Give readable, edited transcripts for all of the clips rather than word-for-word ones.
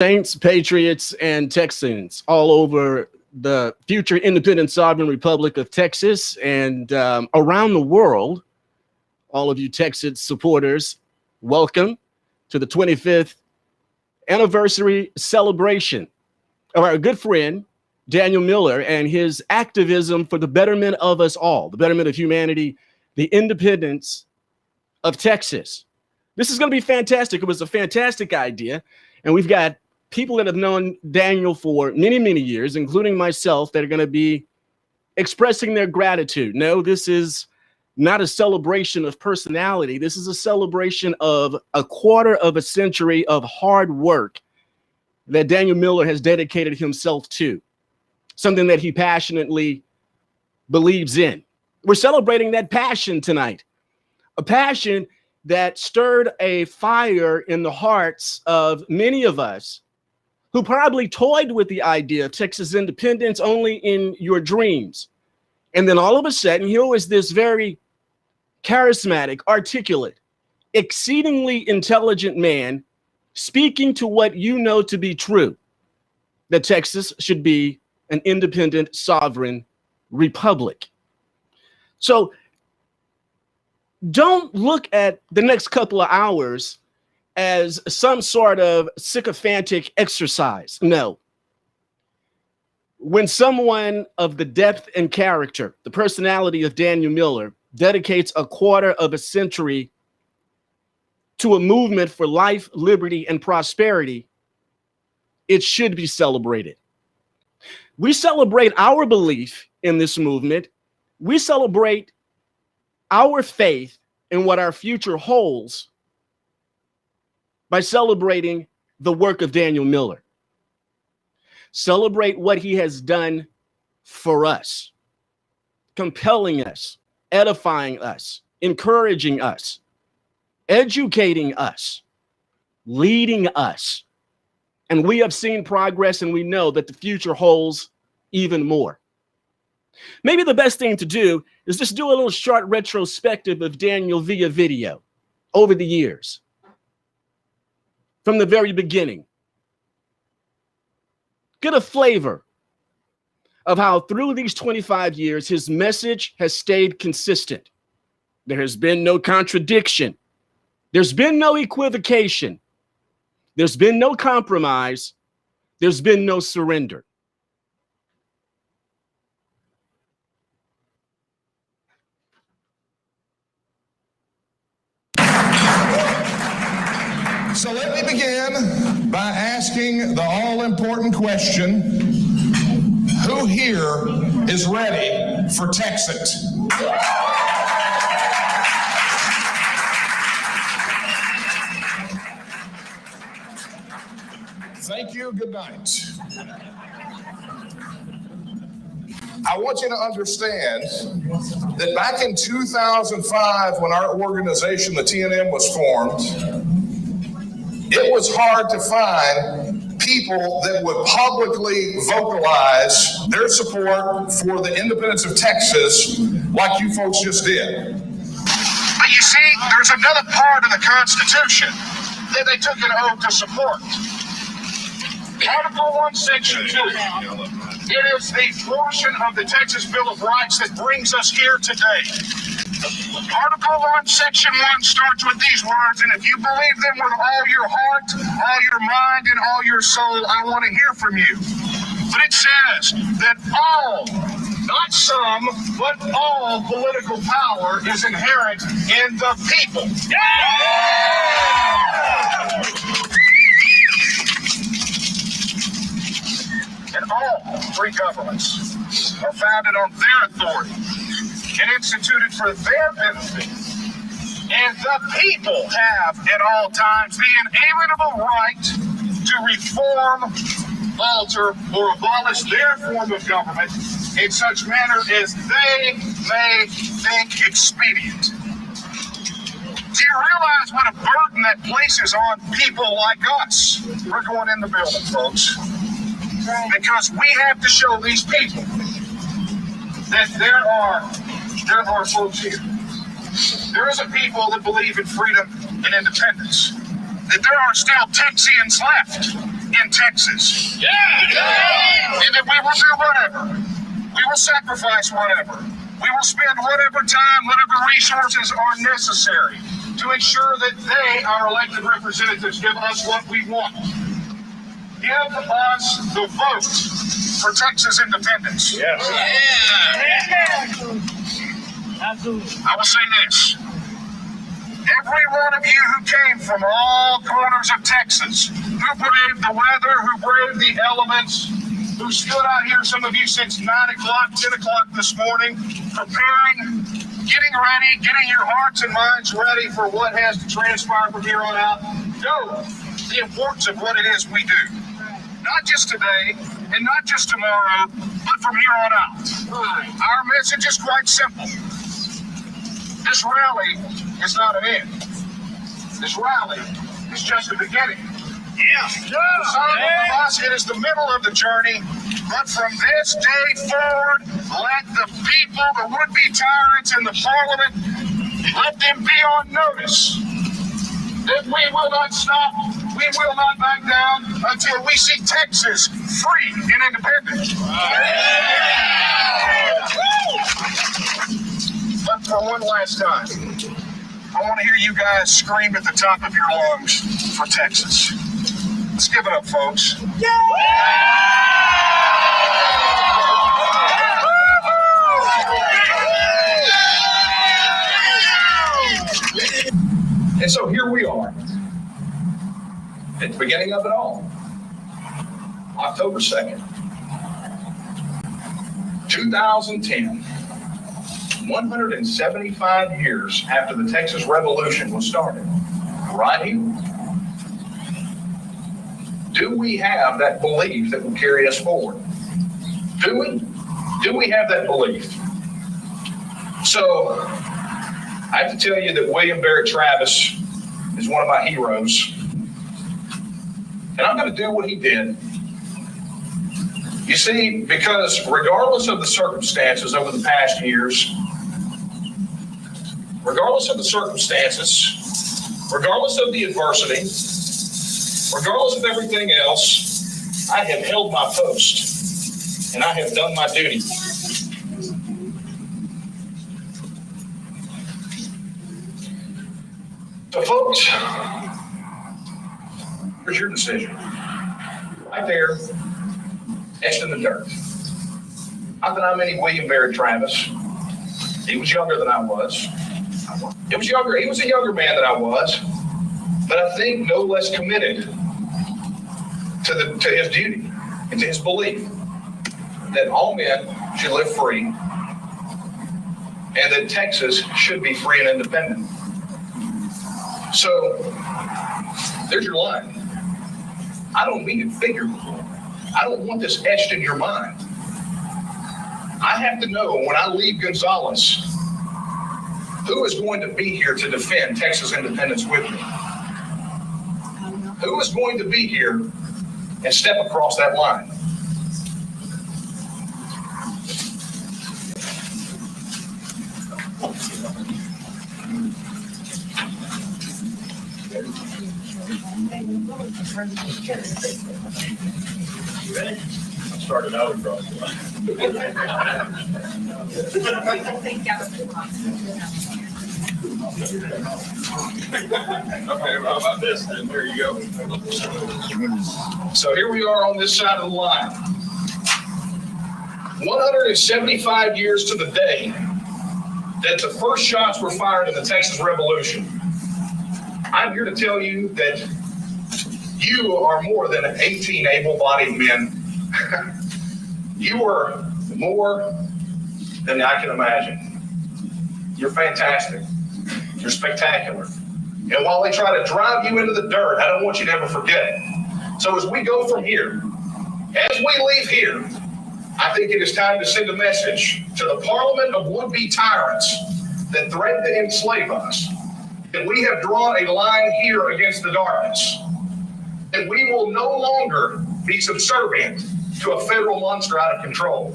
Saints, Patriots, and Texans all over the future independent sovereign republic of Texas and around the world. All of you Texas supporters, welcome to the 25th anniversary celebration of our good friend Daniel Miller and his activism for the betterment of us all, the betterment of humanity, the independence of Texas. This is going to be fantastic. It was a fantastic idea, and we've got people that have known Daniel for many, many years, including myself, that are going to be expressing their gratitude. No, this is not a celebration of personality. This is a celebration of a quarter of a century of hard work that Daniel Miller has dedicated himself to, something that he passionately believes in. We're celebrating that passion tonight, a passion that stirred a fire in the hearts of many of us who probably toyed with the idea of Texas independence only in your dreams. And then all of a sudden, here was this very charismatic, articulate, exceedingly intelligent man speaking to what you know to be true, that Texas should be an independent, sovereign republic. So don't look at the next couple of hours as some sort of sycophantic exercise. No. When someone of the depth and character, the personality of Daniel Miller, dedicates a quarter of a century to a movement for life, liberty, and prosperity, it should be celebrated. We celebrate our belief in this movement. We celebrate our faith in what our future holds by celebrating the work of Daniel Miller. Celebrate what he has done for us, compelling us, edifying us, encouraging us, educating us, leading us. And we have seen progress, and we know that the future holds even more. Maybe the best thing to do is just do a little short retrospective of Daniel via video over the years, from the very beginning. Get a flavor of how through these 25 years, his message has stayed consistent. There has been no contradiction. There's been no equivocation. There's been no compromise. There's been no surrender. So let me begin by asking the all-important question: who here is ready for Texas? Thank you. Good night. I want you to understand that back in 2005, when our organization, the TNM, was formed, it was hard to find people that would publicly vocalize their support for the independence of Texas like you folks just did. But you see, there's another part of the Constitution that they took an oath to support. Article 1, Section 2. It is the portion of the Texas Bill of Rights that brings us here today. Article 1, Section 1 starts with these words, and if you believe them with all your heart, all your mind, and all your soul, I want to hear from you. But it says that all, not some, but all political power is inherent in the people. And all free governments are founded on their authority and instituted for their benefit. And the people have at all times the inalienable right to reform, alter, or abolish their form of government in such manner as they may think expedient. Do you realize what a burden that places on people like us? We're going in the building, folks. Because we have to show these people that there are folks here. There is a people that believe in freedom and independence. That there are still Texians left in Texas. And that we will do whatever. We will sacrifice whatever. We will spend whatever time, whatever resources are necessary to ensure that they, our elected representatives, give us what we want. Give us the vote for Texas independence. Yes. Absolutely. I will say this. Every one of you who came from all corners of Texas, who braved the weather, who braved the elements, who stood out here, some of you since 9 o'clock, 10 o'clock this morning, preparing, getting ready, getting your hearts and minds ready for what has to transpire from here on out, know the importance of what it is we do. Not just today and not just tomorrow, but from here on out. Our message is quite simple. This rally is not an end. This rally is just the beginning. Some of us, it is the middle of the journey, but from this day forward, let the people, the would-be tyrants in the parliament, let them be on notice that we will not stop, we will not back down until we see Texas free and independent. But for one last time, I want to hear you guys scream at the top of your lungs for Texas. Let's give it up, folks. And so here we are, at the beginning of it all, October 2nd, 2010, 175 years after the Texas Revolution was started, right here. Do we have that belief that will carry us forward? Do we? Do we have that belief? So, I have to tell you that William Barrett Travis is one of my heroes. And I'm going to do what he did. You see, because regardless of the circumstances over the past years, regardless of the circumstances, regardless of the adversity, regardless of everything else, I have held my post and I have done my duty. So folks, here's your decision. Right there, etched in the dirt. Not that I'm any William Barrett Travis. He was younger than I was. He was a younger man than I was, but I think no less committed to his duty and to his belief that all men should live free and that Texas should be free and independent. So there's your line. I don't mean it figuratively. I don't want this etched in your mind. I have to know when I leave Gonzales, who is going to be here to defend Texas independence with me? Who is going to be here and step across that line? I started out across the line. Okay, how about this then? There you go. So here we are on this side of the line. 175 years to the day that the first shots were fired in the Texas Revolution. I'm here to tell you that you are more than 18 able-bodied men. You are more than I can imagine. You're fantastic. You're spectacular. And while they try to drive you into the dirt, I don't want you to ever forget it. So as we go from here, as we leave here, I think it is time to send a message to the parliament of would-be tyrants that threaten to enslave us, that we have drawn a line here against the darkness, that we will no longer be subservient to a federal monster out of control,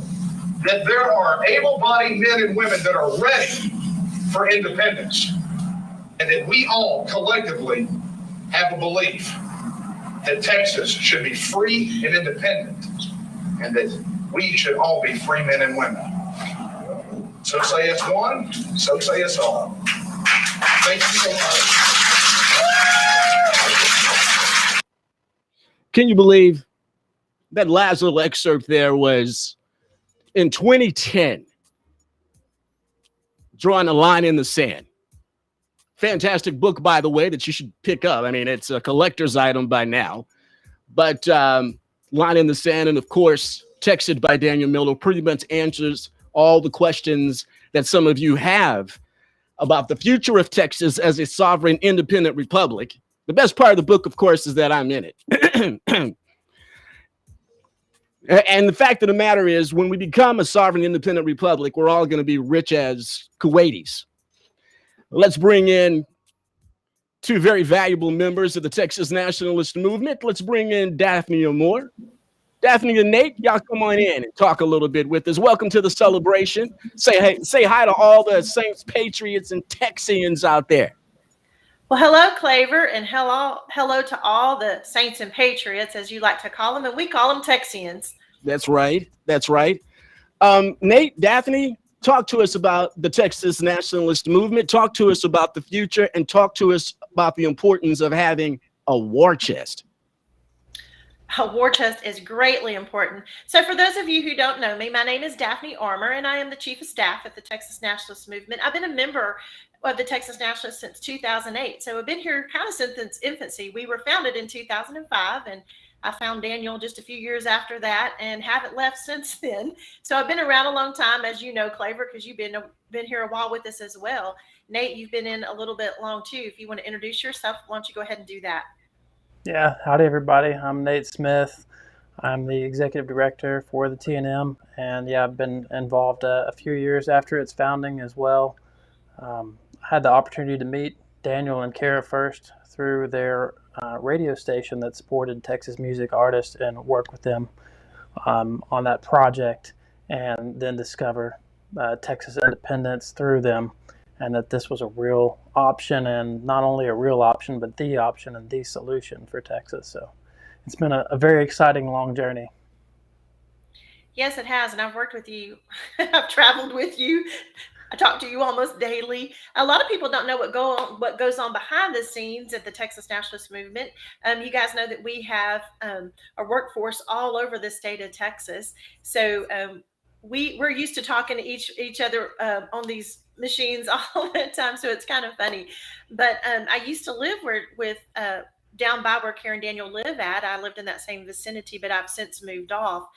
that there are able-bodied men and women that are ready for independence, and that we all collectively have a belief that Texas should be free and independent, and that we should all be free men and women. So saith one, so saith all. Thank you so much. Can you believe that last little excerpt there was in 2010, drawing a line in the sand? Fantastic book, by the way, that you should pick up. I mean, it's a collector's item by now. But Line in the Sand, and of course, Texted by Daniel Miller, pretty much answers all the questions that some of you have about the future of Texas as a sovereign, independent republic. The best part of the book, of course, is that I'm in it. And the fact of the matter is, when we become a sovereign, independent republic, we're all going to be rich as Kuwaitis. Let's bring in two very valuable members of the Texas Nationalist movement. Let's bring in Daphne and Moore. Daphne and Nate, y'all come on in and talk a little bit with us. Welcome to the celebration. Say hi to all the Saints, Patriots, and Texians out there. Well, hello, Claver, and hello to all the Saints and Patriots, as you like to call them, and we call them Texians. That's right. That's right. Nate, Daphne, talk to us about the Texas Nationalist movement. Talk to us about the future, and talk to us about the importance of having a war chest. A war chest is greatly important. So for those of you who don't know me, my name is Daphne Armour, and I am the Chief of Staff at the Texas Nationalist Movement. I've been a member of the Texas Nationalists since 2008. So I've been here kind of since its infancy. We were founded in 2005, and I found Daniel just a few years after that and haven't left since then. So I've been around a long time, as you know, Claver, because you've been here a while with us as well. Nate, you've been in a little bit long too. If you want to introduce yourself, why don't you go ahead and do that? Yeah, howdy everybody. I'm Nate Smith. I'm the executive director for the TNM, and yeah, I've been involved a few years after its founding as well. I had the opportunity to meet Daniel and Kara first through their radio station that supported Texas music artists and work with them on that project, and then discover Texas independence through them, and that this was a real option, and not only a real option, but the option and the solution for Texas. So it's been a very exciting, long journey. Yes, it has, and I've worked with you. I've traveled with you. I talk to you almost daily. A lot of people don't know what goes on behind the scenes at the Texas Nationalist Movement. You guys know that we have a workforce all over the state of Texas. So we're used to talking to each other on these machines all the time. So it's kind of funny. But I used to live with down by where Karen and Daniel live at. I lived in that same vicinity, but I've since moved off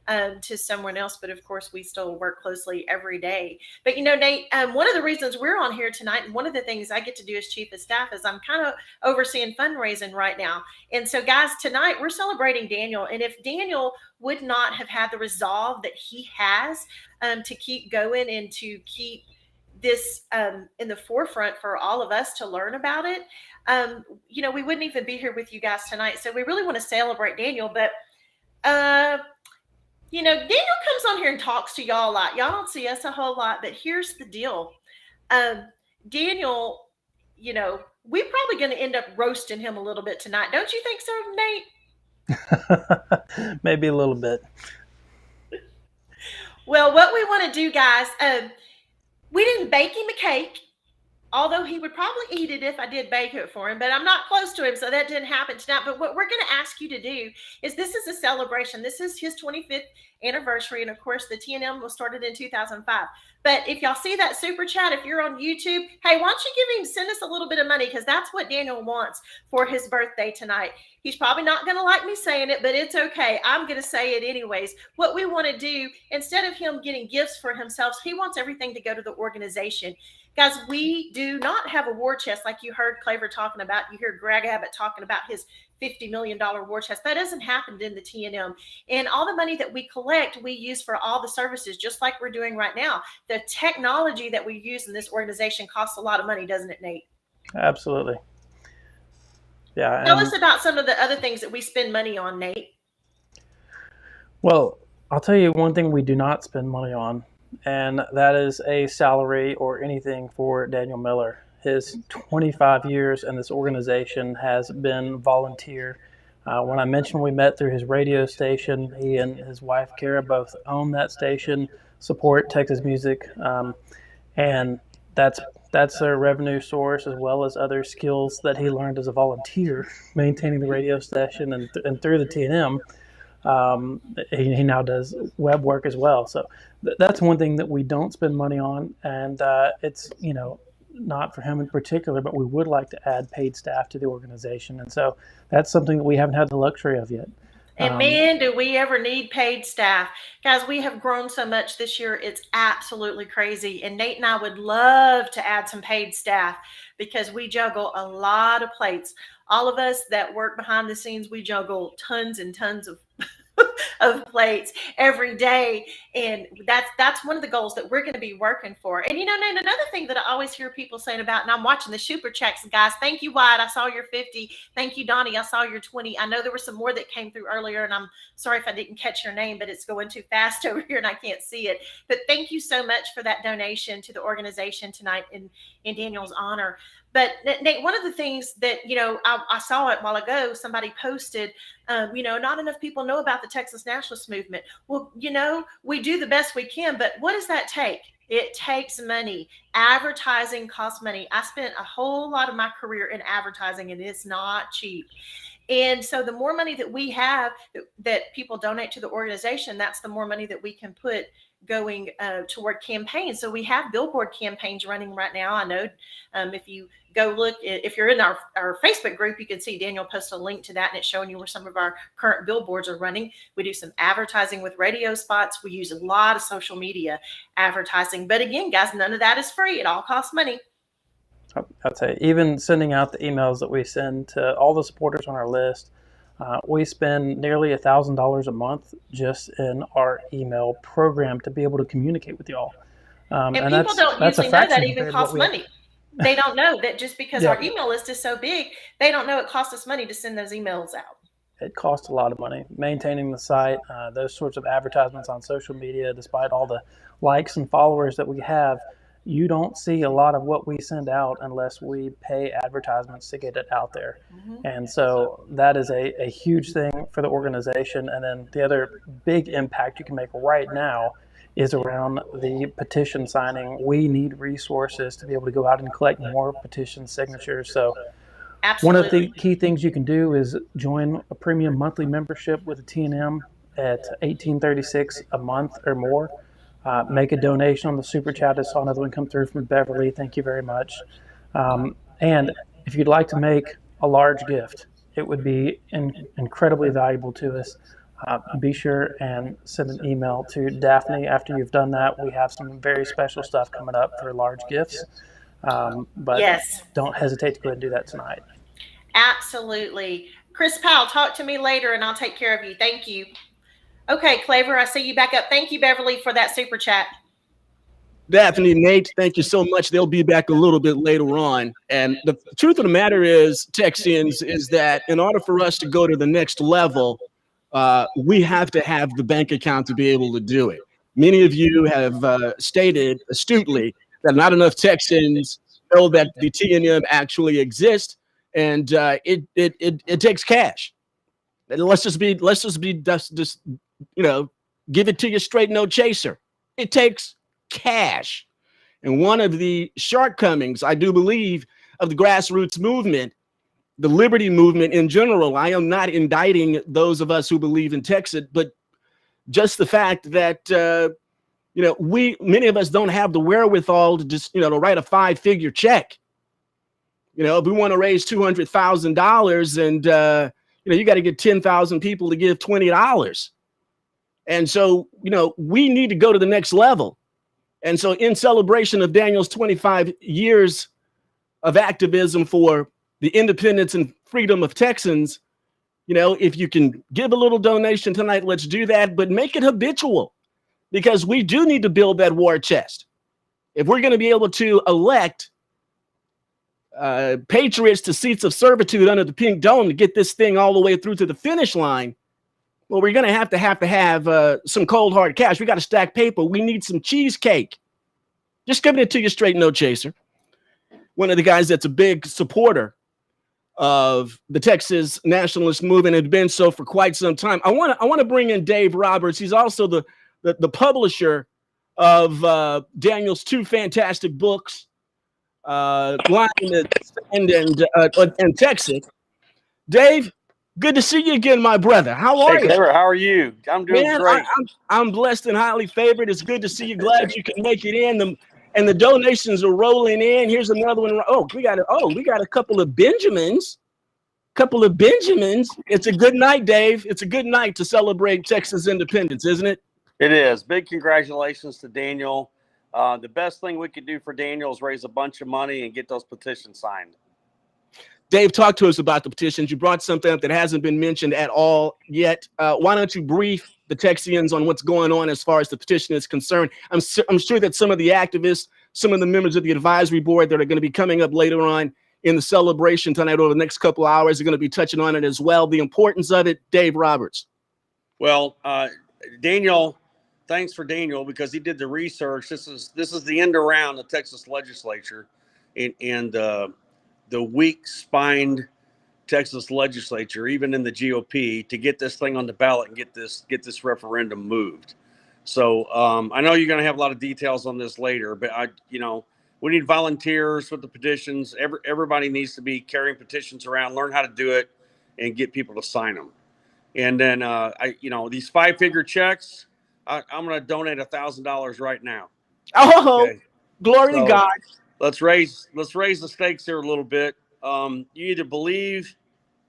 to someone else. But of course, we still work closely every day. But you know, Nate, one of the reasons we're on here tonight, and one of the things I get to do as Chief of Staff, is I'm kind of overseeing fundraising right now. And so, guys, tonight we're celebrating Daniel. And if Daniel would not have had the resolve that he has to keep going and to keep this in the forefront for all of us to learn about it, you know, we wouldn't even be here with you guys tonight. So we really want to celebrate Daniel. But you know, Daniel comes on here and talks to y'all a lot. Y'all don't see us a whole lot, but here's the deal. Daniel, you know, we're probably going to end up roasting him a little bit tonight. Don't you think so, Nate? Maybe a little bit. Well, what we want to do, guys, we didn't bake him a cake, although he would probably eat it if I did bake it for him, but I'm not close to him, so that didn't happen tonight. But what we're going to ask you to do is, this is a celebration. This is his 25th anniversary, and of course, the TNM was started in 2005. But if y'all see that super chat, if you're on YouTube, hey, why don't you send us a little bit of money, because that's what Daniel wants for his birthday tonight. He's probably not going to like me saying it, but it's okay. I'm going to say it anyways. What we want to do, instead of him getting gifts for himself, he wants everything to go to the organization. Guys, we do not have a war chest like you heard Claver talking about. You hear Greg Abbott talking about his $50 million war chest. That doesn't happen in the TNM. And all the money that we collect, we use for all the services, just like we're doing right now. The technology that we use in this organization costs a lot of money, doesn't it, Nate? Absolutely. Yeah. Tell us about some of the other things that we spend money on, Nate. Well, I'll tell you one thing we do not spend money on, and that is a salary or anything for Daniel Miller. His 25 years in this organization has been volunteer When I mentioned we met through his radio station, he and his wife Kara both own that station, support Texas music, and that's a revenue source as well as other skills that he learned as a volunteer maintaining the radio station and through the TNM. He now does web work as well. So that's one thing that we don't spend money on, and it's not for him in particular, but we would like to add paid staff to the organization, and so that's something that we haven't had the luxury of yet. And man, do we ever need paid staff. Guys, we have grown so much this year. It's absolutely crazy. And Nate and I would love to add some paid staff because we juggle a lot of plates. All of us that work behind the scenes, we juggle tons and tons of of plates every day, and that's one of the goals that we're going to be working for. And Nate, another thing that I always hear people saying about, and I'm watching the super checks, guys. Thank you, Wyatt. I saw your 50. Thank you, Donnie. I saw your 20. I know there were some more that came through earlier, and I'm sorry if I didn't catch your name, but it's going too fast over here and I can't see it. But thank you so much for that donation to the organization tonight in Daniel's honor. But Nate, one of the things that, I saw it a while ago, somebody posted, not enough people know about the Texas Nationalist movement. Well, we do the best we can, but what does that take? It takes money. Advertising costs money. I spent a whole lot of my career in advertising, and it's not cheap. And so the more money that we have that people donate to the organization, that's the more money that we can put going toward campaigns. So we have billboard campaigns running right now. I know if you go look, if you're in our Facebook group, you can see Daniel post a link to that, and it's showing you where some of our current billboards are running. We do some advertising with radio spots. We use a lot of social media advertising. But again, guys, none of that is free. It all costs money. I'd say even sending out the emails that we send to all the supporters on our list, we spend nearly $1,000 a month just in our email program to be able to communicate with y'all. And people don't usually know that even costs money. They don't know that just because our email list is so big, they don't know it costs us money to send those emails out. It costs a lot of money maintaining the site, those sorts of advertisements on social media. Despite all the likes and followers that we have, you don't see a lot of what we send out unless we pay advertisements to get it out there. Mm-hmm. And so that is a huge thing for the organization. And then the other big impact you can make right now is around the petition signing. We need resources to be able to go out and collect more petition signatures. So Absolutely. One of the key things you can do is join a premium monthly membership with the TNM at $18.36 a month or more. Make a donation on the super chat. I saw another one come through from Beverly. Thank you very much. And if you'd like to make a large gift, it would be incredibly valuable to us. Be sure and send an email to Daphne after you've done that. We have some very special stuff coming up for large gifts. But yes, don't hesitate to go ahead and do that tonight. Absolutely. Chris Powell, talk to me later and I'll take care of you. Thank you. Okay, Claver, I see you back up. Thank you, Beverly, for that super chat. Daphne, Nate, thank you so much. They'll be back a little bit later on. And the truth of the matter is, Texians, is that in order for us to go to the next level, we have to have the bank account to be able to do it. Many of you have stated astutely that not enough Texans know that the TNM actually exists, and it takes cash. And let's just give it to you straight, no chaser. It takes cash. And one of the shortcomings, I do believe, of the grassroots movement, the liberty movement in general, I am not indicting those of us who believe in Texas, but just the fact that, many of us don't have the wherewithal to just, to write a 5-figure check. If we want to raise $200,000 and, you got to get 10,000 people to give $20. And so, we need to go to the next level. And so in celebration of Daniel's 25 years of activism for the independence and freedom of Texans, if you can give a little donation tonight, let's do that, but make it habitual, because we do need to build that war chest. If we're going to be able to elect patriots to seats of servitude under the pink dome to get this thing all the way through to the finish line, well, we're going to have some cold hard cash. We got to stack paper. We need some cheesecake. Just giving it to you straight, no chaser. One of the guys that's a big supporter of the Texas nationalist movement, and been so for quite some time. I want to bring in Dave Roberts. He's also the publisher of Daniel's two fantastic books, Line in the Sand and Texas. Dave, good to see you again, my brother. How are you? Claver, how are you? I'm doing great. I'm blessed and highly favored. It's good to see you. Glad you can make it in. And the donations are rolling in. Here's another one. Oh, we got a couple of Benjamins. It's a good night, Dave. It's a good night to celebrate Texas independence, isn't it? It is. Big congratulations to Daniel. The best thing we could do for Daniel is raise a bunch of money and get those petitions signed. Dave, talk to us about the petitions. You brought something up that hasn't been mentioned at all yet. Why don't you brief the Texians on what's going on as far as the petition is concerned? I'm sure that some of the activists, some of the members of the advisory board that are going to be coming up later on in the celebration tonight over the next couple of hours are going to be touching on it as well. The importance of it, Dave Roberts. Well, Daniel, thanks for Daniel because he did the research. This is the end around the Texas legislature and the weak-spined Texas legislature, even in the GOP, to get this thing on the ballot and get this referendum moved. So I know you're going to have a lot of details on this later, but we need volunteers with the petitions. Everybody needs to be carrying petitions around, learn how to do it, and get people to sign them. And then these 5-figure checks, I'm going to donate $1,000 right now. Oh, okay. Glory to God. Let's raise the stakes here a little bit. You either believe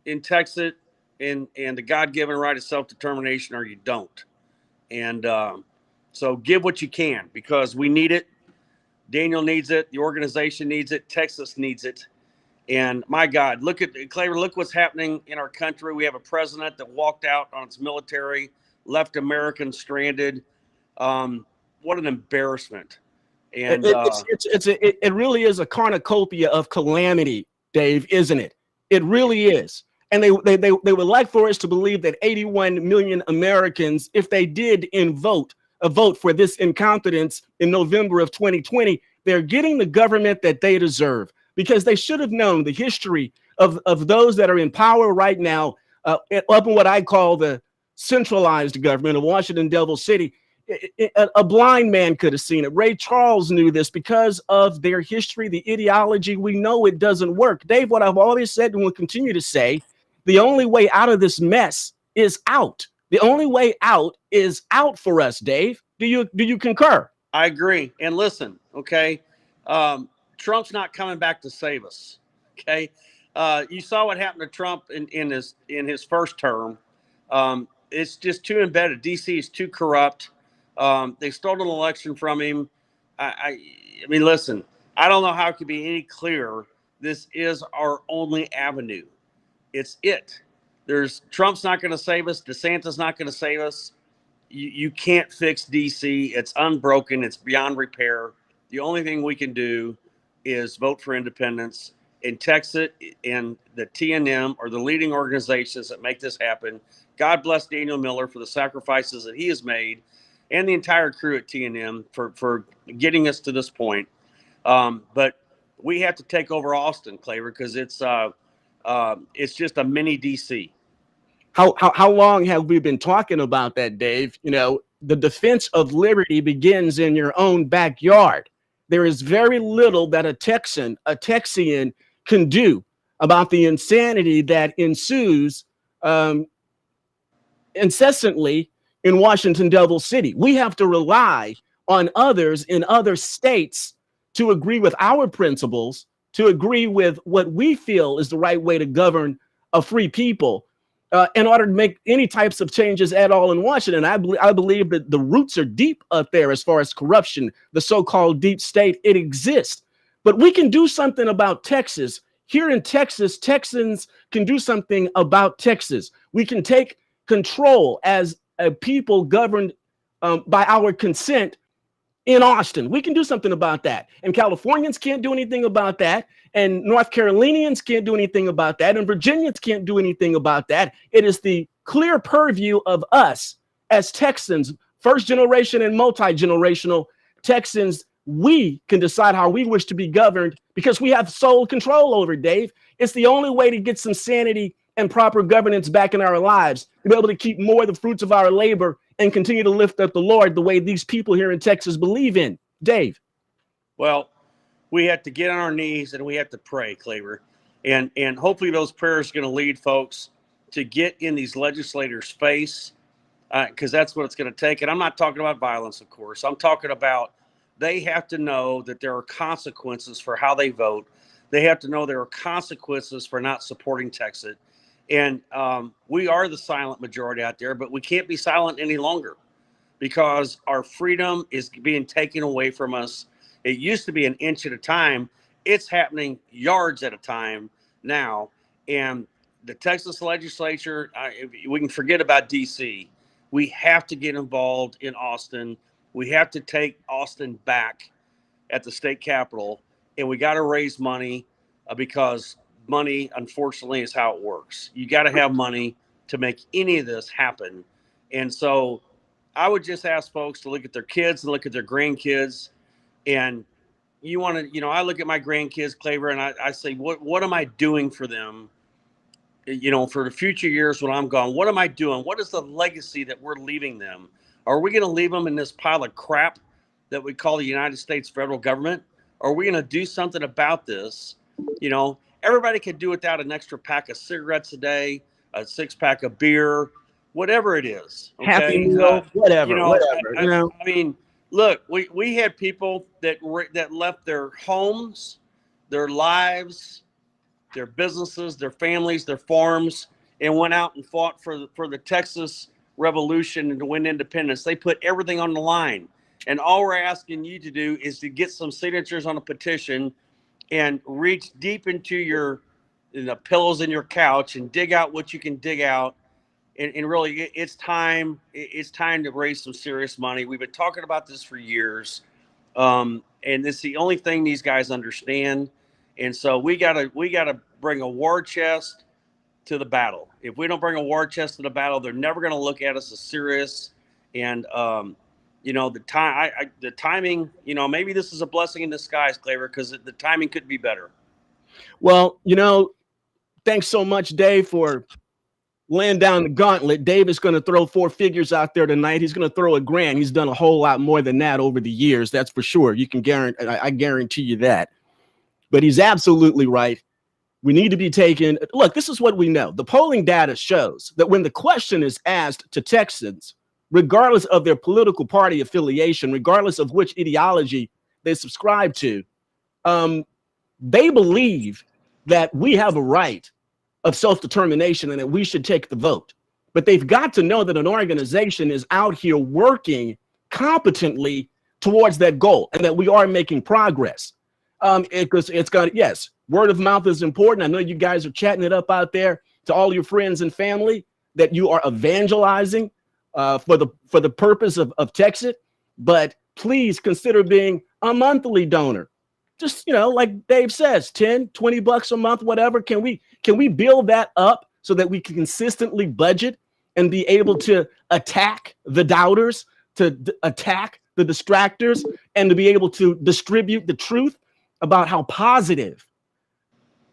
in Texas and the God-given right of self-determination, or you don't. And so give what you can because we need it. Daniel needs it. The organization needs it. Texas needs it. And my God, look what's happening in our country. We have a president that walked out on its military, left Americans stranded. What an embarrassment. And it really is a cornucopia of calamity, Dave, isn't it? It really is. And they would like for us to believe that 81 million Americans, if they did vote for this incompetence in November of 2020, they're getting the government that they deserve because they should have known the history of those that are in power right now up in what I call the centralized government of Washington, Devil City. A blind man could have seen it. Ray Charles knew this because of their history, the ideology. We know it doesn't work. Dave, what I've always said and will continue to say, the only way out of this mess is out. The only way out is out for us, Dave. Do you concur? I agree. And listen, okay, Trump's not coming back to save us. Okay, you saw what happened to Trump in his first term. It's just too embedded. DC is too corrupt. They stole an election from him. I mean, listen, I don't know how it could be any clearer. This is our only avenue. It's it. Trump's not going to save us. DeSantis not going to save us. You can't fix DC. It's unbroken. It's beyond repair. The only thing we can do is vote for independence. And Texas and the TNM are the leading organizations that make this happen. God bless Daniel Miller for the sacrifices that he has made, and the entire crew at TNM for getting us to this point. But we have to take over Austin, Claver, because it's just a mini DC. How long have we been talking about that, Dave? You know, the defense of liberty begins in your own backyard. There is very little that a Texian can do about the insanity that ensues incessantly in Washington, Devil City. We have to rely on others in other states to agree with our principles, to agree with what we feel is the right way to govern a free people in order to make any types of changes at all in Washington. I believe that the roots are deep up there as far as corruption, the so-called deep state. It exists. But we can do something about Texas. Here in Texas, Texans can do something about Texas. We can take control as a people governed by our consent in Austin. We can do something about that. And Californians can't do anything about that. And North Carolinians can't do anything about that. And Virginians can't do anything about that. It is the clear purview of us as Texans, first generation and multi-generational Texans, we can decide how we wish to be governed because we have sole control over it, Dave. It's the only way to get some sanity and proper governance back in our lives, to be able to keep more of the fruits of our labor and continue to lift up the Lord the way these people here in Texas believe in. Dave. Well, we have to get on our knees and we have to pray, Claver. And hopefully those prayers are going to lead folks to get in these legislators' face, because that's what it's going to take. And I'm not talking about violence, of course. I'm talking about they have to know that there are consequences for how they vote. They have to know there are consequences for not supporting Texas. And we are the silent majority out there, but we can't be silent any longer because our freedom is being taken away from us. It used to be an inch at a time. It's happening yards at a time now. And the Texas legislature, we can forget about D.C. We have to get involved in Austin. We have to take Austin back at the state capitol, and we got to raise money because money, unfortunately, is how it works. You got to have money to make any of this happen. And so I would just ask folks to look at their kids and look at their grandkids. And you want to, I look at my grandkids, Claver, and I say, what am I doing for them? For the future years when I'm gone, what am I doing? What is the legacy that we're leaving them? Are we going to leave them in this pile of crap that we call the United States federal government? Or are we going to do something about this? Everybody could do without an extra pack of cigarettes a day, a 6-pack of beer, whatever it is. Happy Okay. Meal, whatever. I mean, look, we had people that left their homes, their lives, their businesses, their families, their farms, and went out and fought for the Texas Revolution and to win independence. They put everything on the line. And all we're asking you to do is to get some signatures on a petition and reach deep into the pillows in your couch and dig out what you can dig out. And really, it's time. It's time to raise some serious money. We've been talking about this for years. And it's the only thing these guys understand. And so we gotta bring a war chest to the battle. If we don't bring a war chest to the battle, they're never going to look at us as serious. And the timing. Maybe this is a blessing in disguise, Claver, because the timing could be better. Well, thanks so much, Dave, for laying down the gauntlet. Dave is going to throw 4 figures out there tonight. He's going to throw $1,000. He's done a whole lot more than that over the years. That's for sure. You can guarantee. I guarantee you that. But he's absolutely right. We need to be taken. Look, this is what we know. The polling data shows that when the question is asked to Texans, regardless of their political party affiliation, regardless of which ideology they subscribe to, they believe that we have a right of self-determination and that we should take the vote. But they've got to know that an organization is out here working competently towards that goal and that we are making progress. Because it's got, yes, word of mouth is important. I know you guys are chatting it up out there to all your friends and family that you are evangelizing for the purpose of Texas. But please consider being a monthly donor. Just, like Dave says, 10, 20 bucks a month, whatever. Can we build that up so that we can consistently budget and be able to attack the doubters, to attack the distractors, and to be able to distribute the truth about how positive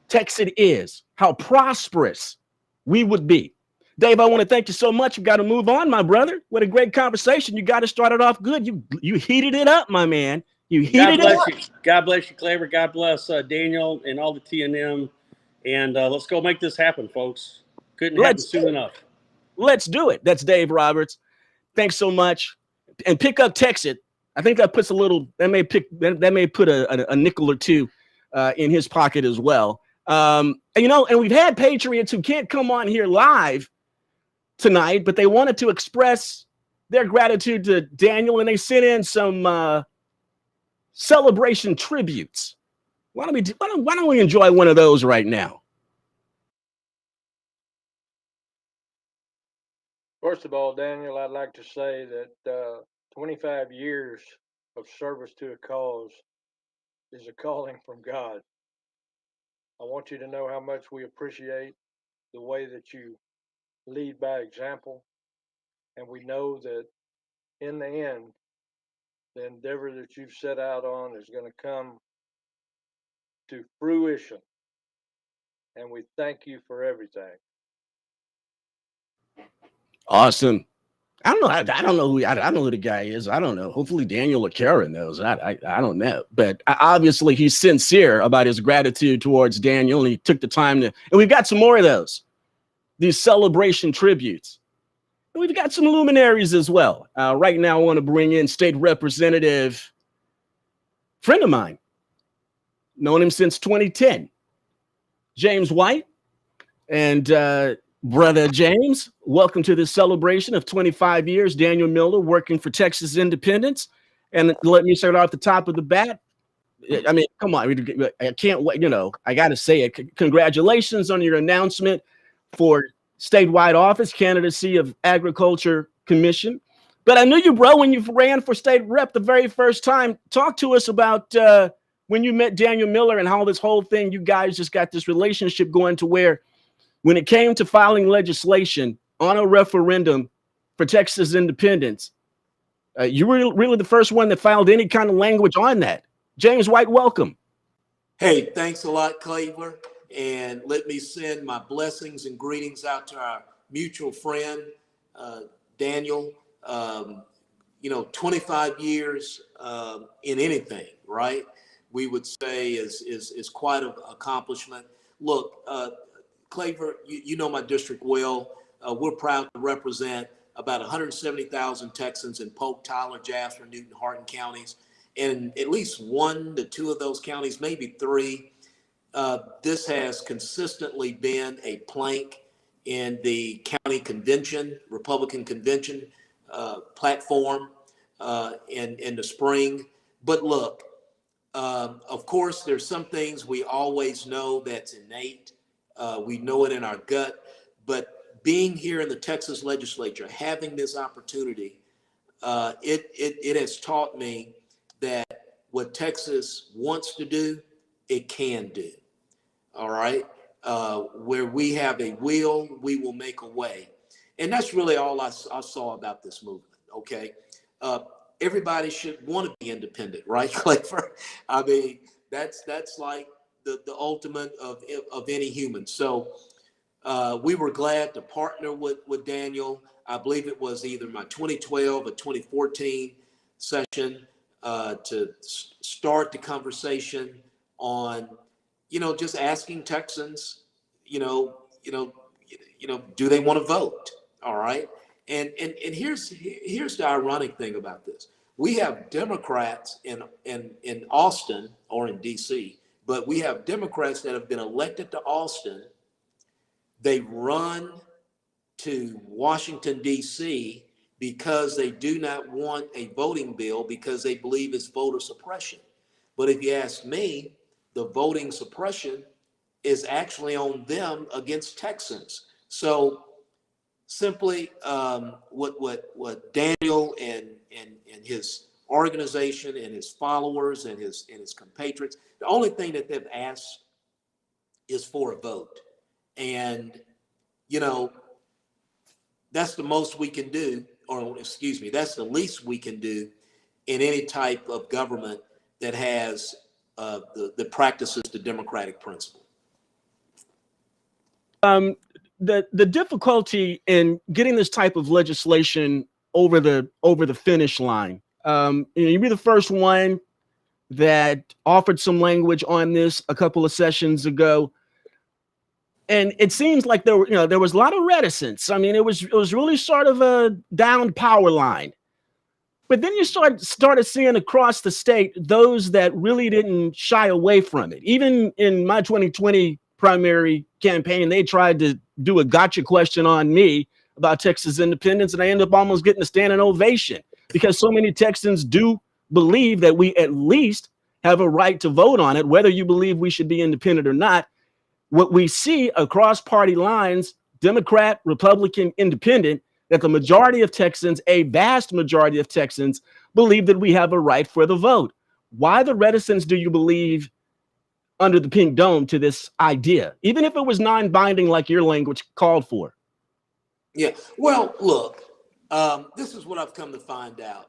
Texas is, how prosperous we would be. Dave, I want to thank you so much. You got to move on, my brother. What a great conversation. You got to start it off good. You heated it up, my man. You heated it up. God bless you, Claver. God bless Daniel and all the TNM. And let's go make this happen, folks. Couldn't happen soon enough. Let's do it. That's Dave Roberts. Thanks so much. And pick up Texas. I think that puts that may put a nickel or two in his pocket as well. And we've had patriots who can't come on here live tonight, but they wanted to express their gratitude to Daniel, and they sent in some celebration tributes. Why don't we enjoy one of those right now? First of all, Daniel, I'd like to say that 25 years of service to a cause is a calling from God. I want you to know how much we appreciate the way that you lead by example. And we know that in the end, the endeavor that you've set out on is going to come to fruition. And we thank you for everything. Awesome. I don't know. I don't know who I don't know who the guy is. I don't know. Hopefully Daniel LaCara knows. I don't know. But obviously he's sincere about his gratitude towards Daniel, and he took the time to. And we've got some more of those. These celebration tributes. And we've got some luminaries as well. Right now, I want to bring in State Representative, friend of mine, known him since 2010, James White, and. Brother James, welcome to this celebration of 25 years. Daniel Miller working for Texas independence. And let me start off the top of the bat. I mean, come on. I can't wait. You know, I got to say it. Congratulations on your announcement for statewide office, candidacy of Agriculture Commission. But I knew you, bro, when you ran for state rep the very first time. Talk to us about when you met Daniel Miller and how this whole thing, you guys just got this relationship going to where when it came to filing legislation on a referendum for Texas independence, you were really the first one that filed any kind of language on that. James White, welcome. Hey, thanks a lot, Claver. And let me send my blessings and greetings out to our mutual friend, Daniel. 25 years in anything, right? We would say is quite an accomplishment. Look, Claver, you know my district well. We're proud to represent about 170,000 Texans in Polk, Tyler, Jasper, Newton, Hardin counties. And in at least 1 to 2 of those counties, maybe 3, this has consistently been a plank in the county convention, Republican convention platform in the spring. But look, of course, there's some things we always know that's innate. We know it in our gut, but being here in the Texas legislature, having this opportunity, it has taught me that what Texas wants to do, it can do. All right. Where we have a will, we will make a way. And that's really all I saw about this movement. Okay. Everybody should want to be independent, right, Claver? I mean, that's like the ultimate of any human. So we were glad to partner with Daniel. I believe it was either my 2012 or 2014 session to start the conversation on, just asking Texans, do they want to vote? All right. And here's the ironic thing about this. We have Democrats in Austin or in DC, but we have Democrats that have been elected to Austin. They run to Washington, D.C. because they do not want a voting bill because they believe it's voter suppression. But if you ask me, the voting suppression is actually on them against Texans. So simply what Daniel and his organization and his followers and his compatriots, the only thing that they've asked is for a vote. And, that's the most we can do, or excuse me, that's the least we can do in any type of government that has the practices the democratic principle. The difficulty in getting this type of legislation over the finish line. You'd be the first one that offered some language on this a couple of sessions ago. And it seems like there was a lot of reticence. I mean, it was really sort of a down power line. But then you started seeing across the state those that really didn't shy away from it. Even in my 2020 primary campaign, they tried to do a gotcha question on me about Texas independence, and I ended up almost getting a standing ovation because so many Texans do believe that we at least have a right to vote on it, whether you believe we should be independent or not. What we see across party lines, Democrat, Republican, Independent, that the majority of Texans, a vast majority of Texans, believe that we have a right for the vote. Why the reticence, do you believe, under the pink dome to this idea, even if it was non-binding like your language called for? Yeah, well, look, this is what I've come to find out,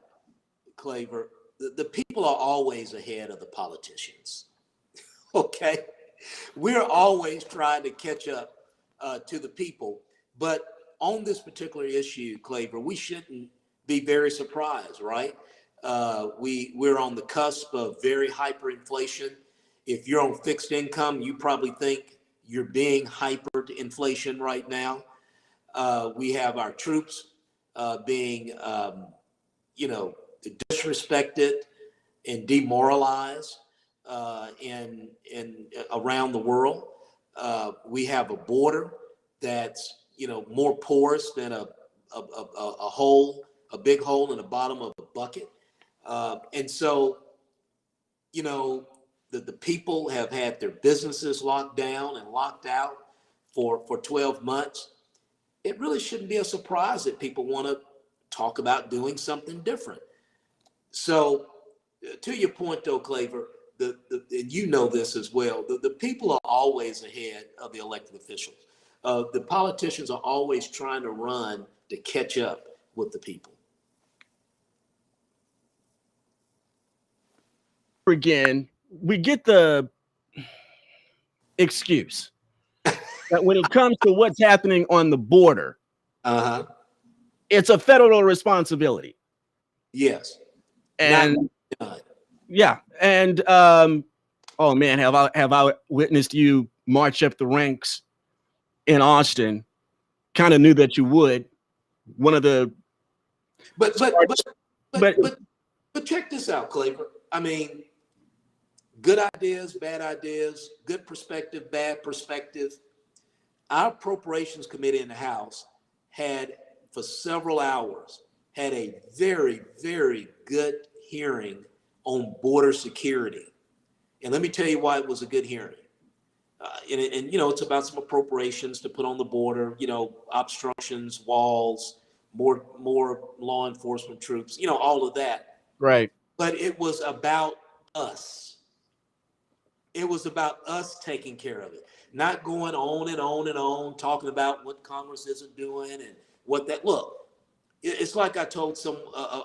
Claver. the people are always ahead of the politicians. Okay, we're always trying to catch up to the people, but on this particular issue, Claver, we shouldn't be very surprised, right? We're on the cusp of very hyperinflation. If you're on fixed income, you probably think you're being hyperinflation right now. We have our troops being, disrespected and demoralized in around the world. We have a border that's more porous than a big hole in the bottom of a bucket. And so, the people have had their businesses locked down and locked out for 12 months. It really shouldn't be a surprise that people want to talk about doing something different. So to your point though, Claver, and you know this as well, the people are always ahead of the elected officials. The politicians are always trying to run to catch up with the people. Again, we get the excuse that when it comes to what's happening on the border, it's a federal responsibility. Yes. And yeah, and oh man, have I witnessed you march up the ranks in Austin? Kind of knew that you would. One of the but check this out, Claver. I mean, good ideas, good perspective, bad perspective. Our appropriations committee in the House had, for several hours, had a very, very good hearing on border security. And let me tell you why it was a good hearing. And it's about some appropriations to put on the border, obstructions, walls, more law enforcement troops, all of that. Right. But it was about us. It was about us taking care of it, not going on and on and on, talking about what Congress isn't doing and what that, look, it's like I told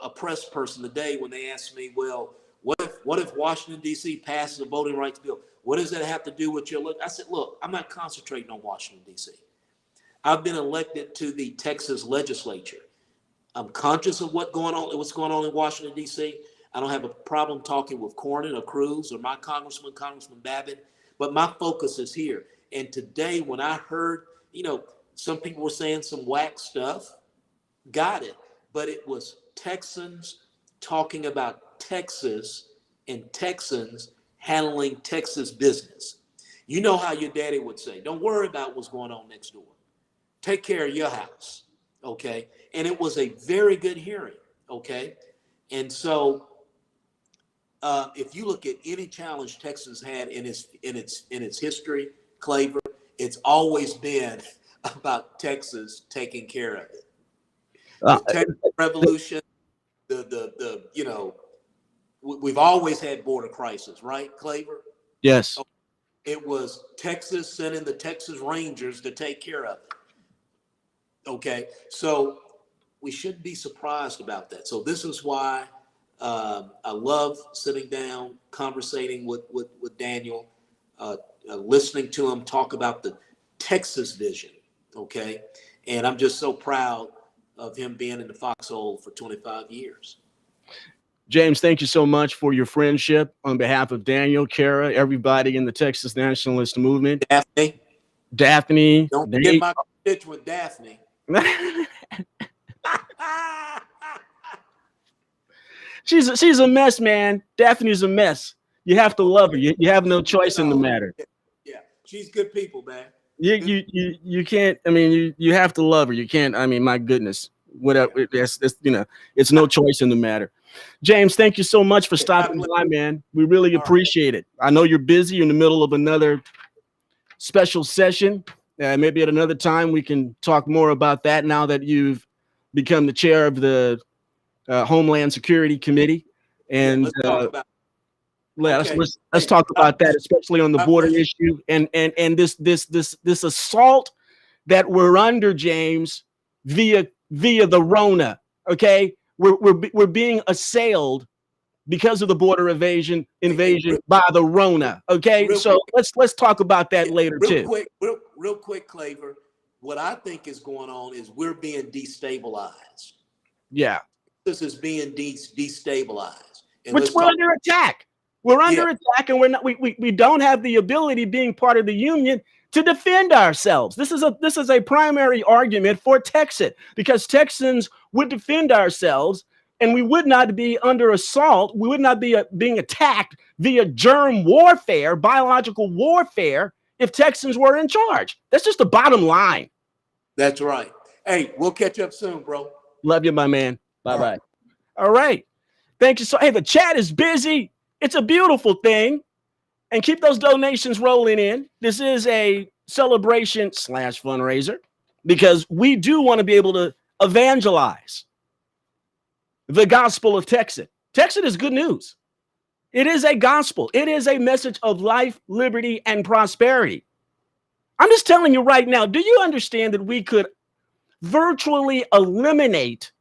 a press person today when they asked me, well, what if Washington, D.C. passes a voting rights bill? What does that have to do with your look? I said, look, I'm not concentrating on Washington, D.C. I've been elected to the Texas legislature. I'm conscious of what's going on in Washington, D.C. I don't have a problem talking with Cornyn or Cruz or my Congressman Babbitt, but my focus is here. And today, when I heard, some people were saying some whack stuff, got it. But it was Texans talking about Texas and Texans handling Texas business. You know how your daddy would say, don't worry about what's going on next door. Take care of your house, okay? And it was a very good hearing, okay? And so if you look at any challenge Texas had in its history, Claver, it's always been about Texas taking care of it. The Texas Revolution, we've always had border crisis, right, Claver? Yes. It was Texas sending the Texas Rangers to take care of it. Okay, so we shouldn't be surprised about that. So this is why I love sitting down, conversating with Daniel, listening to him talk about the Texas vision, okay? And I'm just so proud of him being in the foxhole for 25 years. James, thank you so much for your friendship on behalf of Daniel, Kara, everybody in the Texas Nationalist movement. Daphne. Don't forget my constituent, Daphne. She's a mess, man. Daphne's a mess. You have to love her. You have no choice in the matter. Yeah, she's good people, man. You can't. I mean, you have to love her. You can't. I mean, my goodness. Whatever. That's it's no choice in the matter. James, thank you so much for stopping by, man. We really appreciate it. I know you're busy. You're in the middle of another special session. Maybe at another time we can talk more about that now that you've become the chair of the Homeland Security Committee. And let's talk about that, especially on the border issue and this assault that we're under, James, via the Rona. Okay, we're being assailed because of the border invasion by the Rona. Okay, so let's talk about that later too. Real quick, Claver. What I think is going on is we're being destabilized. Yeah, this is being destabilized, and which we're under attack. We're under attack, and we don't have the ability, being part of the union, to defend ourselves. This is a primary argument for Texas, because Texans would defend ourselves, and we would not be under assault. We would not be being attacked via germ warfare, biological warfare, if Texans were in charge. That's just the bottom line. That's right. Hey, we'll catch up soon, bro. Love you, my man. Bye-bye. All right. Thank you. So, hey, the chat is busy. It's a beautiful thing. And keep those donations rolling in. This is a celebration / fundraiser, because we do want to be able to evangelize the gospel of Texas. Texas is good news. It is a gospel. It is a message of life, liberty, and prosperity. I'm just telling you right now, do you understand that we could virtually eliminate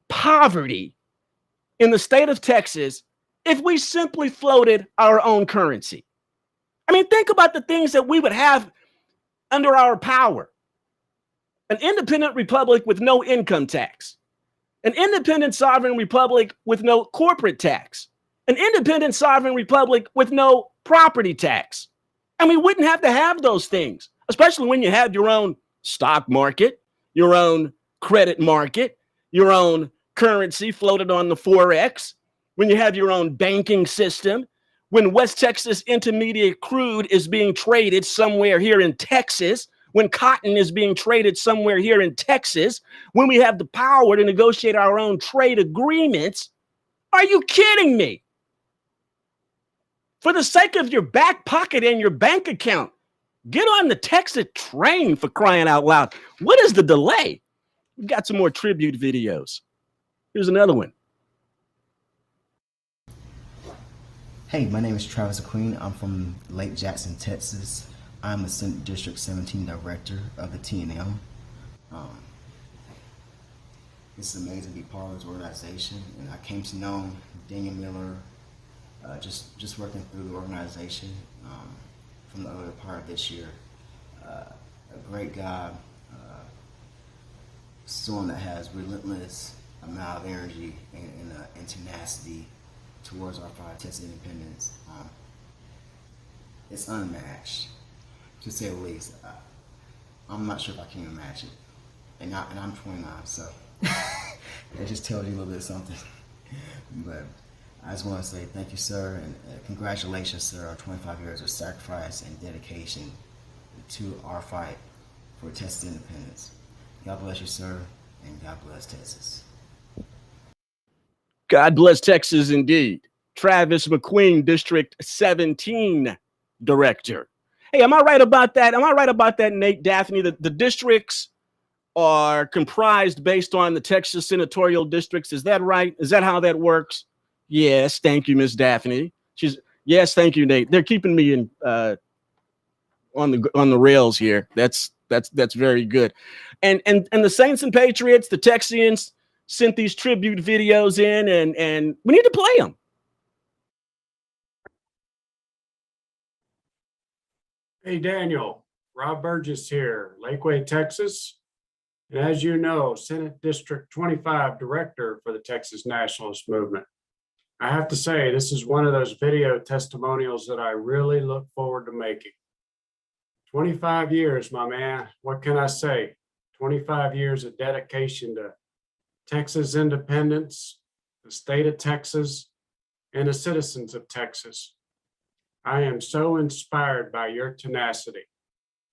poverty in the state of Texas if we simply floated our own currency? I mean, think about the things that we would have under our power. An independent republic with no income tax. An independent sovereign republic with no corporate tax. An independent sovereign republic with no property tax. And we wouldn't have to have those things, especially when you have your own stock market, your own credit market, your own currency floated on the Forex, when you have your own banking system, when West Texas Intermediate crude is being traded somewhere here in Texas, when cotton is being traded somewhere here in Texas, when we have the power to negotiate our own trade agreements. Are you kidding me? For the sake of your back pocket and your bank account, get on the Texas train, for crying out loud. What is the delay? We've got some more tribute videos. Here's another one. Hey, my name is Travis Queen. I'm from Lake Jackson, Texas. I'm the District 17 Director of the TNM. It's amazing to be part of this organization, and I came to know Daniel Miller just working through the organization from the earlier part of this year. A great guy, someone that has relentless amount of energy and tenacity towards our fight, Texas independence. It's unmatched, to say the least. I'm not sure if I can even match it, and I'm 29, so that just tells you a little bit of something. But I just want to say thank you, sir, and congratulations, sir, on 25 years of sacrifice and dedication to our fight for Texas independence. God bless you, sir, and God bless Texas. God bless Texas indeed. Travis McQueen, District 17 Director. Hey, am I right about that? Am I right about that, Nate, Daphne? The districts are comprised based on the Texas senatorial districts. Is that right? Is that how that works? Yes, thank you, Miss Daphne. Yes, thank you, Nate. They're keeping me in on the rails here. That's very good. And the Saints and Patriots, the Texians, sent these tribute videos in, and we need to play them. Hey, Daniel, Rob Burgess here, Lakeway, Texas. And as you know, Senate District 25 Director for the Texas Nationalist Movement. I have to say, this is one of those video testimonials that I really look forward to making. 25 years, my man, what can I say? 25 years of dedication to Texas independence, the state of Texas, and the citizens of Texas. I am so inspired by your tenacity.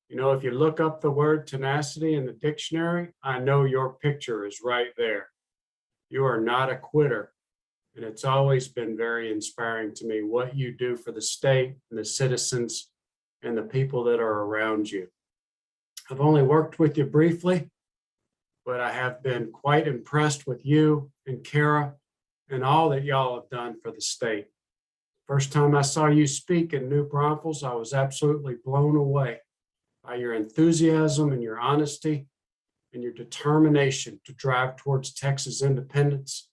You know, if you look up the word tenacity in the dictionary, I know your picture is right there. You are not a quitter. And it's always been very inspiring to me what you do for the state and the citizens and the people that are around you. I've only worked with you briefly, but I have been quite impressed with you and Kara and all that y'all have done for the state. First time I saw you speak in New Braunfels, I was absolutely blown away by your enthusiasm and your honesty and your determination to drive towards Texas independence.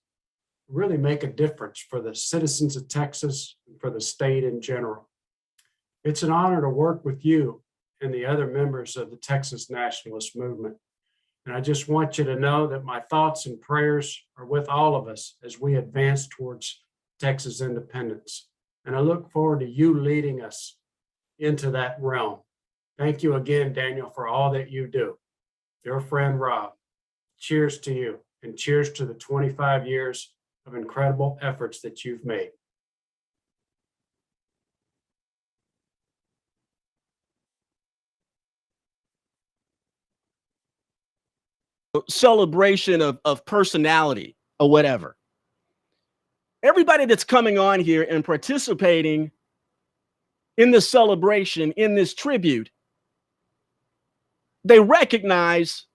really make a difference for the citizens of Texas and for the state in general. It's an honor to work with you and the other members of the Texas Nationalist movement. And I just want you to know that my thoughts and prayers are with all of us as we advance towards Texas independence. And I look forward to you leading us into that realm. Thank you again, Daniel, for all that you do. Your friend, Rob, cheers to you, and cheers to the 25 years of incredible efforts that you've made. Celebration of personality or whatever. Everybody that's coming on here and participating in this celebration, in this tribute, they recognize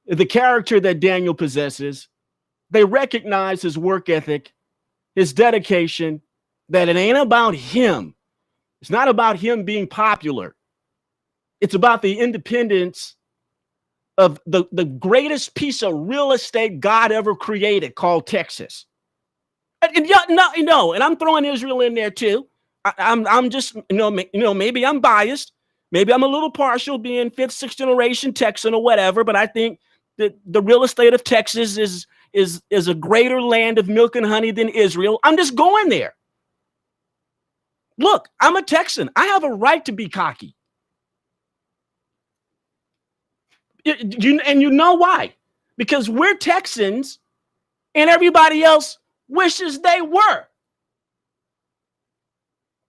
the character that Daniel possesses. They recognize his work ethic, his dedication, that it ain't about him. It's not about him being popular. It's about the independence of the greatest piece of real estate God ever created, called Texas. And and I'm throwing Israel in there too. I'm just, maybe I'm biased. Maybe I'm a little partial, being fifth, sixth generation Texan or whatever, but I think that the real estate of Texas is a greater land of milk and honey than Israel. I'm just going there. Look, I'm a Texan. I have a right to be cocky. And you know why? Because we're Texans and everybody else wishes they were.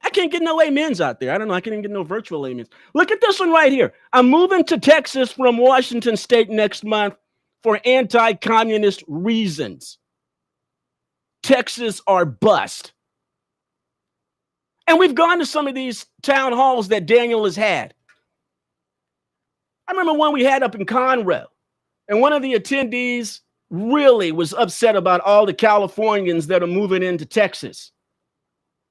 I can't get no amens out there. I don't know. I can't even get no virtual amens. Look at this one right here. I'm moving to Texas from Washington State next month for anti-communist reasons. Texas are bust. And we've gone to some of these town halls that Daniel has had. I remember one we had up in Conroe, and one of the attendees really was upset about all the Californians that are moving into Texas.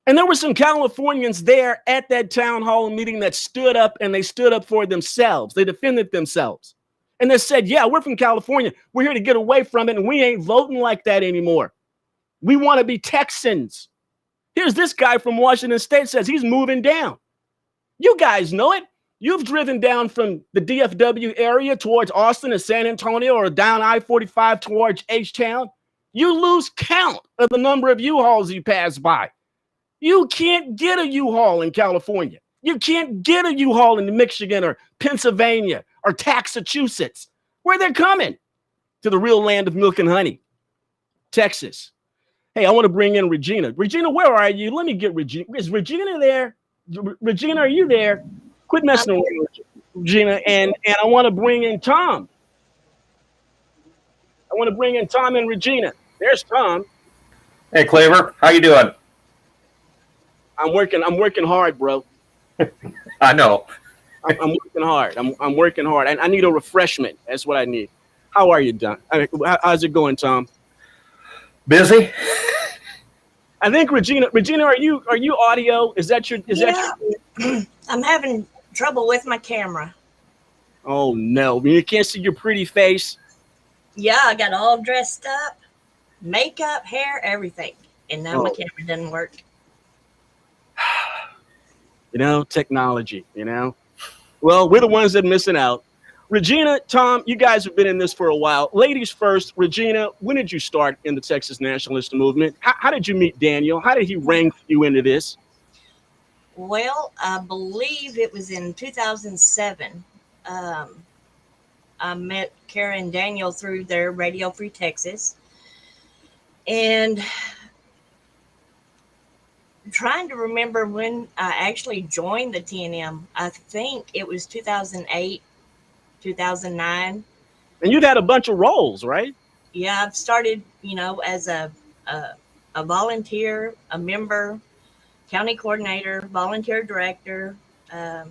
And there were some Californians there at that town hall meeting that stood up, and they stood up for themselves. They defended themselves. And they said, yeah, we're from California. We're here to get away from it, and we ain't voting like that anymore. We want to be Texans. Here's this guy from Washington State says he's moving down. You guys know it. You've driven down from the DFW area towards Austin and San Antonio, or down I-45 towards H-Town. You lose count of the number of U-Hauls you pass by. You can't get a U-Haul in California. You can't get a U-Haul in Michigan or Pennsylvania or Massachusetts. Where they're coming? To the real land of milk and honey, Texas. Hey, I want to bring in Regina. Regina, where are you? Let me get Regina. Is Regina there? Regina, are you there? Quit messing around, Regina. And I want to bring in Tom. I want to bring in Tom and Regina. There's Tom. Hey, Claver, how you doing? I'm working hard, bro. I know. I'm working hard. I'm working hard. I need a refreshment. That's what I need. How are you, Don? How's it going, Tom? Busy. I think Regina, are you audio? Is that your? I'm having trouble with my camera. Oh no! You can't see your pretty face. Yeah, I got all dressed up, makeup, hair, everything, and now my camera doesn't work. Technology. Well, we're the ones that are missing out. Regina, Tom, you guys have been in this for a while. Ladies first. Regina, when did you start in the Texas Nationalist movement? How did you meet Daniel? How did he wrangle you into this? Well, I believe it was in 2007. I met Kara and Daniel through their Radio Free Texas. And I'm trying to remember when I actually joined the TNM. I think it was 2008, 2009. And you've had a bunch of roles, right? Yeah, I've started, as a volunteer, a member, county coordinator, volunteer director. The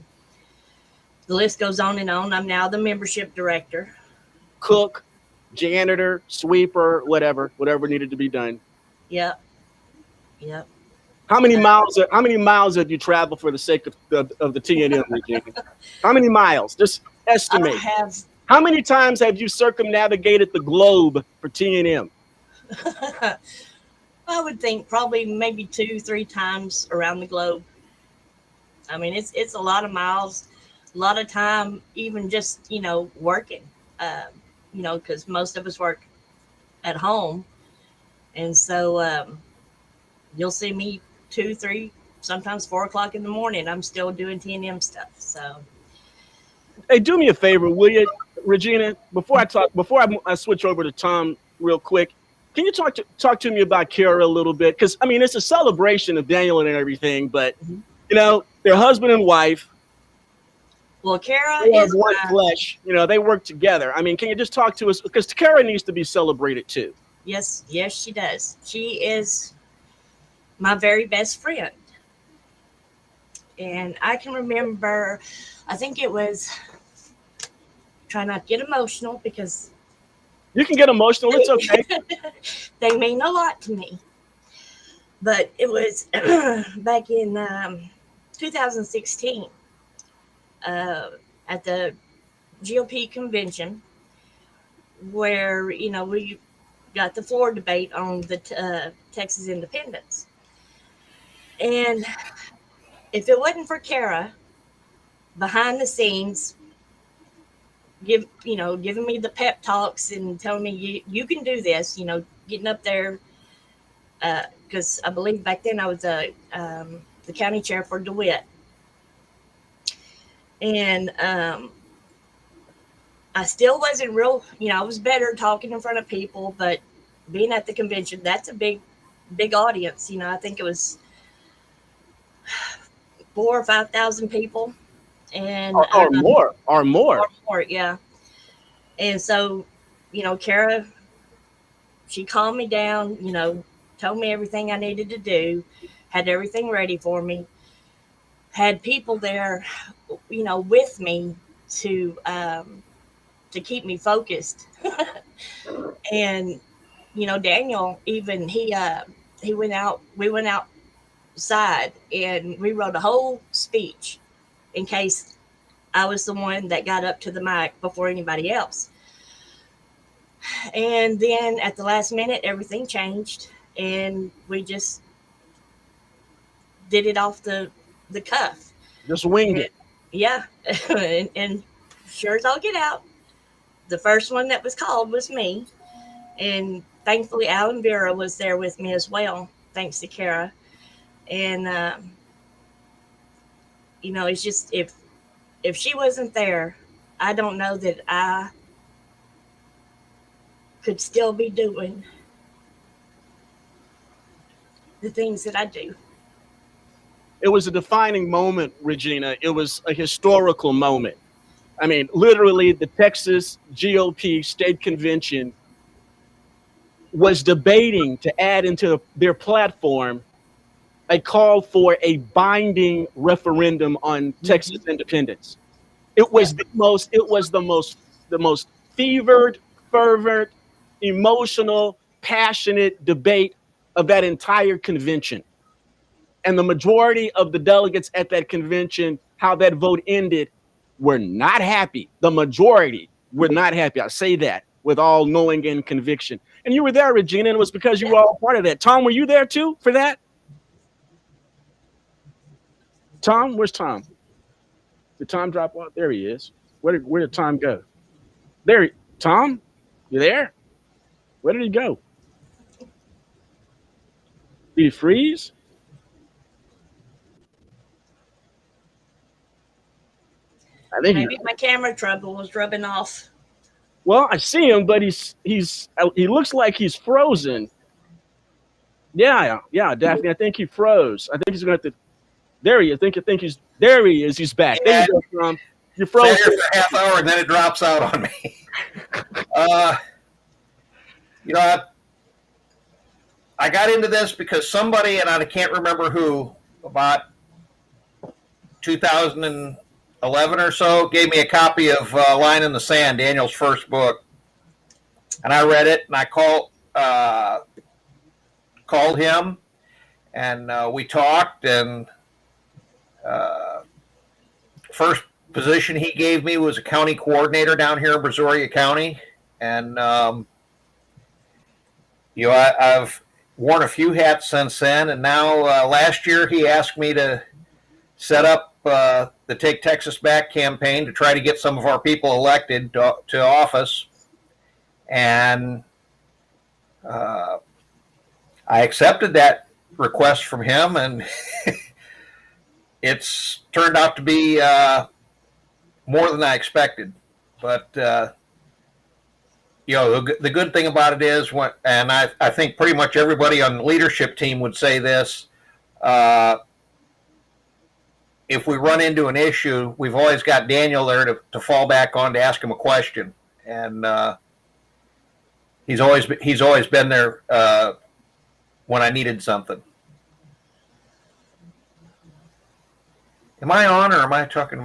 list goes on and on. I'm now the membership director. Cook, janitor, sweeper, whatever needed to be done. Yep. How many miles have you traveled for the sake of the TNM, Regina? How many miles? Just estimate. How many times have you circumnavigated the globe for TNM? I would think probably maybe 2-3 times around the globe. I mean, it's a lot of miles, a lot of time, even just working. Um, because most of us work at home, and so you'll see me 2, 3, sometimes 4 o'clock in the morning. I'm still doing TNM stuff. So Hey, do me a favor, will you, Regina? Before I switch over to Tom real quick, can you talk to me about Kara a little bit? Because I mean, it's a celebration of Daniel and everything, but they're husband and wife. well, Kara They are is one flesh. They work together. I mean, can you just talk to us? Because Kara needs to be celebrated too. yes, she does. She is my very best friend. And I can remember, I think it was, try not to get emotional because You can get emotional. It's okay. they mean a lot to me. But it was back in 2016 at the GOP convention where, we got the floor debate on the Texas independence. And if it wasn't for Kara behind the scenes, giving me the pep talks and telling me you can do this, getting up there, because I believe back then I was the county chair for DeWitt, and I still wasn't real, I was better talking in front of people, but being at the convention, that's a big audience. I think it was 4,000 or 5,000 people, and or more, yeah. And so, Kara, she calmed me down, told me everything I needed to do, had everything ready for me, had people there, with me to keep me focused. And, Daniel, even we went outside and we wrote a whole speech in case I was the one that got up to the mic before anybody else. And then at the last minute, everything changed, and we just did it off the cuff. Just winged it. Yeah. and sure as I'll get out, the first one that was called was me. And thankfully, Alan Vera was there with me as well, thanks to Kara. And, it's just if she wasn't there, I don't know that I could still be doing the things that I do. It was a defining moment, Regina. It was a historical moment. I mean, literally, the Texas GOP state convention was debating to add into their platform a call for a binding referendum on Texas independence. It was the most fevered, fervent, emotional, passionate debate of that entire convention. And the majority of the delegates at that convention, how that vote ended, were not happy. The majority were not happy. I say that with all knowing and conviction. And you were there, Regina, and it was because you were all part of that. Tom, were you there too for that? Tom, where's Tom? Did Tom drop off? There he is. Where did Tom go? Tom, you there? Where did he go? Did he freeze? I think maybe my camera trouble was rubbing off. Well, I see him, but he looks like he's frozen. Yeah, Daphne. I think he froze. I think he's gonna have to. There he is. I think he's there. He is. He's back. There you go, Tom. You froze for a half hour, and then it drops out on me. I got into this because somebody, and I can't remember who, about 2011 or so, gave me a copy of Line in the Sand, Daniel's first book, and I read it, and I called him, and we talked, and first position he gave me was a county coordinator down here in Brazoria County, and I've worn a few hats since then, and now last year he asked me to set up the Take Texas Back campaign to try to get some of our people elected to office, and I accepted that request from him, and it's turned out to be more than I expected. But the good thing about it is, and I think pretty much everybody on the leadership team would say this, if we run into an issue, we've always got Daniel there to fall back on to ask him a question, and he's always been there when I needed something. Am I on, or am I talking?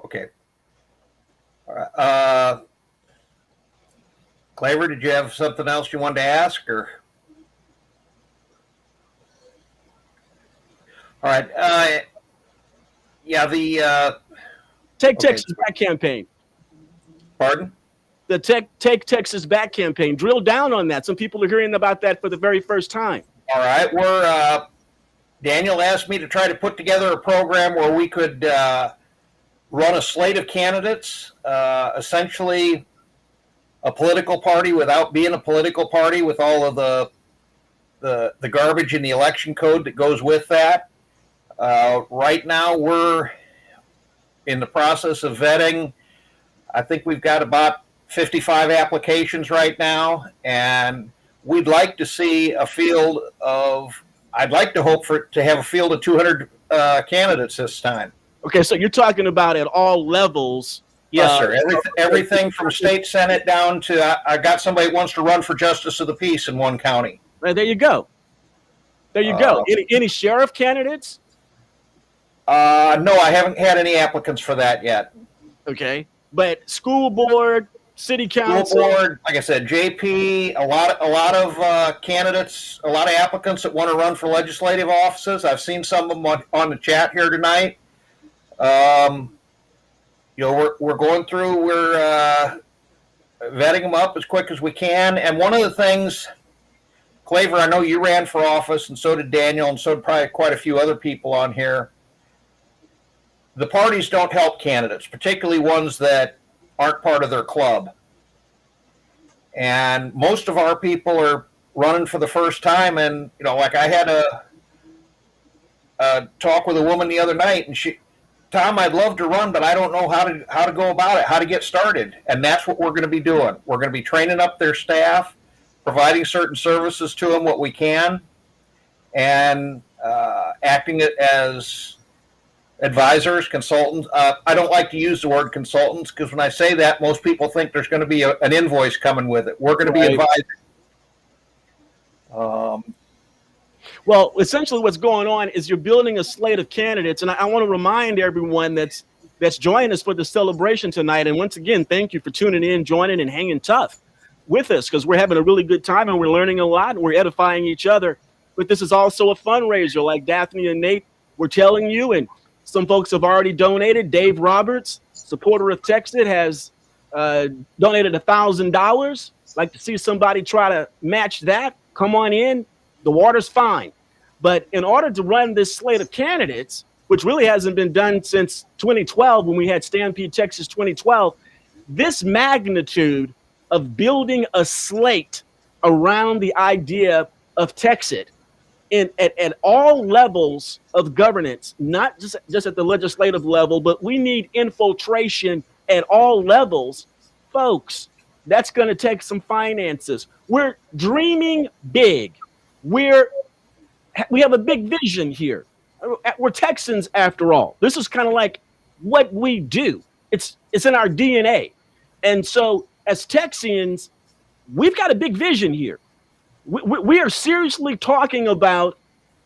Okay. All right. Claver, did you have something else you wanted to ask, or? All right. Yeah, the Take Texas Back campaign. Pardon? The Take Texas Back campaign. Drill down on that. Some people are hearing about that for the very first time. All right. Daniel asked me to try to put together a program where we could run a slate of candidates, essentially a political party without being a political party, with all of the garbage in the election code that goes with that. Right now, we're in the process of vetting. I think we've got about 55 applications right now, and we'd like to see a field of, I'd like to hope to have a field of 200 candidates this time. Okay, so you're talking about at all levels. Yes, sir. Everything from state senate down to, I got somebody who wants to run for justice of the peace in one county. Right, there you go. There you go. Any sheriff candidates? No, I haven't had any applicants for that yet. Okay, but school board, city council. School board, like I said, JP, a lot of candidates, a lot of applicants that want to run for legislative offices. I've seen some of them on the chat here tonight. We're going through, we're vetting them up as quick as we can. And one of the things, Claver, I know you ran for office, and so did Daniel, and so did probably quite a few other people on here. The parties don't help candidates, particularly ones that aren't part of their club. And most of our people are running for the first time. And, like I had a talk with a woman the other night, and Tom, I'd love to run, but I don't know how to go about it, how to get started. And that's what we're going to be doing. We're going to be training up their staff, providing certain services to them, what we can, and acting as advisors, consultants. I don't like to use the word consultants, because when I say that, most people think there's going to be an invoice coming with it. We're going to be advisors. Well, essentially what's going on is you're building a slate of candidates. And I want to remind everyone that's joining us for the celebration tonight. And once again, thank you for tuning in, joining, and hanging tough with us, because we're having a really good time and we're learning a lot and we're edifying each other. But this is also a fundraiser, like Daphne and Nate were telling you. And some folks have already donated. Dave Roberts, supporter of Texas, has donated $1,000. Like to see somebody try to match that. Come on in. The water's fine. But in order to run this slate of candidates, which really hasn't been done since 2012, when we had Stampede Texas 2012, this magnitude of building a slate around the idea of Texas at all levels of governance, not just at the legislative level, but we need infiltration at all levels. Folks, that's going to take some finances. We're dreaming big. We have a big vision here. We're Texans after all. This is kind of like what we do. It's in our DNA. And so as Texans, we've got a big vision here. We are seriously talking about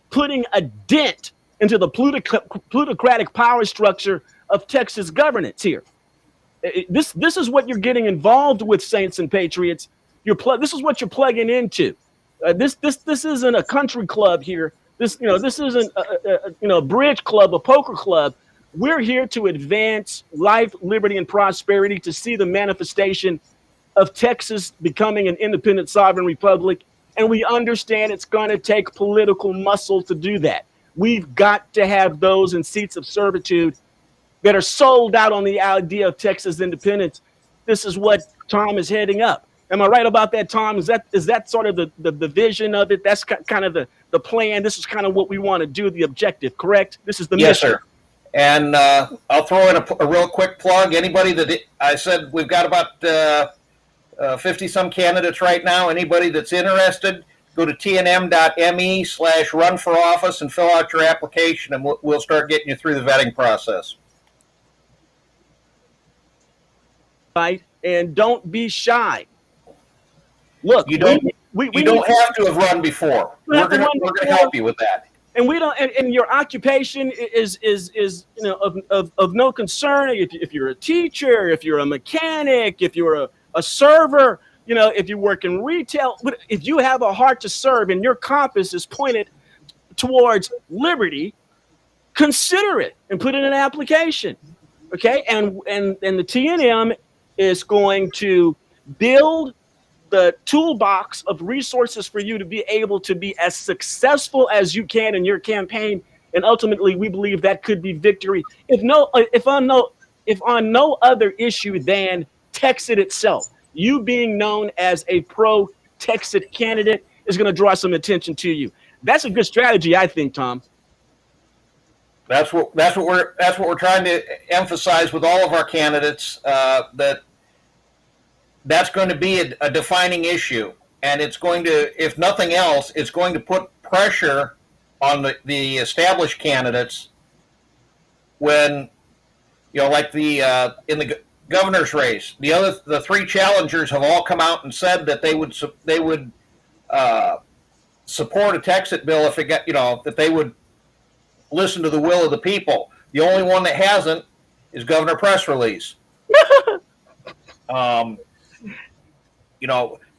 putting a dent into the plutocratic power structure of Texas governance here. This is what you're getting involved with, Saints and Patriots. This is what you're plugging into. This isn't a country club here. This isn't a bridge club, a poker club. We're here to advance life, liberty, and prosperity, to see the manifestation of Texas becoming an independent sovereign republic. And we understand it's going to take political muscle to do that. We've got to have those in seats of servitude that are sold out on the idea of Texas independence. This is what Tom is heading up. Am I right about that, Tom? Is that sort of the vision of it? That's kind of the plan. This is kind of what we want to do, the objective, correct? This is the Yes, mission. sir. And I'll throw in a real quick plug. Anybody that I said we've got about 50-some candidates right now. Anybody that's interested, go to tnm.me/run for office and fill out your application, and we'll start getting you through the vetting process. Right, and don't be shy. Look, you don't have to have run before. We're going to help you with that. And we don't. And your occupation is of no concern. If you're a teacher, if you're a mechanic, if you're a server, if you work in retail, but if you have a heart to serve and your compass is pointed towards liberty, consider it and put it in an application. Okay, and the TNM is going to build the toolbox of resources for you to be able to be as successful as you can in your campaign. And ultimately, we believe that could be victory, if on no other issue than Texas itself. You being known as a pro-Texas candidate is going to draw some attention to you. That's a good strategy, I think, Tom. That's what we're trying to emphasize with all of our candidates, that's going to be a defining issue, and it's going to, if nothing else, it's going to put pressure on the established candidates when, like in the governor's race, the three challengers have all come out and said that they would support a Texas bill if it got, that they would listen to the will of the people. The only one that hasn't is Governor Press Release.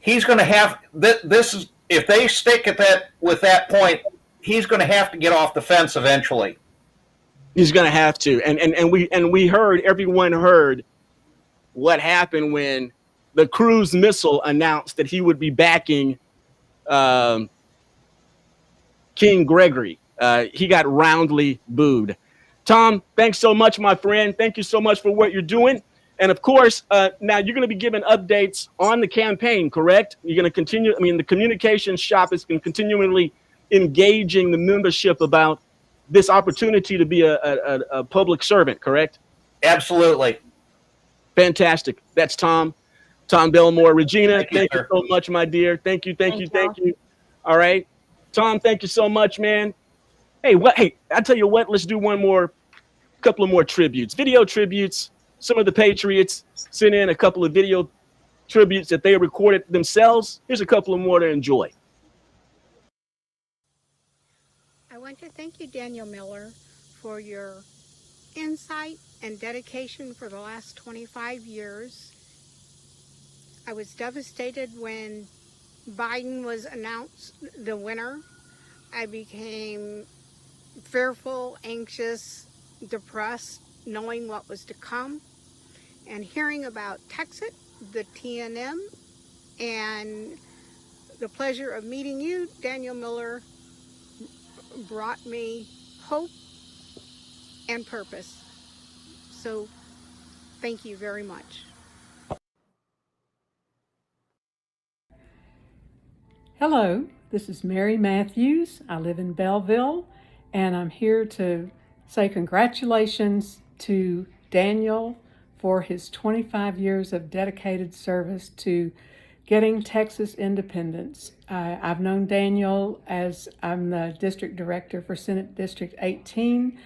He's going to have this is, if they stick at that point, he's going to have to get off the fence eventually. He's going to have to, everyone heard what happened when the cruise missile announced that he would be backing King Gregory. He got roundly booed. Tom, thanks so much, my friend. Thank you so much for what you're doing. And of course, now you're going to be giving updates on the campaign, correct? You're going to continue. The communications shop is continually engaging the membership about this opportunity to be a public servant, correct? Absolutely. Fantastic. That's Tom Belmore. Regina, thank you so much, my dear. Thank you. All right. Tom, thank you so much, man. Hey, I tell you what, let's do couple of more tributes, video tributes. Some of the Patriots sent in a couple of video tributes that they recorded themselves. Here's a couple of more to enjoy. I want to thank you, Daniel Miller, for your insight and dedication for the last 25 years. I was devastated when Biden was announced the winner. I became fearful, anxious, depressed, knowing what was to come. And hearing about Texas, the TNM, and the pleasure of meeting you, Daniel Miller, brought me hope and purpose. So thank you very much. Hello, this is Mary Matthews. I live in Belleville, and I'm here to say congratulations to Daniel for his 25 years of dedicated service to getting Texas independence. I've known Daniel as I'm the district director for Senate District 18,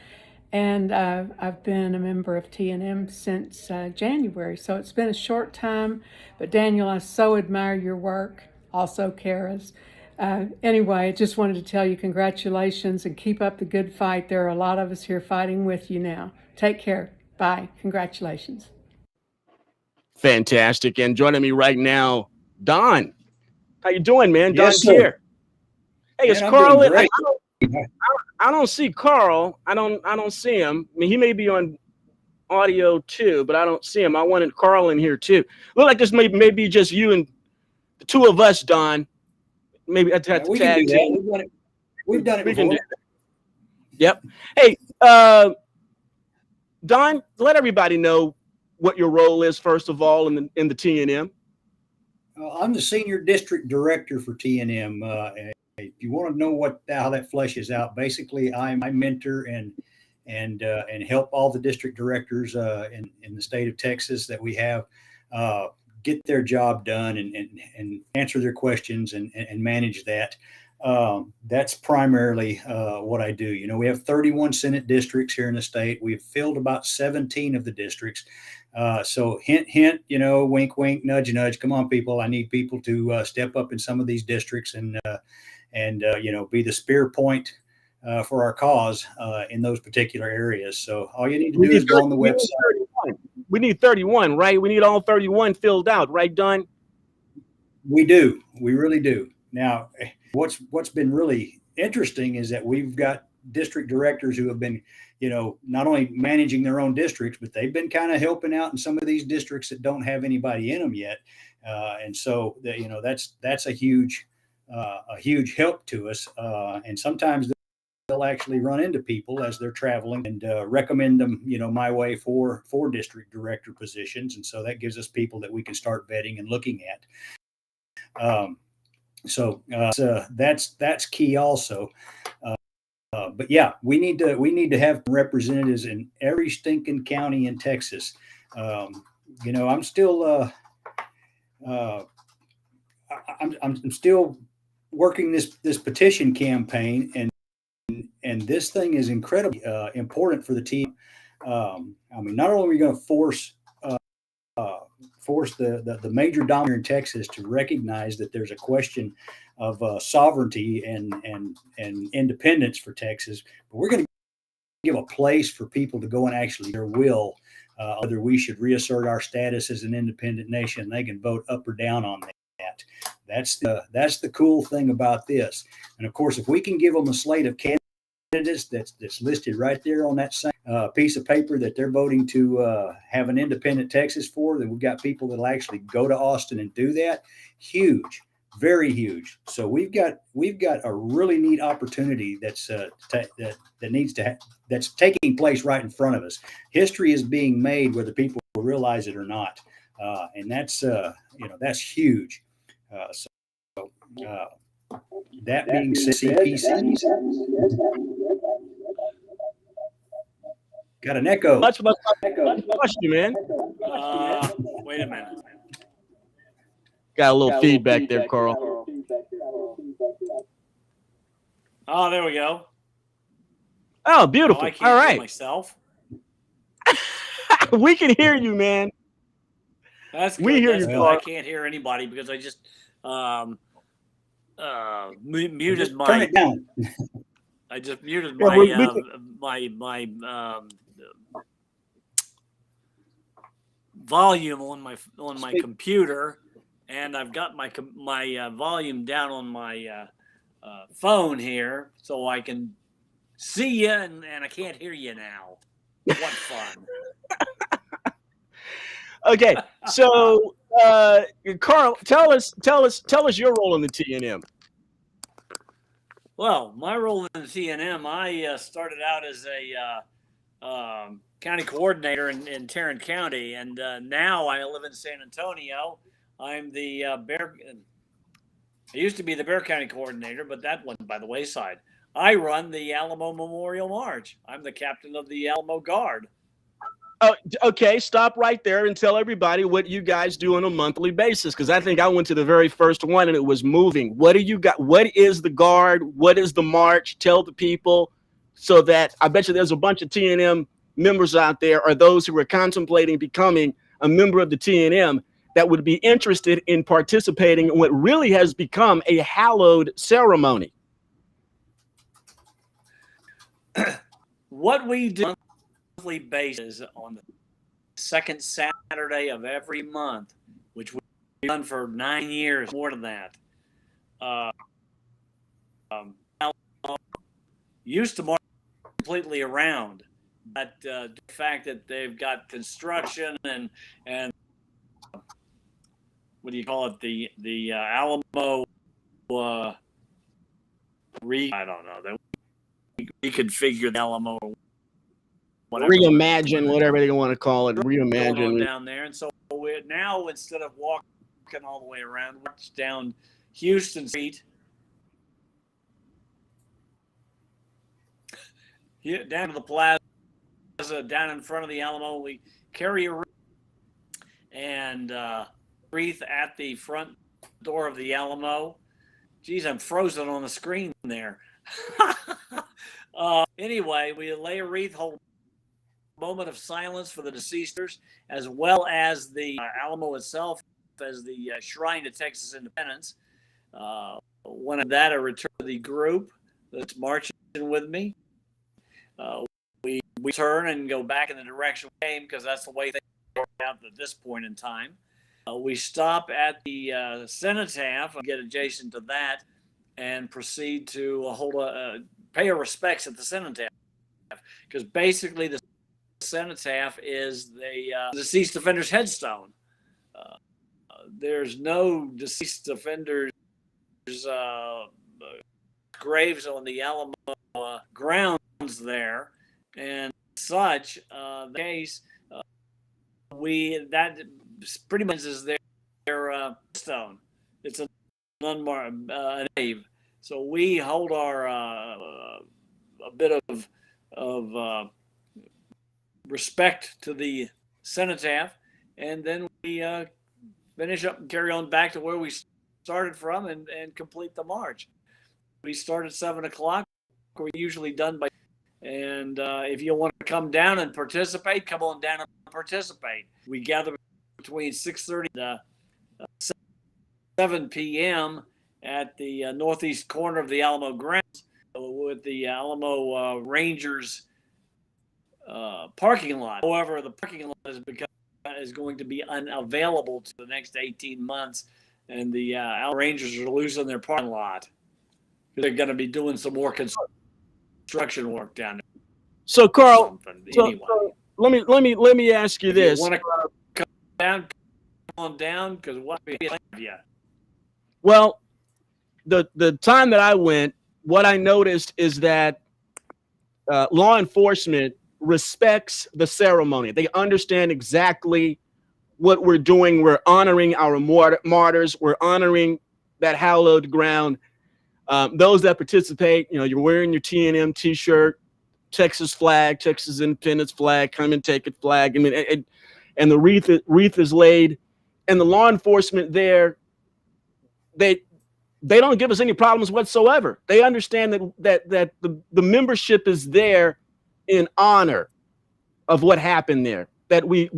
and I've been a member of TNM since January, so it's been a short time. But Daniel, I so admire your work, also Kara's. Anyway, I just wanted to tell you congratulations and keep up the good fight. There are a lot of us here fighting with you now. Take care. Bye. Congratulations. Fantastic. And joining me right now, Don. How you doing, man? Yes, Don's here. Hey, Man, is I'm Carl doing in? great. I don't see Carl. I don't see him. I mean, he may be on audio too, but I don't see him. I wanted Carl in here too. Look like this may be just you and the two of us, Don. Maybe I have to we can do tag that. team. We've done it We can before. do that. Yep. Hey, Don, let everybody know what your role is first of all in the TNM. I'm the senior district director for TNM. If you want to know how that fleshes out, basically I mentor and help all the district directors in the state of Texas that we have get their job done and answer their questions and manage that. That's primarily what I do. You know, we have 31 Senate districts here in the state. We've filled about 17 of the districts. So hint, hint, you know, wink, wink, nudge, nudge. Come on, people. I need people to step up in some of these districts and you know, be the spear point for our cause in those particular areas. So all you need to do is go on the website. We need 31, right? We need all 31 filled out, right, Don? We do. We really do. Now, what's been really interesting is that we've got district directors who have been, you know, not only managing their own districts, but they've been kind of helping out in some of these districts that don't have anybody in them yet. And so, you know, that's a huge help to us. And sometimes they'll actually run into people as they're traveling and recommend them, you know, my way for district director positions. And so that gives us people that we can start vetting and looking at. So that's key also. But yeah, we need to have representatives in every stinking county in Texas. You know, I'm still I'm still working this petition campaign, and this thing is incredibly important for the team. I mean, not only are we going to force the major dominator in Texas to recognize that there's a question of sovereignty and independence for Texas, but we're going to give a place for people to go and actually their will whether we should reassert our status as an independent nation. They can vote up or down on that. That's the cool thing about this. And of course, if we can give them a slate of candidates that's listed right there on that same piece of paper that they're voting to have an independent Texas for, that we've got people that'll actually go to Austin and do that. Huge, very huge. So we've got a really neat opportunity that's taking place right in front of us. History is being made whether people realize it or not, and that's that's huge. That being said, CPCs. Got an echo. Much question, man. Wait a minute. Got a little feedback there, Carl. Oh, there we go. Oh, beautiful. I can't All hear right. myself. We can hear you, man. That's good. We hear That's you, good. Carl. I can't hear anybody because I just muted Just my. turn it down. I just muted Yeah, my volume on my computer, and I've got my volume down on my phone here, so I can see you, and I can't hear you now. What fun! Okay, so Carl, tell us your role in the TNM. Well, my role in the TNM, I started out as a county coordinator in Tarrant County, and now I live in San Antonio. I'm the I used to be the Bexar County coordinator, but that went by the wayside. I run the Alamo Memorial March. I'm the captain of the Alamo Guard. Oh, okay, stop right there and tell everybody what you guys do on a monthly basis, because I think I went to the very first one and it was moving. What do you got? What is the Guard? What is the March? Tell the people, so that I bet you there's a bunch of TNM members out there, or those who are contemplating becoming a member of the TNM, that would be interested in participating in what really has become a hallowed ceremony. What we do on a monthly basis on the second Saturday of every month, which we've done for 9 years, more than that. used to march completely around, but the fact that they've got construction and what do you call it, the Alamo I don't know, that we could figure the Alamo, whatever, Reimagine, whatever they want to call it, going on reimagine. down there. And so we're now, instead of walking all the way around, march down Houston Street, down to the plaza, down in front of the Alamo. We carry a wreath and wreath at the front door of the Alamo. Geez, I'm frozen on the screen there. Anyway, we lay a wreath, hold a moment of silence for the deceasers, as well as the Alamo itself as the shrine to Texas independence. When that, I return to the group that's marching with me. We turn and go back in the direction we came, because that's the way things work out at this point in time. We stop at the cenotaph, get adjacent to that, and proceed to pay our respects at the cenotaph, because basically the cenotaph is the deceased offender's headstone. There's no deceased offenders' graves on the Alamo grounds there, and such the case that pretty much is their stone. It's an unmarked nave, so we hold our a bit of respect to the cenotaph, and then we finish up and carry on back to where we started from and complete the march. We start at 7 o'clock. We're usually done by, and if you want to come down and participate, come on down and participate. We gather between 6:30 and 7 p.m. at the northeast corner of the Alamo grounds with the Alamo Rangers parking lot. However, the parking lot is going to be unavailable to the next 18 months, and the Alamo Rangers are losing their parking lot. They're going to be doing some more construction work down there. So, Carl, anyway, let me ask you this. You want to come on down, because what we have you. Well, the time that I went, what I noticed is that law enforcement respects the ceremony. They understand exactly what we're doing. We're honoring our martyrs. We're honoring that hallowed ground. Those that participate, you're wearing your TNM T-shirt, Texas flag, Texas Independence flag, come and take it flag. I mean, and the wreath is laid, and the law enforcement there, they don't give us any problems whatsoever. They understand that the membership is there in honor of what happened there. That we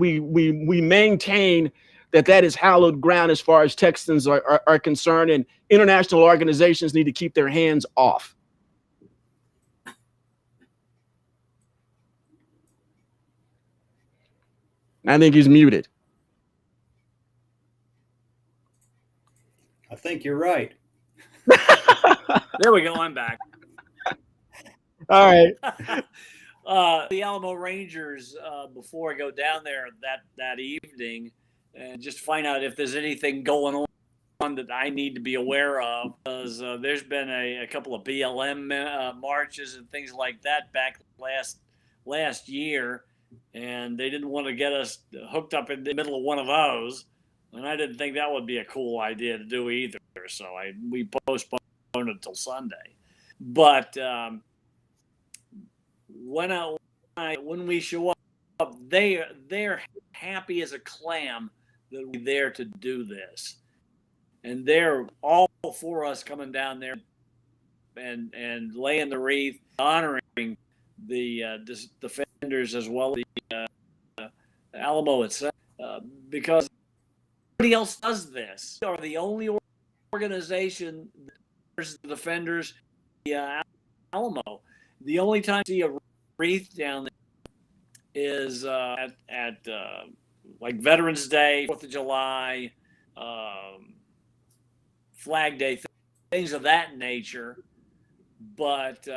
maintain that is hallowed ground as far as Texans are concerned, and international organizations need to keep their hands off. I think he's muted. I think you're right. There we go. I'm back. All right. The Alamo Rangers, before I go down there that evening, and just find out if there's anything going on that I need to be aware of, because there's been a couple of BLM marches and things like that back last year, and they didn't want to get us hooked up in the middle of one of those, and I didn't think that would be a cool idea to do either, so we postponed it until Sunday. But when we show up, they're happy as a clam that we're there to do this, and they're all for us coming down there and laying the wreath, honoring the defenders as well as the Alamo itself, because nobody else does this. We are the only organization that honors the defenders, the Alamo. The only time you see a wreath down there is at like Veterans Day, 4th of July, Flag Day, things of that nature. But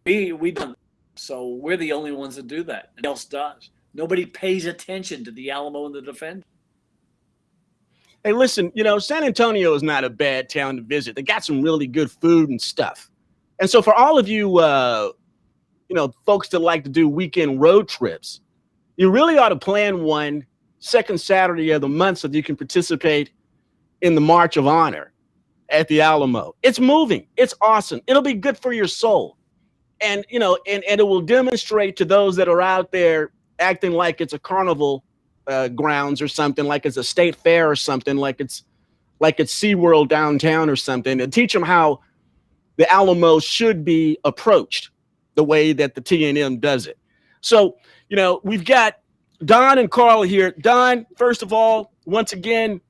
we don't. So we're the only ones that do that. Nobody else does. Nobody pays attention to the Alamo and the Defender. Hey, listen, San Antonio is not a bad town to visit. They got some really good food and stuff. And so for all of you, folks that like to do weekend road trips, you really ought to plan one second Saturday of the month so that you can participate in the March of Honor at the Alamo. It's moving. It's awesome. It'll be good for your soul. And, and it will demonstrate to those that are out there acting like it's a carnival grounds or something, like it's a state fair or something, like it's SeaWorld downtown or something, and teach them how the Alamo should be approached the way that the TNM does it. So, we've got Don and Carl here. Don, first of all, once again,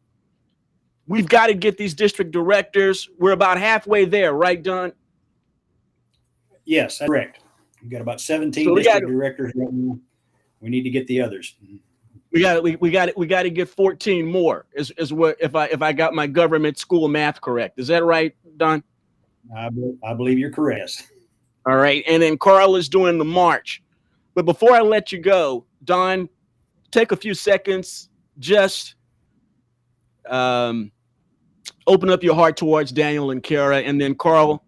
we've got to get these district directors. We're about halfway there, right, Don? Yes, that's correct. We've got about 17 district directors. We need to get the others. We got to get 14 more. Is what if I got my government school math correct? Is that right, Don? I believe you're correct. All right, and then Carl is doing the march. But before I let you go, Don, take a few seconds, just open up your heart towards Daniel and Kara, and then Carl,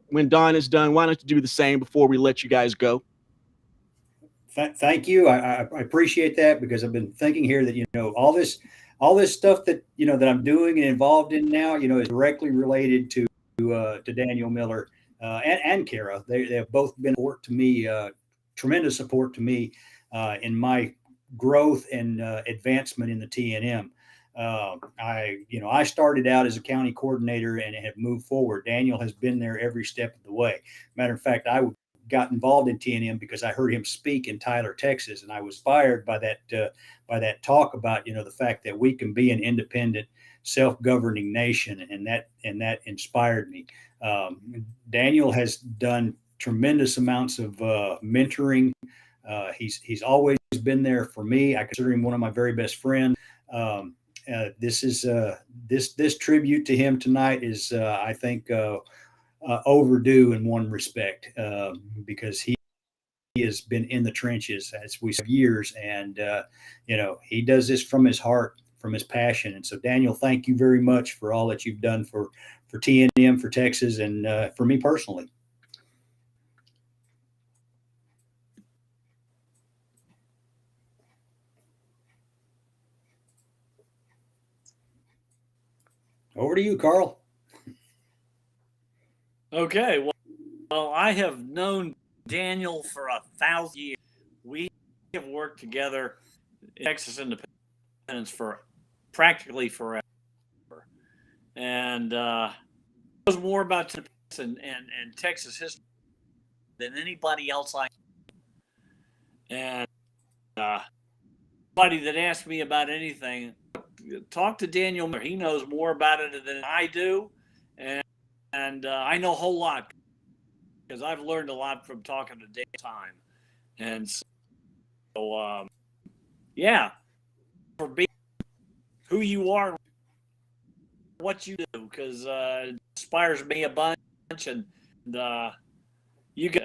when Don is done, why don't you do the same before we let you guys go? Thank you. I appreciate that, because I've been thinking here that, all this stuff that, that I'm doing and involved in now, is directly related to Daniel Miller and Kara. They have both been tremendous support to me in my growth and advancement in the TNM. I started out as a county coordinator and have moved forward. Daniel has been there every step of the way. Matter of fact, I got involved in TNM because I heard him speak in Tyler, Texas, and I was fired by that talk about the fact that we can be an independent, self-governing nation, and that inspired me. Daniel has done tremendous amounts of mentoring. He's always been there for me. I consider him one of my very best friends. This tribute to him tonight is, I think, overdue in one respect, because he has been in the trenches, as we said, years, and he does this from his heart, from his passion. And so, Daniel, thank you very much for all that you've done for TNM, for Texas, and for me personally. Over to you, Carl. Okay, well, I have known Daniel for 1,000 years. We have worked together in Texas independence for practically forever, and knows more about Texas and Texas history than anybody else I know. And anybody that asks me about anything, talk to Daniel Miller. He knows more about it than I do, and I know a whole lot because I've learned a lot from talking to Daniel time. And so, yeah, for being who you are, what you do, because it inspires me a bunch, and you get.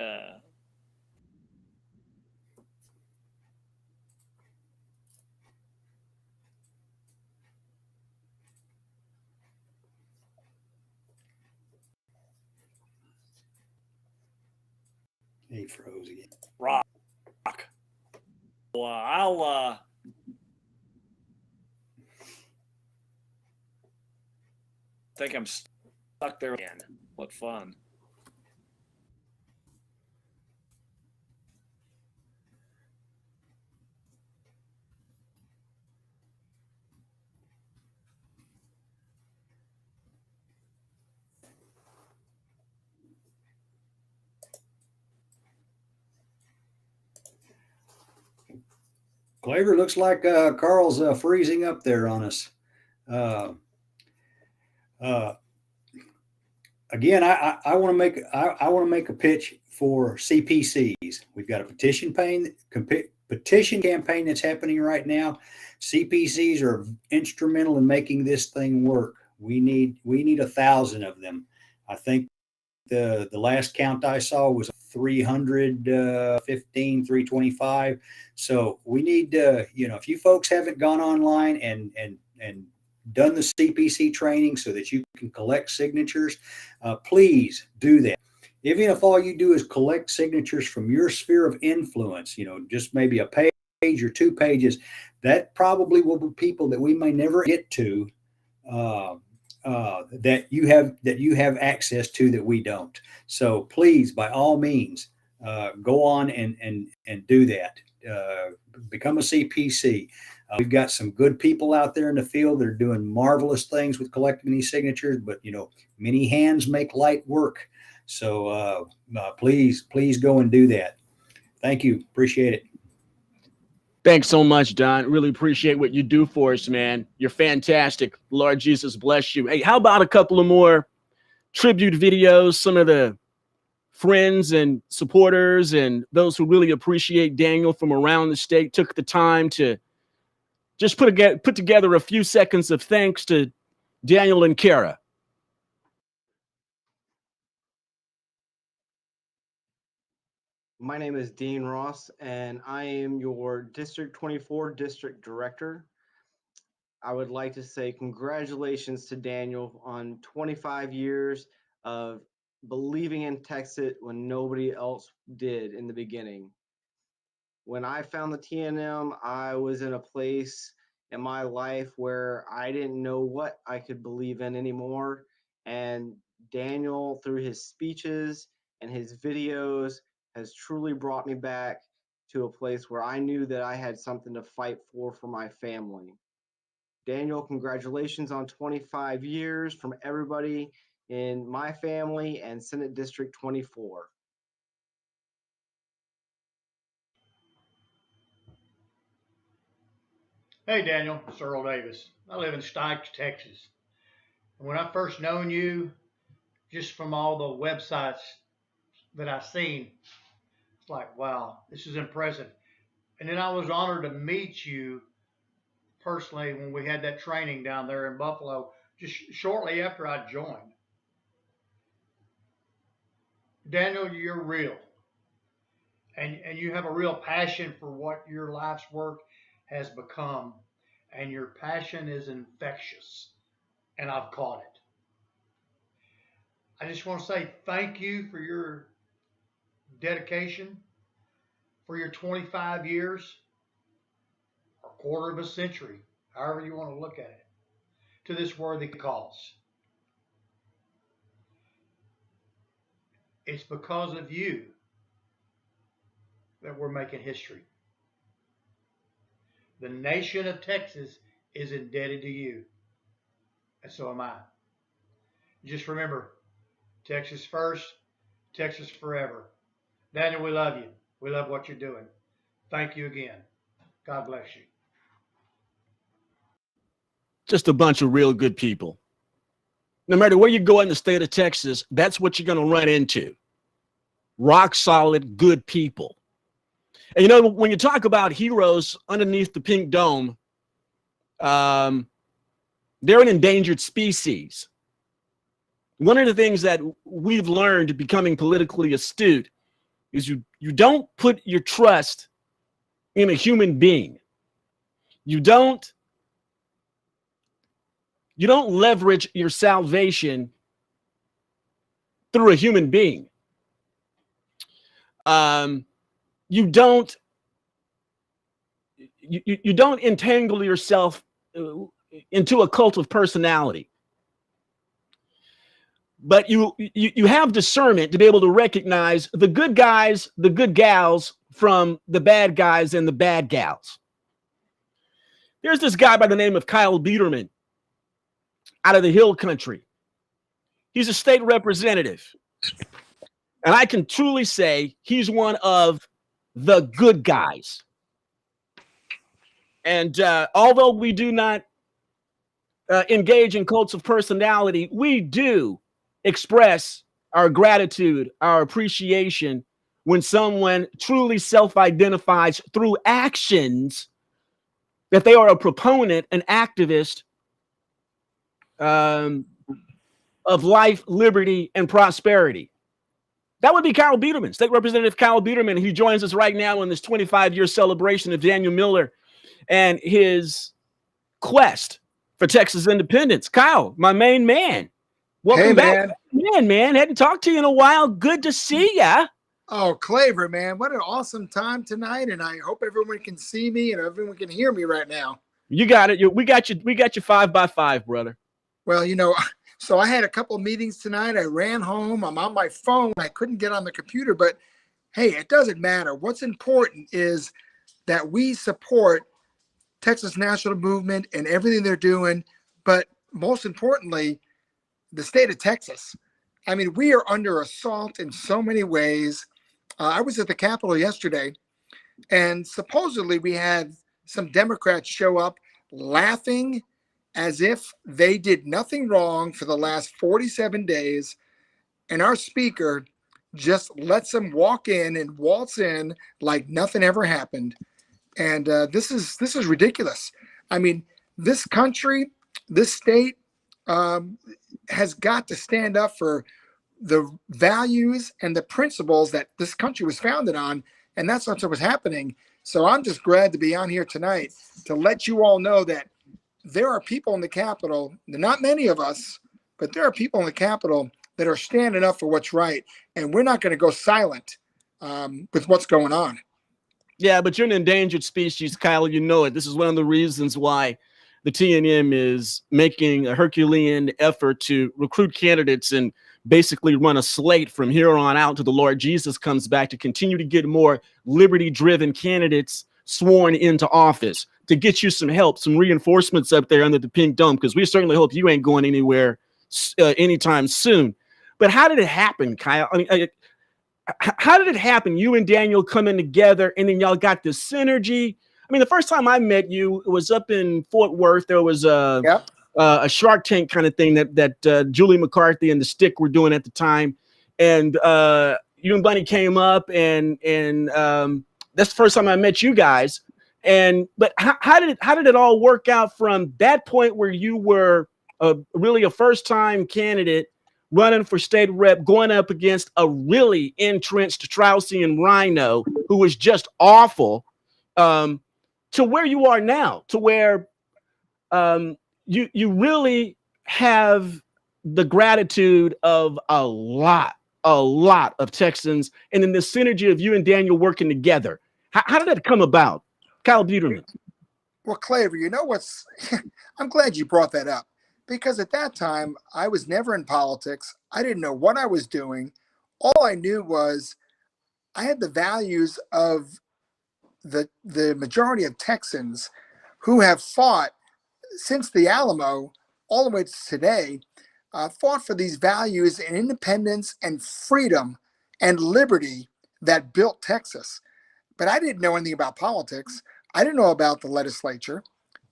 He froze again. Rock. Well, I'll think I'm stuck there again. What fun. Claver, looks like Carl's freezing up there on us. Again, I want to make a pitch for CPCs. We've got a petition campaign that's happening right now. CPCs are instrumental in making this thing work. We need 1,000 of them. I think the last count I saw was 315, 325. So we need to, if you folks haven't gone online and done the CPC training so that you can collect signatures, please do that. Even if all you do is collect signatures from your sphere of influence, just maybe a page or 2 pages, that probably will be people that we may never get to, that you have access to that we don't. So please, by all means, go on and do that. Become a CPC. We've got some good people out there in the field that are doing marvelous things with collecting these signatures, but many hands make light work. So please go and do that. Thank you. Appreciate it. Thanks so much, Don. Really appreciate what you do for us, man. You're fantastic. Lord Jesus bless you. Hey, how about a couple of more tribute videos? Some of the friends and supporters and those who really appreciate Daniel from around the state took the time to just put together a few seconds of thanks to Daniel and Kara. My name is Dean Ross, and I am your District 24 District Director. I would like to say congratulations to Daniel on 25 years of believing in Texas when nobody else did in the beginning. When I found the TNM, I was in a place in my life where I didn't know what I could believe in anymore. And Daniel, through his speeches and his videos, has truly brought me back to a place where I knew that I had something to fight for my family. Daniel, congratulations on 25 years from everybody in my family and Senate District 24. Hey, Daniel, it's Earl Davis. I live in Stykes, Texas. And when I first known you, just from all the websites that I've seen, it's like, wow, this is impressive. And then I was honored to meet you personally when we had that training down there in Buffalo, just shortly after I joined. Daniel, you're real. And you have a real passion for what your life's work has become. And your passion is infectious. And I've caught it. I just want to say thank you for your dedication, for your 25 years, or quarter of a century, however you want to look at it, to this worthy cause. It's because of you that we're making history. The nation of Texas is indebted to you, and so am I. Just remember, Texas first, Texas forever. Daniel, we love you. We love what you're doing. Thank you again. God bless you. Just a bunch of real good people. No matter where you go in the state of Texas, that's what you're going to run into. Rock solid, good people. And when you talk about heroes underneath the pink dome, they're an endangered species. One of the things that we've learned becoming politically astute is you don't put your trust in a human being. You don't leverage your salvation through a human being. You don't entangle yourself into a cult of personality. But you have discernment to be able to recognize the good guys, the good gals from the bad guys and the bad gals. There's this guy by the name of Kyle Biederman out of the Hill Country. He's a state representative. And I can truly say he's one of the good guys. And although we do not engage in cults of personality, we do express our gratitude, our appreciation when someone truly self-identifies through actions that they are a proponent, an activist of life, liberty, and prosperity. That would be Kyle Biederman, State Representative Kyle Biederman, who joins us right now in this 25-year celebration of Daniel Miller and his quest for Texas independence. Kyle, my main man, welcome back. Man. Hadn't talked to you in a while. Good to see ya. Oh, Claver, man, what an awesome time tonight, and I hope everyone can see me and everyone can hear me right now. You got it. We got you 5x5, brother. Well, so I had a couple of meetings tonight. I ran home. I'm on my phone. I couldn't get on the computer, but hey, it doesn't matter. What's important is that we support Texas National Movement and everything they're doing, but most importantly, the state of Texas. I mean, we are under assault in so many ways. I was at the Capitol yesterday, and supposedly we had some Democrats show up laughing as if they did nothing wrong for the last 47 days, and our speaker just lets them walk in and waltz in like nothing ever happened. And this is ridiculous. I mean, this country, this state has got to stand up for the values and the principles that this country was founded on, and that's what was happening. So I'm just glad to be on here tonight to let you all know that there are people in the Capitol, not many of us, but there are people in the Capitol that are standing up for what's right, and we're not going to go silent with what's going on. Yeah, but you're an endangered species, Kyle. You know it. This is one of the reasons why the TNM is making a Herculean effort to recruit candidates and basically run a slate from here on out till the Lord Jesus comes back to continue to get more liberty-driven candidates sworn into office, to get you some help, some reinforcements up there under the pink dome, because we certainly hope you ain't going anywhere anytime soon. But how did it happen, Kyle? I mean, how did it happen? You and Daniel coming together, and then y'all got this synergy. I mean, the first time I met you, it was up in Fort Worth. There was a Shark Tank kind of thing that Julie McCarthy and the Stick were doing at the time, and you and Bunny came up, and that's the first time I met you guys. But how did it all work out from that point where you were really a first-time candidate running for state rep, going up against a really entrenched Trousian rhino who was just awful, to where you are now, to where you really have the gratitude of a lot of Texans, and then the synergy of you and Daniel working together. How did that come about? Kyle Biederman. Well, Claver, you know what's, I'm glad you brought that up, because at that time, I was never in politics. I didn't know what I was doing. All I knew was I had the values of the majority of Texans who have fought since the Alamo all the way to today, fought for these values and independence and freedom and liberty that built Texas. But I didn't know anything about politics. I didn't know about the legislature.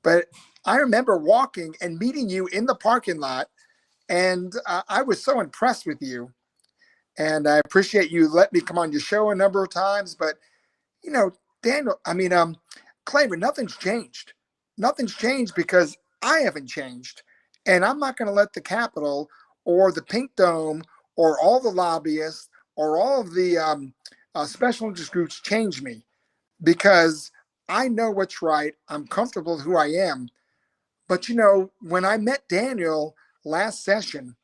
But I remember walking and meeting you in the parking lot, and I was so impressed with you. And I appreciate you letting me come on your show a number of times. But, Daniel, Claver, nothing's changed. Nothing's changed because I haven't changed. And I'm not going to let the Capitol or the Pink Dome or all the lobbyists or all of the special interest groups change me, because I know what's right. I'm comfortable with who I am. But, when I met Daniel last session,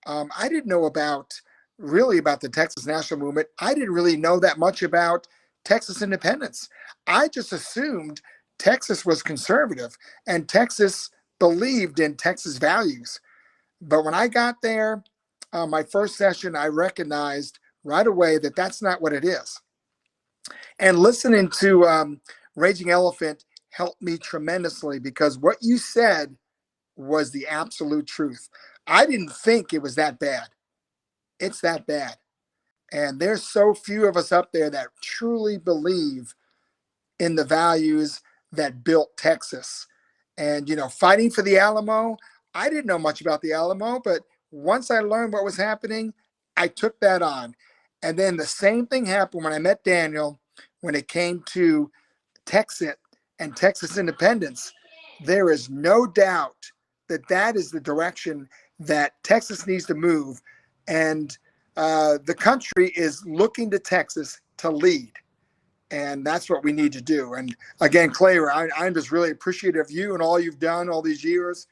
I didn't know about the Texas National Movement. I didn't really know that much about Texas independence. I just assumed Texas was conservative and Texas believed in Texas values. But when I got there, my first session, I recognized right away that that's not what it is. And listening to Raging Elephant helped me tremendously, because what you said was the absolute truth. I didn't think it was that bad. It's that bad. And there's so few of us up there that truly believe in the values that built Texas. And, fighting for the Alamo, I didn't know much about the Alamo, but once I learned what was happening, I took that on. And then the same thing happened when I met Daniel, when it came to Texas and Texas independence. There is no doubt that that is the direction that Texas needs to move. And the country is looking to Texas to lead. And that's what we need to do. And again, Claver, I'm just really appreciative of you and all you've done all these years.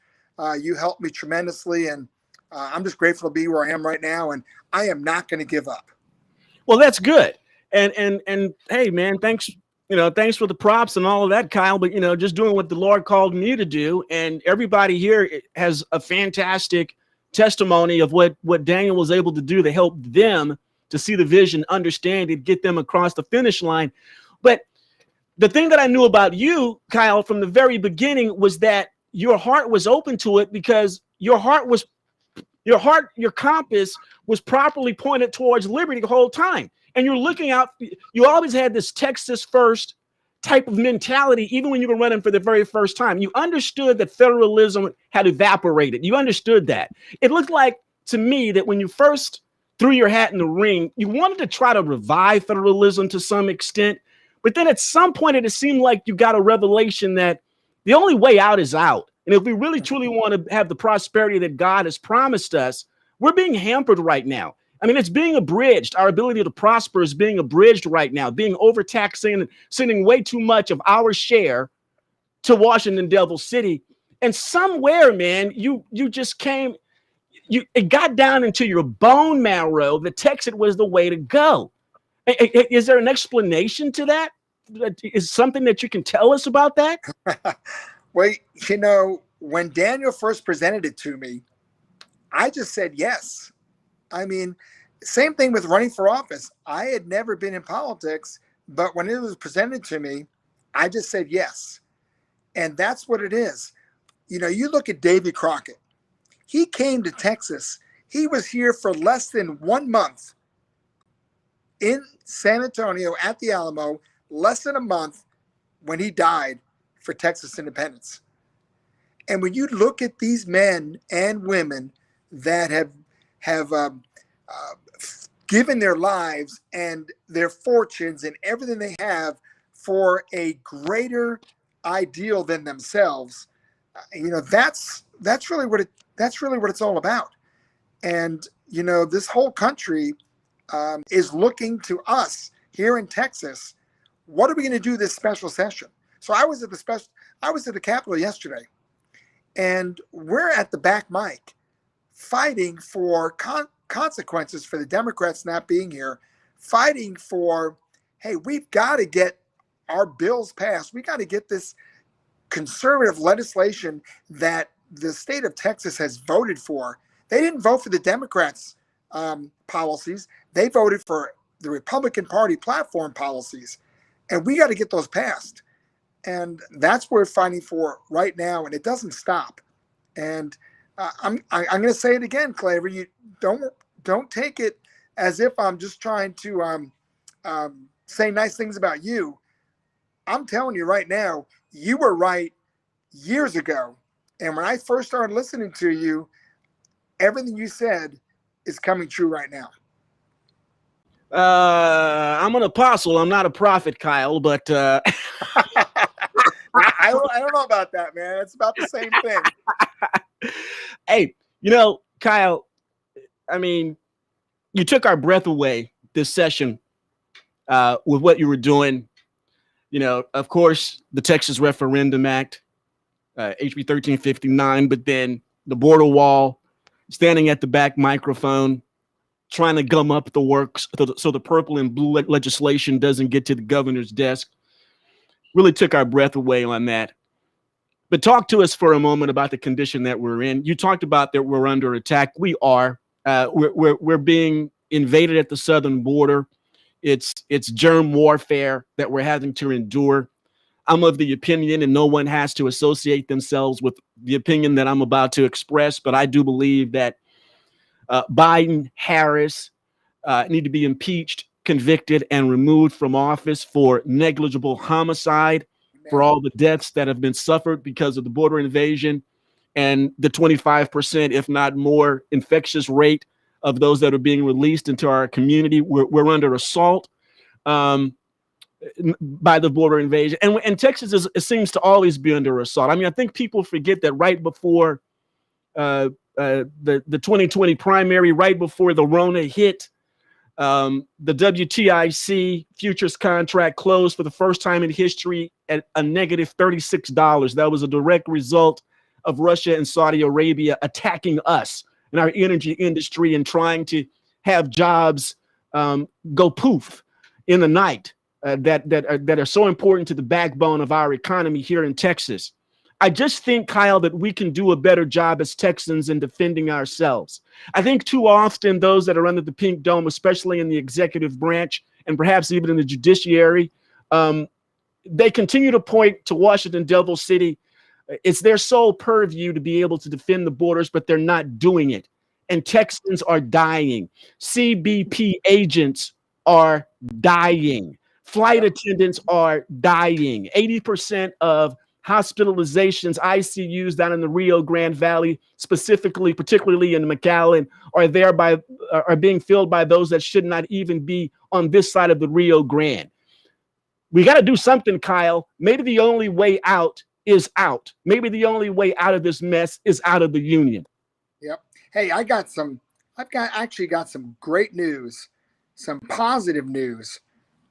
You helped me tremendously. And I'm just grateful to be where I am right now. And I am not going to give up. Well, that's good. And hey, man, thanks. Thanks for the props and all of that, Kyle. But just doing what the Lord called me to do. And everybody here has a fantastic testimony of what Daniel was able to do to help them to see the vision, understand it, get them across the finish line. But the thing that I knew about you, Kyle, from the very beginning was that your heart was open to it, because your compass was properly pointed towards liberty the whole time. And you're looking out, you always had this Texas first type of mentality, even when you were running for the very first time. You understood that federalism had evaporated. You understood that. It looked like to me that when you first threw your hat in the ring, you wanted to try to revive federalism to some extent. But then at some point, it seemed like you got a revelation that the only way out is out. And if we really truly want to have the prosperity that God has promised us, we're being hampered right now. I mean, it's being abridged. Our ability to prosper is being abridged right now, being overtaxing and sending way too much of our share to Washington, Devil City. And somewhere, man, you just came, it got down into your bone marrow that Texas was the way to go. Is there an explanation to that? Is something that you can tell us about that? Well, when Daniel first presented it to me, I just said yes. I mean, same thing with running for office. I had never been in politics, but when it was presented to me, I just said yes. And that's what it is. You look at Davy Crockett. He came to Texas. He was here for less than 1 month in San Antonio at the Alamo, less than a month when he died for Texas independence. And when you look at these men and women that have given their lives and their fortunes and everything they have for a greater ideal than themselves, that's really what it's all about. And this whole country is looking to us here in Texas. What are we going to do this special session? So I was at the Capitol yesterday, and we're at the back mic fighting for consequences for the Democrats not being here, fighting for, hey, we've got to get our bills passed. We got to get this conservative legislation that the state of Texas has voted for. They didn't vote for the Democrats' policies. They voted for the Republican Party platform policies, and we got to get those passed. And that's what we're fighting for right now, and it doesn't stop. And I'm going to say it again, Claver. You don't take it as if I'm just trying to say nice things about you. I'm telling you right now, you were right years ago. And when I first started listening to you, everything you said is coming true right now. I'm an apostle. I'm not a prophet, Kyle, but I don't know about that, man. It's about the same thing. Hey, Kyle, I mean, you took our breath away this session with what you were doing. Of course, the Texas Referendum Act, HB 1359, but then the border wall, standing at the back microphone, trying to gum up the works so the purple and blue legislation doesn't get to the governor's desk. Really took our breath away on that. But talk to us for a moment about the condition that we're in. You talked about that we're under attack. We are. We're being invaded at the southern border. It's germ warfare that we're having to endure. I'm of the opinion, and no one has to associate themselves with the opinion that I'm about to express, but I do believe that Biden, Harris need to be impeached, convicted, and removed from office for negligible homicide, for all the deaths that have been suffered because of the border invasion and the 25%, if not more, infectious rate of those that are being released into our community. We're under assault by the border invasion. And Texas it seems to always be under assault. I mean, I think people forget that right before the 2020 primary, right before the Rona hit, The WTIC futures contract closed for the first time in history at a negative $36. That was a direct result of Russia and Saudi Arabia attacking us in our energy industry and trying to have jobs go poof in the night that are so important to the backbone of our economy here in Texas. I just think, Kyle, that we can do a better job as Texans in defending ourselves. I think too often those that are under the pink dome, especially in the executive branch and perhaps even in the judiciary, they continue to point to Washington, Devil City. It's their sole purview to be able to defend the borders, but they're not doing it. And Texans are dying. CBP agents are dying. Flight attendants are dying. 80% of hospitalizations, ICUs down in the Rio Grande Valley, specifically, particularly in McAllen, are being filled by those that should not even be on this side of the Rio Grande. We got to do something, Kyle. Maybe the only way out is out. Maybe the only way out of this mess is out of the union. Yep. Hey, I've actually got some great news, some positive news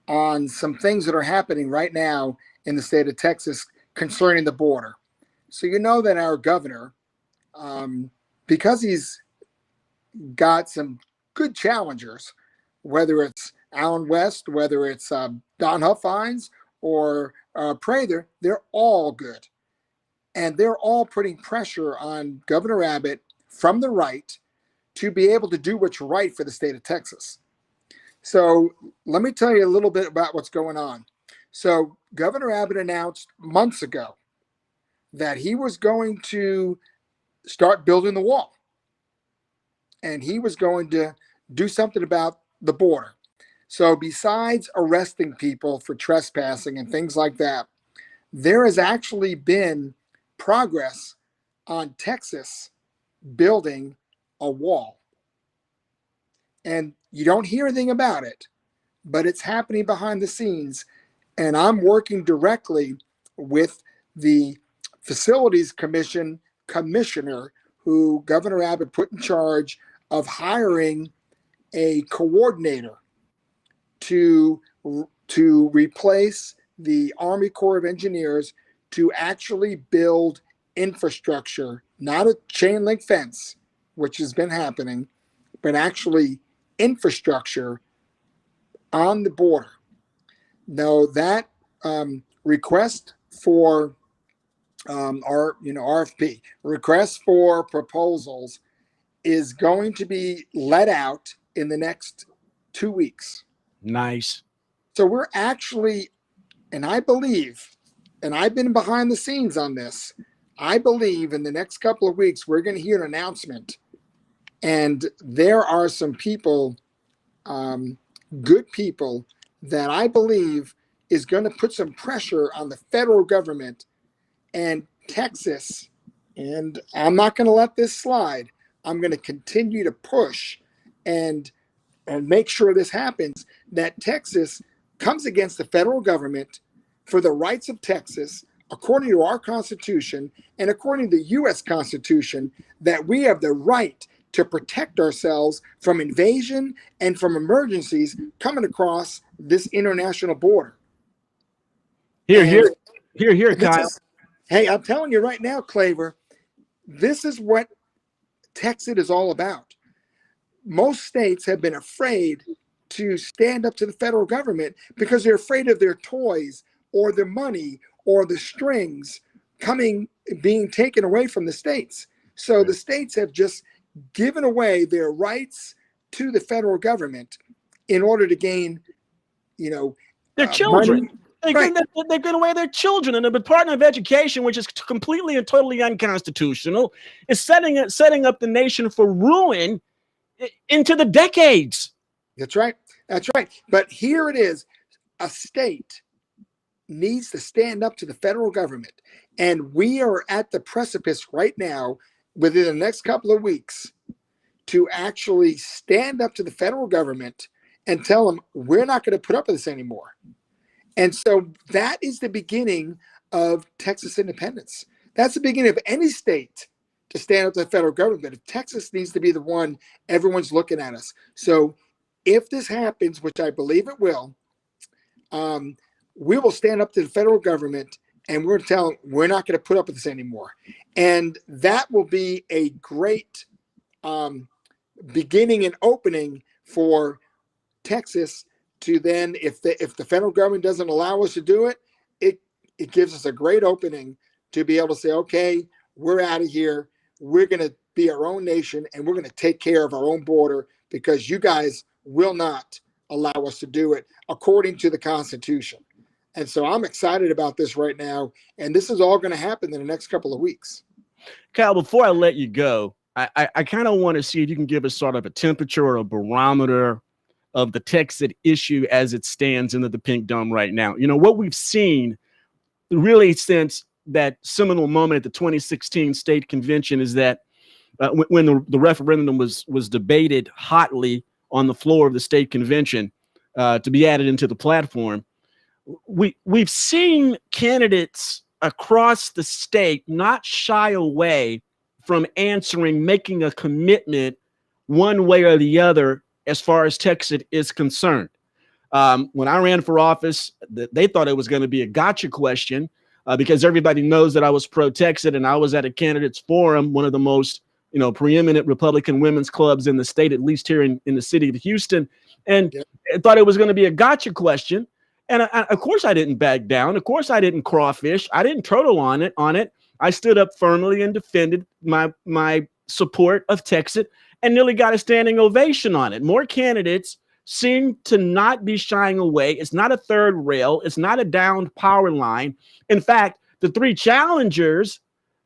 on some things that are happening right now in the state of Texas concerning the border. So you know that our governor, because he's got some good challengers, whether it's Alan West, whether it's Don Huffines or Prather, they're all good. And they're all putting pressure on Governor Abbott from the right to be able to do what's right for the state of Texas. So let me tell you a little bit about what's going on. So Governor Abbott announced months ago that he was going to start building the wall. And he was going to do something about the border. So besides arresting people for trespassing and things like that, there has actually been progress on Texas building a wall. And you don't hear anything about it, but it's happening behind the scenes. And I'm working directly with the Facilities Commission commissioner who Governor Abbott put in charge of hiring a coordinator to replace the Army Corps of Engineers to actually build infrastructure, not a chain link fence, which has been happening, but actually infrastructure on the border. Now that request for RFP, request for proposals, is going to be let out in the next 2 weeks. Nice. So we're actually, and I believe, and I've been behind the scenes on this, I believe in the next couple of weeks, we're going to hear an announcement. And there are some people, good people, that I believe is going to put some pressure on the federal government and Texas. And I'm not going to let this slide. I'm going to continue to push and make sure this happens, that Texas comes against the federal government for the rights of Texas, according to our Constitution and according to the U.S. Constitution, that we have the right to protect ourselves from invasion and from emergencies coming across this international border. Here, Kyle. Hey, I'm telling you right now, Claver, this is what Texas is all about. Most states have been afraid to stand up to the federal government because they're afraid of their toys or the money or the strings being taken away from the states. So the states have just given away their rights to the federal government in order to gain, their children. Money. They're giving away their children, and the Department of Education, which is completely and totally unconstitutional, is setting up the nation for ruin into the decades. That's right. That's right. But here it is. A state needs to stand up to the federal government. And we are at the precipice right now, within the next couple of weeks, to actually stand up to the federal government and tell them we're not going to put up with this anymore. And so that is the beginning of Texas independence. That's the beginning of any state to stand up to the federal government. If Texas needs to be the one, everyone's looking at us. So if this happens, which I believe it will, we will stand up to the federal government and we're going to tell them we're not going to put up with this anymore. And that will be a great beginning and opening for Texas to then, if the federal government doesn't allow us to do it, it gives us a great opening to be able to say, okay, we're out of here. We're going to be our own nation and we're going to take care of our own border because you guys will not allow us to do it according to the Constitution. And so I'm excited about this right now. And this is all going to happen in the next couple of weeks. Kyle, before I let you go, I kind of want to see if you can give us sort of a temperature or a barometer of the Texas issue as it stands into the Pink Dome right now. You know, what we've seen really since that seminal moment at the 2016 state convention is that when the referendum was debated hotly on the floor of the state convention to be added into the platform, we've seen candidates across the state not shy away from making a commitment one way or the other as far as Texas is concerned. When I ran for office, they thought it was going to be a gotcha question because everybody knows that I was pro-Texas and I was at a candidates forum, one of the most preeminent Republican women's clubs in the state, at least here in the city of Houston, and I thought it was going to be a gotcha question. And of course I didn't back down. Of course I didn't crawfish. I didn't turtle on it. I stood up firmly and defended my support of Texas and nearly got a standing ovation on it. More candidates seem to not be shying away. It's not a third rail. It's not a downed power line. In fact, the three challengers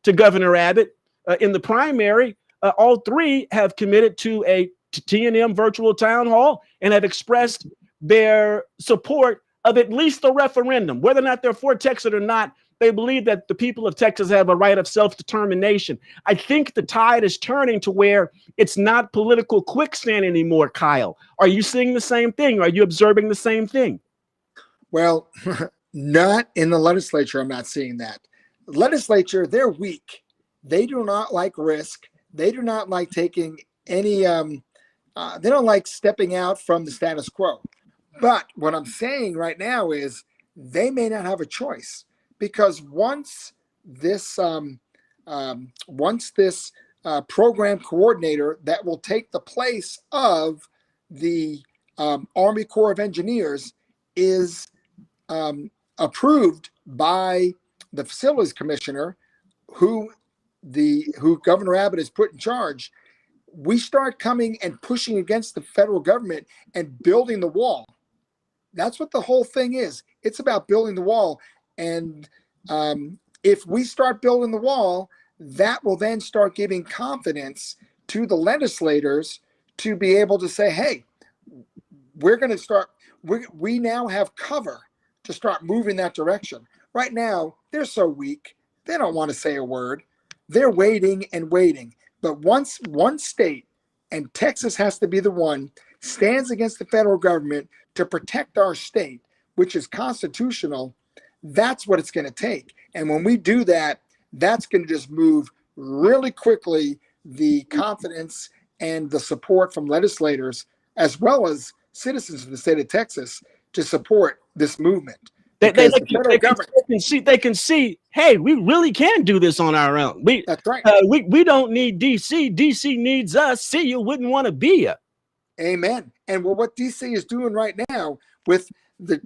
to Governor Abbott in the primary, all three have committed to a T&M virtual town hall and have expressed their support of at least the referendum. Whether or not they're for Texas or not, they believe that the people of Texas have a right of self-determination. I think the tide is turning to where it's not political quicksand anymore, Kyle. Are you seeing the same thing? Are you observing the same thing? Well, not in the legislature. I'm not seeing that. The legislature, they're weak. They do not like risk. They do not like taking any, they don't like stepping out from the status quo. But what I'm saying right now is they may not have a choice. Because once this program coordinator that will take the place of the Army Corps of Engineers is approved by the facilities commissioner, who Governor Abbott has put in charge, we start coming and pushing against the federal government and building the wall. That's what the whole thing is. It's about building the wall. And if we start building the wall, that will then start giving confidence to the legislators to be able to say, hey, we're going to start, we now have cover to start moving that direction. Right now, they're so weak. They don't want to say a word. They're waiting and waiting. But once one state, and Texas has to be the one, stands against the federal government to protect our state, which is constitutional, that's what it's going to take. And when we do that, that's going to just move really quickly the confidence and the support from legislators, as well as citizens of the state of Texas, to support this movement. They can see, hey, we really can do this on our own. That's right. We don't need DC. DC needs us. See, you wouldn't want to be you. Amen. And well, what DC is doing right now with the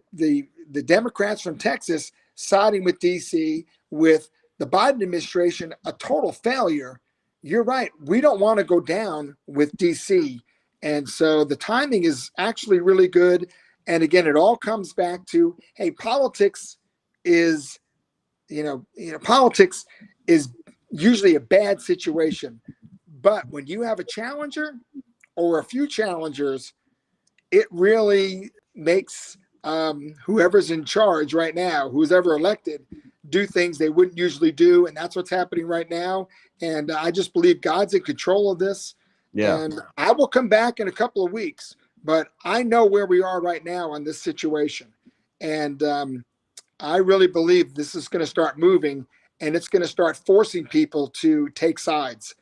Democrats from Texas siding with DC, with the Biden administration, a total failure. You're right. We don't want to go down with DC. And so the timing is actually really good. And again, it all comes back to, hey, politics is, politics is usually a bad situation. But when you have a challenger or a few challengers, it really makes whoever's in charge right now, who's ever elected, do things they wouldn't usually do. And that's what's happening right now. And I just believe God's in control of this. Yeah. And I will come back in a couple of weeks, but I know where we are right now on this situation. And I really believe this is going to start moving, and it's going to start forcing people to take sides.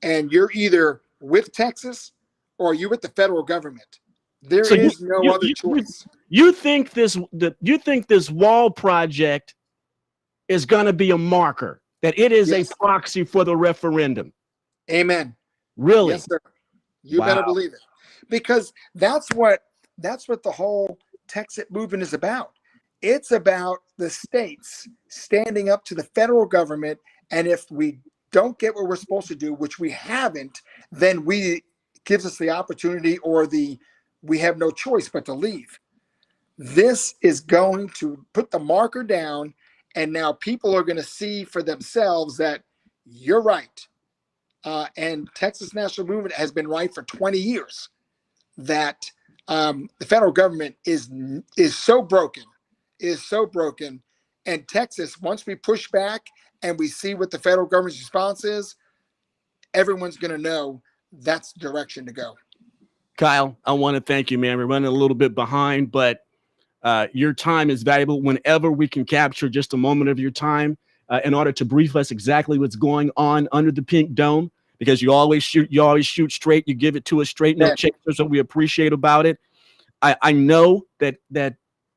And you're either with Texas or you're with the federal government. There So is no other choice. you think this wall project is going to be a marker, that it is Yes. a proxy for the referendum? Amen. Really? Yes, sir. You Wow. better believe it, because that's what the whole Texas movement is about. It's about the states standing up to the federal government, and if we don't get what we're supposed to do, which we haven't, then gives us the opportunity, or we have no choice but to leave. This is going to put the marker down, and now people are going to see for themselves that you're right. And Texas National Movement has been right for 20 years that the federal government is so broken, And Texas, once we push back and we see what the federal government's response is, everyone's going to know that's the direction to go. Kyle, I want to thank you, man. We're running a little bit behind, but your time is valuable. Whenever we can capture just a moment of your time in order to brief us exactly what's going on under the pink dome, because you always shoot straight. You give it to us straight, no chasers, so we appreciate about it. I know that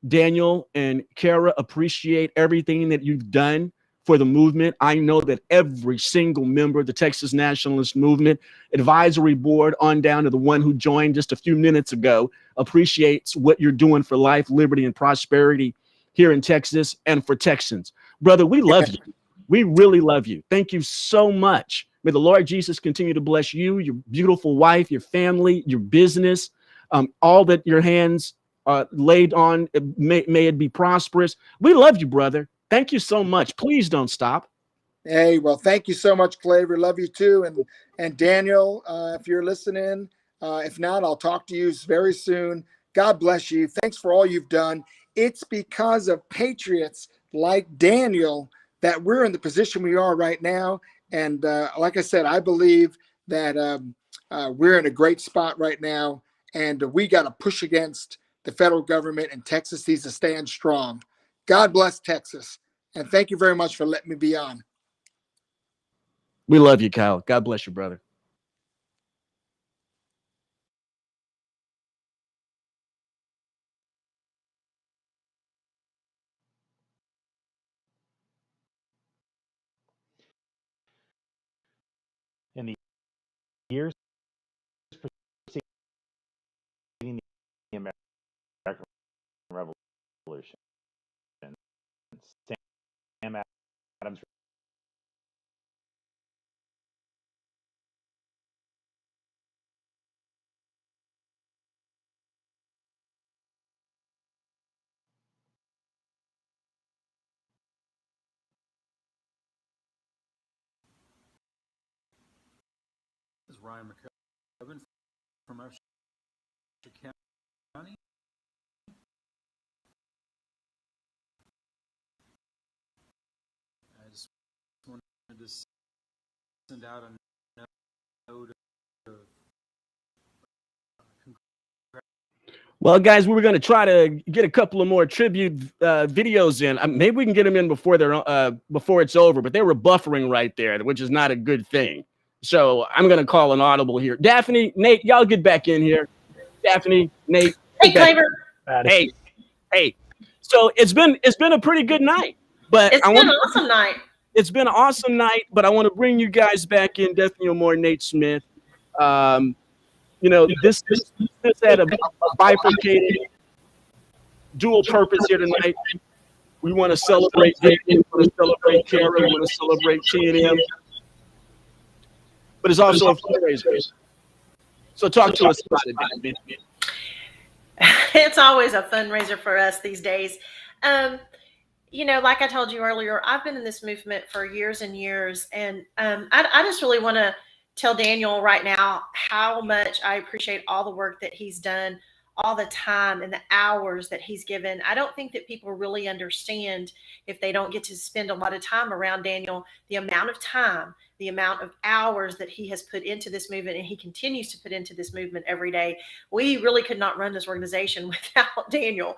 Daniel and Kara appreciate everything that you've done for the movement. I know that every single member of the Texas Nationalist Movement Advisory Board, on down to the one who joined just a few minutes ago, appreciates what you're doing for life, liberty, and prosperity here in Texas and for Texans. Brother, we love you. We really love you. Thank you so much. May the Lord Jesus continue to bless you, your beautiful wife, your family, your business, all that your hands laid on, may it be prosperous. We love you, brother. Thank you so much. Please don't stop. Hey, well, thank you so much, Claver. Love you too. And Daniel, if you're listening, if not, I'll talk to you very soon. God bless you. Thanks for all you've done. It's because of patriots like Daniel that we're in the position we are right now. And like I said, I believe that we're in a great spot right now. And we got to push against the federal government, and Texas needs to stand strong. God bless Texas. And thank you very much for letting me be on. We love you, Kyle. God bless you, brother. In the years preceding the American Revolution, Sam Adams This is Ryan McCubbin from Upshur County. I just wanted to send out a note of Well, guys, we were going to try to get a couple of more tribute videos in. Maybe we can get them in before it's over, but they were buffering right there, which is not a good thing. So I'm going to call an audible here. Daphne, Nate, y'all get back in here. Daphne, Nate. Hey, Claver. Hey. So it's been a pretty good night, but It's been an awesome night. It's been an awesome night, but I want to bring you guys back in. Daphne Moore, Nate Smith. You know, this had a bifurcated dual purpose here tonight. We want to celebrate Dave, we want to celebrate Kara, we want to celebrate TNM, but it's also a fundraiser. So talk to us about it, David. It's always a fundraiser for us these days. You know, like I told you earlier, I've been in this movement for years and years, and I just really want to tell Daniel right now how much I appreciate all the work that he's done, all the time and the hours that he's given. I don't think that people really understand, if they don't get to spend a lot of time around Daniel, the amount of time, the amount of hours that he has put into this movement, and he continues to put into this movement every day. We really could not run this organization without Daniel.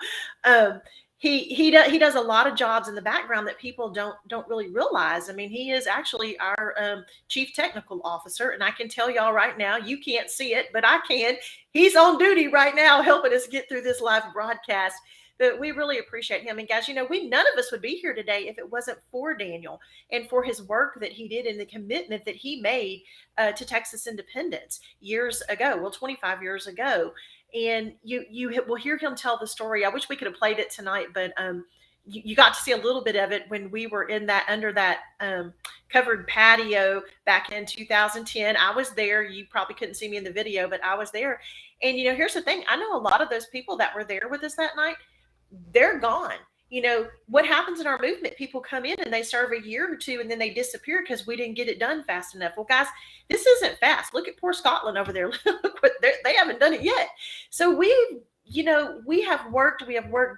he does a lot of jobs in the background that people don't really realize. I mean, he is actually our chief technical officer, and I can tell y'all right now, you can't see it, but I can. He's on duty right now, helping us get through this live broadcast. But we really appreciate him. And guys, none of us would be here today if it wasn't for Daniel and for his work that he did and the commitment that he made to Texas independence years ago. Well, 25 years ago. And you will hear him tell the story. I wish we could have played it tonight, but you got to see a little bit of it when we were under that covered patio back in 2010. I was there. You probably couldn't see me in the video, but I was there. And here's the thing. I know a lot of those people that were there with us that night, they're gone. What happens in our movement? People come in and they serve a year or two and then they disappear because we didn't get it done fast enough. Well, guys, this isn't fast. Look at poor Scotland over there. Look what they haven't done it yet. So we have worked.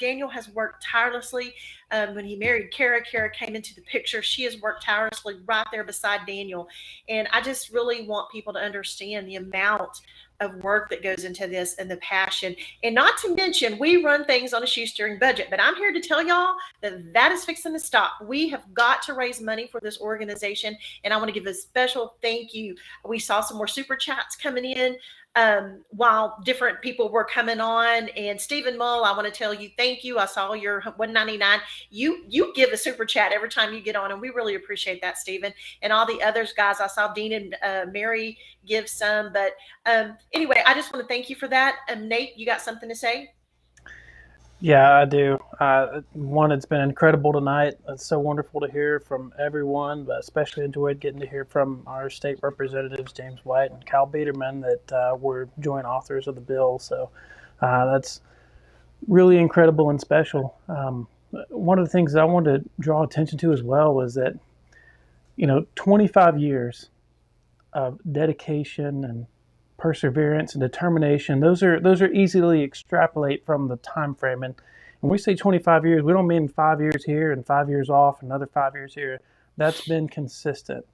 Daniel has worked tirelessly. When he married Kara came into the picture. She has worked tirelessly right there beside Daniel. And I just really want people to understand the amount of work that goes into this and the passion. And not to mention, we run things on a shoestring budget. But I'm here to tell y'all that is fixing to stop. We have got to raise money for this organization. And I want to give a special thank you. We saw some more super chats coming in while different people were coming on. And Stephen Mull, I want to tell you thank you. I saw your $1.99. You give a super chat every time you get on, and we really appreciate that, Stephen. And all the others, guys, I saw Dean and Mary give some. But anyway, I just want to thank you for that. Nate, you got something to say? Yeah, I do. One, it's been incredible tonight. It's so wonderful to hear from everyone, but especially enjoyed getting to hear from our state representatives, James White and Kyle Biederman, that were joint authors of the bill. So that's really incredible and special. One of the things that I wanted to draw attention to as well was that, 25 years of dedication and perseverance and determination, those are easily extrapolate from the time frame. And when we say 25 years, we don't mean 5 years here and 5 years off, another 5 years here. That's been consistent,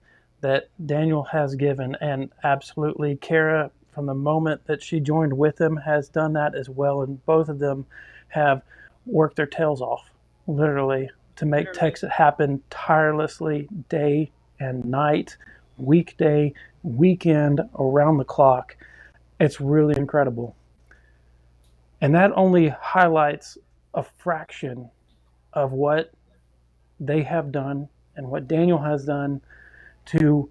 that Daniel has given, and absolutely Kara, from the moment that she joined with him, has done that as well. And both of them have worked their tails off, literally, to make Texas happen tirelessly, day and night, weekday, weekend, around the clock. It's really incredible. And that only highlights a fraction of what they have done and what Daniel has done to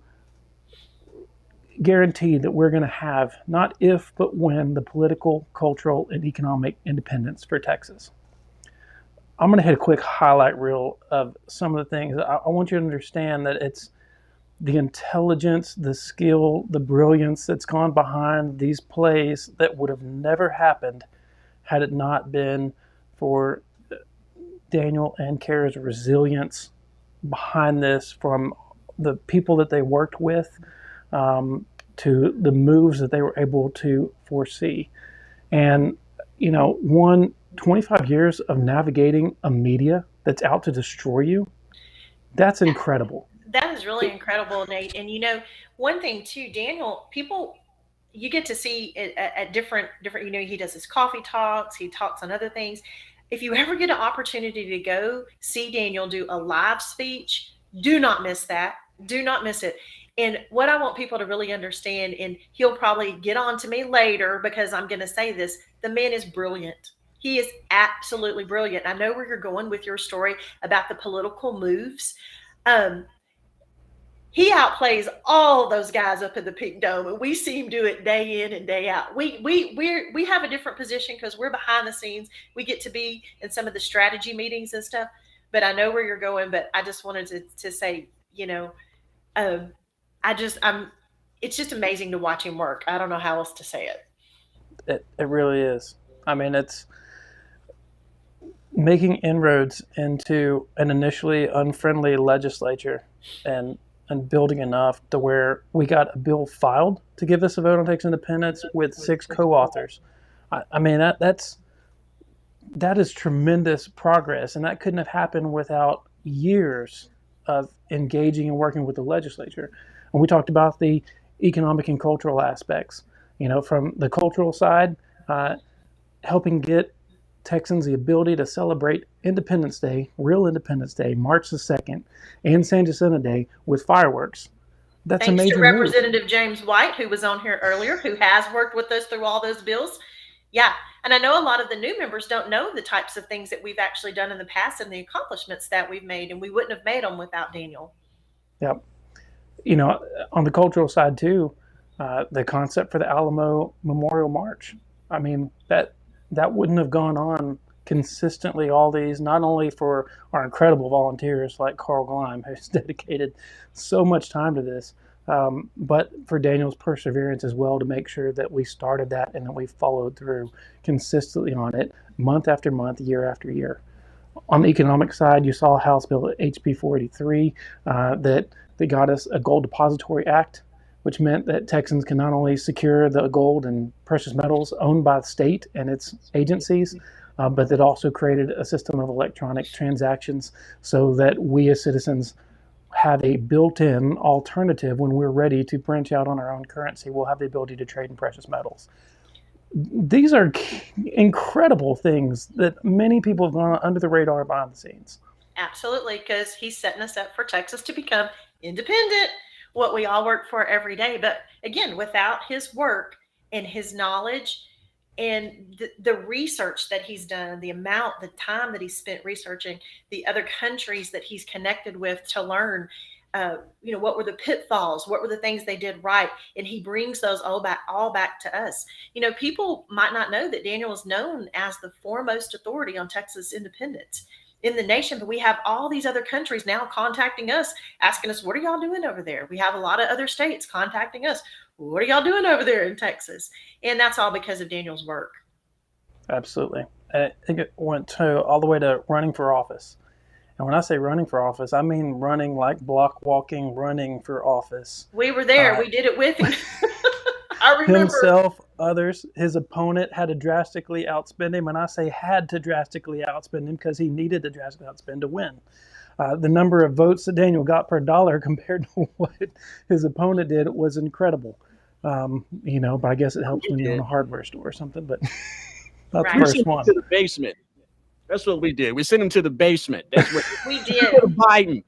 guarantee that we're going to have, not if, but when, the political, cultural, and economic independence for Texas. I'm going to hit a quick highlight reel of some of the things. I want you to understand that it's the intelligence, the skill, the brilliance that's gone behind these plays that would have never happened had it not been for Daniel and Kara's resilience behind this, from the people that they worked with to the moves that they were able to foresee. And, 25 years of navigating a media that's out to destroy you, that's incredible. That is really incredible, Nate. And one thing too, Daniel, people, you get to see at different, he does his coffee talks, he talks on other things. If you ever get an opportunity to go see Daniel do a live speech, do not miss that. Do not miss it. And what I want people to really understand, and he'll probably get on to me later because I'm going to say this, the man is brilliant. He is absolutely brilliant. I know where you're going with your story about the political moves. He outplays all those guys up in the Pink Dome, and we see him do it day in and day out. We have a different position because we're behind the scenes. We get to be in some of the strategy meetings and stuff. But I know where you're going. But I just wanted to say, it's just amazing to watch him work. I don't know how else to say it. It really is. I mean, it's making inroads into an initially unfriendly legislature and building enough to where we got a bill filed to give us a vote on Texas independence with 6 co-authors. I mean, that is tremendous progress, and that couldn't have happened without years of engaging and working with the legislature. And we talked about the economic and cultural aspects. From the cultural side, helping get Texans the ability to celebrate Independence Day, real Independence Day, March the 2nd, and San Jacinto Day with fireworks. That's Thanks a to major move. Representative James White, who was on here earlier, who has worked with us through all those bills. Yeah, and I know a lot of the new members don't know the types of things that we've actually done in the past and the accomplishments that we've made, and we wouldn't have made them without Daniel. Yep. You know, on the cultural side too, the concept for the Alamo Memorial March. I mean, that wouldn't have gone on consistently all these, not only for our incredible volunteers like Carl Gleim, who's dedicated so much time to this, but for Daniel's perseverance as well to make sure that we started that and that we followed through consistently on it month after month, year after year. On the economic side, you saw House Bill HB 483 that got us a Gold Depository Act, which meant that Texans can not only secure the gold and precious metals owned by the state and its agencies, but that also created a system of electronic transactions so that we as citizens have a built-in alternative when we're ready to branch out on our own currency. We'll have the ability to trade in precious metals. These are incredible things that many people have gone under the radar behind the scenes. Absolutely, because he's setting us up for Texas to become independent, what we all work for every day. But again, without his work and his knowledge and the research that he's done, the time that he's spent researching the other countries that he's connected with to learn, what were the pitfalls, what were the things they did right, and he brings those all back to us. People might not know that Daniel is known as the foremost authority on Texas independence in the nation, but we have all these other countries now contacting us, asking us, what are y'all doing over there? We have a lot of other states contacting us. What are y'all doing over there in Texas? And that's all because of Daniel's work. Absolutely. I think it went all the way to running for office. And when I say running for office, I mean running like block walking, running for office. We were there. We did it with him. I remember. Himself, others, his opponent had to drastically outspend him. And I say had to drastically outspend him because he needed to drastically outspend to win. The number of votes that Daniel got per dollar compared to what his opponent did was incredible. But I guess it helps when you own a hardware store or something. But not the first one. To the basement. That's what we did. We sent him to the basement. That's what we did. Biden.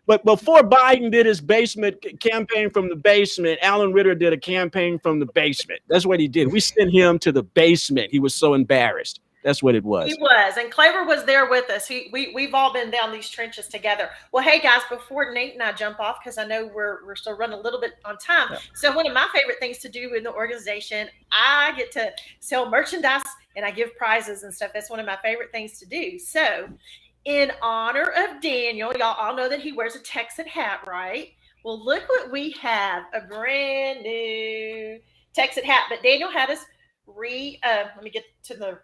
But before Biden did his basement campaign from the basement, Alan Ritter did a campaign from the basement. That's what he did. We sent him to the basement. He was so embarrassed. That's what it was. He was, and Claver was there with us. We've all been down these trenches together. Well, hey guys, before Nate and I jump off, because I know we're still running a little bit on time. Yeah. So one of my favorite things to do in the organization, I get to sell merchandise and I give prizes and stuff. That's one of my favorite things to do. So in honor of Daniel, y'all all know that he wears a Texan hat, right? Well, look what we have, a brand new Texan hat. But Daniel had us let me get to the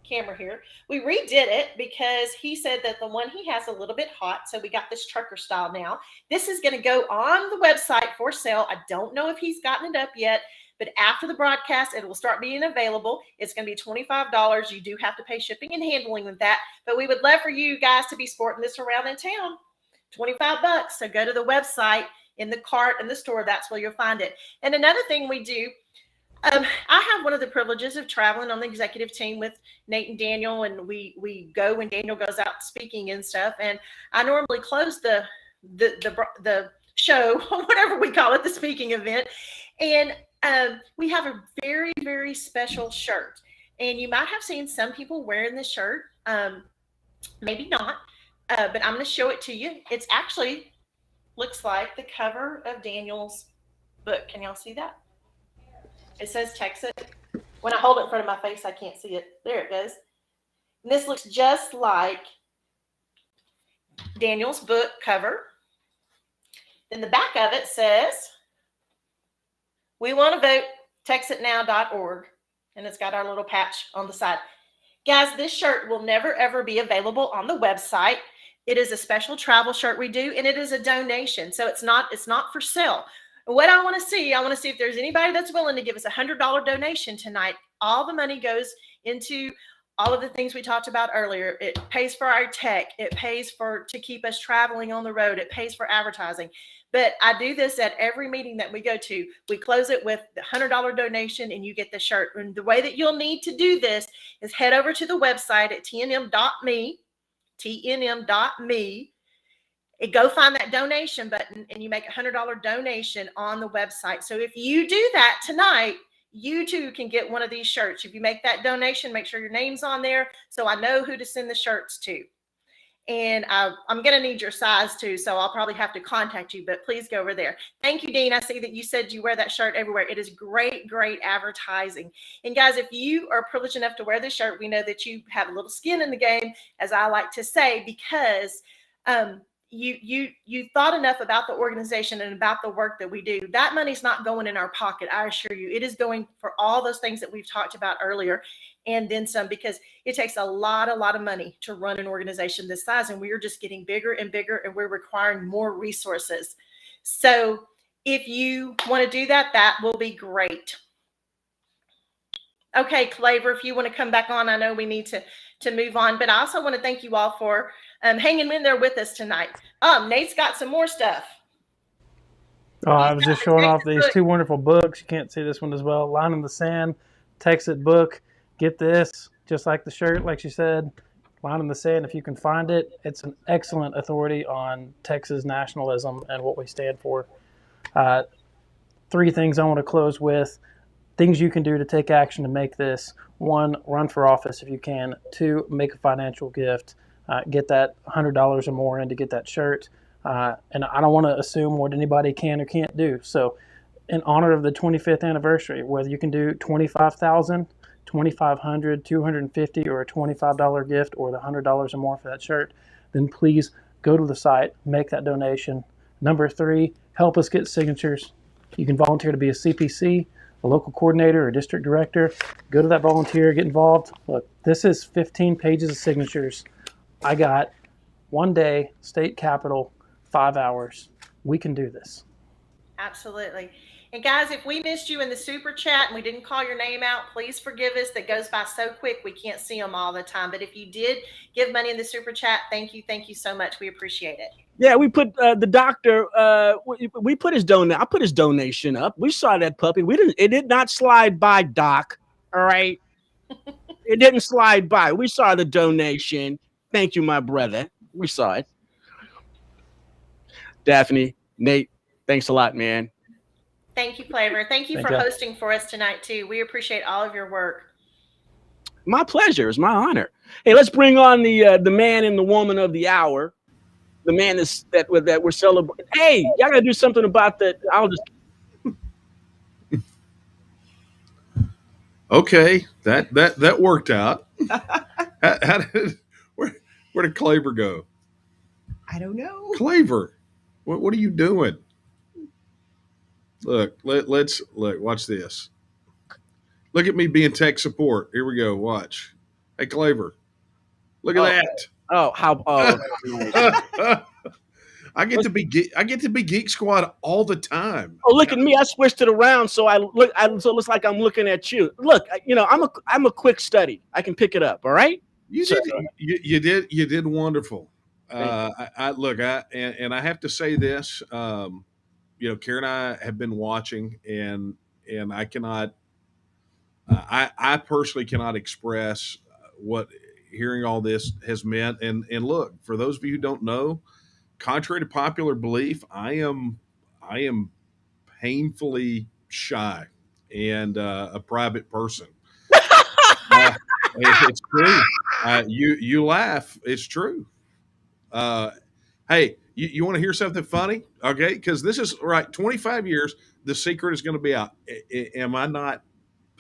camera here. We redid it because he said that the one he has a little bit hot, so we got this trucker style now. This is going to go on the website for sale. I don't know if he's gotten it up yet, but after the broadcast it will start being available. It's going to be $25. You do have to pay shipping and handling with that, but we would love for you guys to be sporting this around in town. $25. So go to the website, in the cart in the store, that's where you'll find it. And another thing we do, I have one of the privileges of traveling on the executive team with Nate and Daniel, and we go when Daniel goes out speaking and stuff. And I normally close the show, whatever we call it, the speaking event. And we have a very, very special shirt. And you might have seen some people wearing this shirt, maybe not, but I'm going to show it to you. It's actually looks like the cover of Daniel's book. Can y'all see that? It says Texas. When I hold it in front of my face, I can't see it. There it goes. And this looks just like Daniel's book cover. Then the back of it says, "We want to vote, texitnow.org." And it's got our little patch on the side. Guys, this shirt will never, ever be available on the website. It is a special travel shirt we do, and it is a donation. So it's not for sale. What I want to see if there's anybody that's willing to give us $100 donation tonight. All the money goes into all of the things we talked about earlier. It pays for our tech. It pays to keep us traveling on the road. It pays for advertising. But I do this at every meeting that we go to. We close it with the $100 donation and you get the shirt. And the way that you'll need to do this is head over to the website at tnm.me, tnm.me. Go find that donation button and you make a $100 donation on the website. So if you do that tonight, you too can get one of these shirts. If you make that donation, make sure your name's on there so I know who to send the shirts to. And I'm going to need your size too, so I'll probably have to contact you, but please go over there. Thank you, Dean. I see that you said you wear that shirt everywhere. It is great, great advertising. And guys, if you are privileged enough to wear this shirt, we know that you have a little skin in the game, as I like to say, because you thought enough about the organization and about the work that we do. That money's not going in our pocket, I assure you. It is going for all those things that we've talked about earlier and then some, because it takes a lot of money to run an organization this size, and we are just getting bigger and bigger, and we're requiring more resources. So if you want to do that, that will be great. Okay, Claver, if you want to come back on, I know we need to move on, but I also want to thank you all for hanging in there with us tonight. Nate's got some more stuff. Oh, I was just showing off these two wonderful books. You can't see this one as well. Line in the Sand, Texas book. Get this, just like the shirt, like she said, Line in the Sand. If you can find it, it's an excellent authority on Texas nationalism and what we stand for. 3 things I want to close with. Things you can do to take action to make this. 1, run for office if you can. 2, make a financial gift. Get that $100 or more in to get that shirt. And I don't want to assume what anybody can or can't do. So in honor of the 25th anniversary, whether you can do $25,000, $2,500, $250, or a $25 gift, or the $100 or more for that shirt, then please go to the site, make that donation. Number 3, help us get signatures. You can volunteer to be a CPC, a local coordinator, or district director. Go to that volunteer, get involved. Look, this is 15 pages of signatures. I got 1 day, state capitol, 5 hours. We can do this. Absolutely. And guys, if we missed you in the super chat and we didn't call your name out, please forgive us. That goes by so quick, we can't see them all the time. But if you did give money in the super chat, thank you so much. We appreciate it. Yeah, we put the doctor. We put his I put his donation up. We saw that puppy. It did not slide by, Doc. All right, it didn't slide by. We saw the donation. Thank you, my brother. We saw it. Daphne, Nate, thanks a lot, man. Thank you, Claver. Thank you for hosting for us tonight, too. We appreciate all of your work. My pleasure. It's my honor. Hey, let's bring on the man and the woman of the hour. The man that we're celebrating. Hey, y'all gotta do something about that. I'll just. Okay, that worked out. Where did Claver go? I don't know. Claver, what are you doing? Look, let's look. Watch this. Look at me being tech support. Here we go. Watch. Hey, Claver, look at that. Oh, how? Oh. I get to be Geek Squad all the time. Oh, look at me! I switched it around so so it looks like I'm looking at you. Look, I'm a quick study. I can pick it up. All right. You did wonderful. I have to say this. Karen and I have been watching, and I cannot. I personally cannot express what hearing all this has meant. And look, for those of you who don't know, contrary to popular belief, I am painfully shy and a private person. It's true. You laugh. It's true. Hey, you want to hear something funny? Okay, because this is right. 25 years. The secret is going to be out. Am I not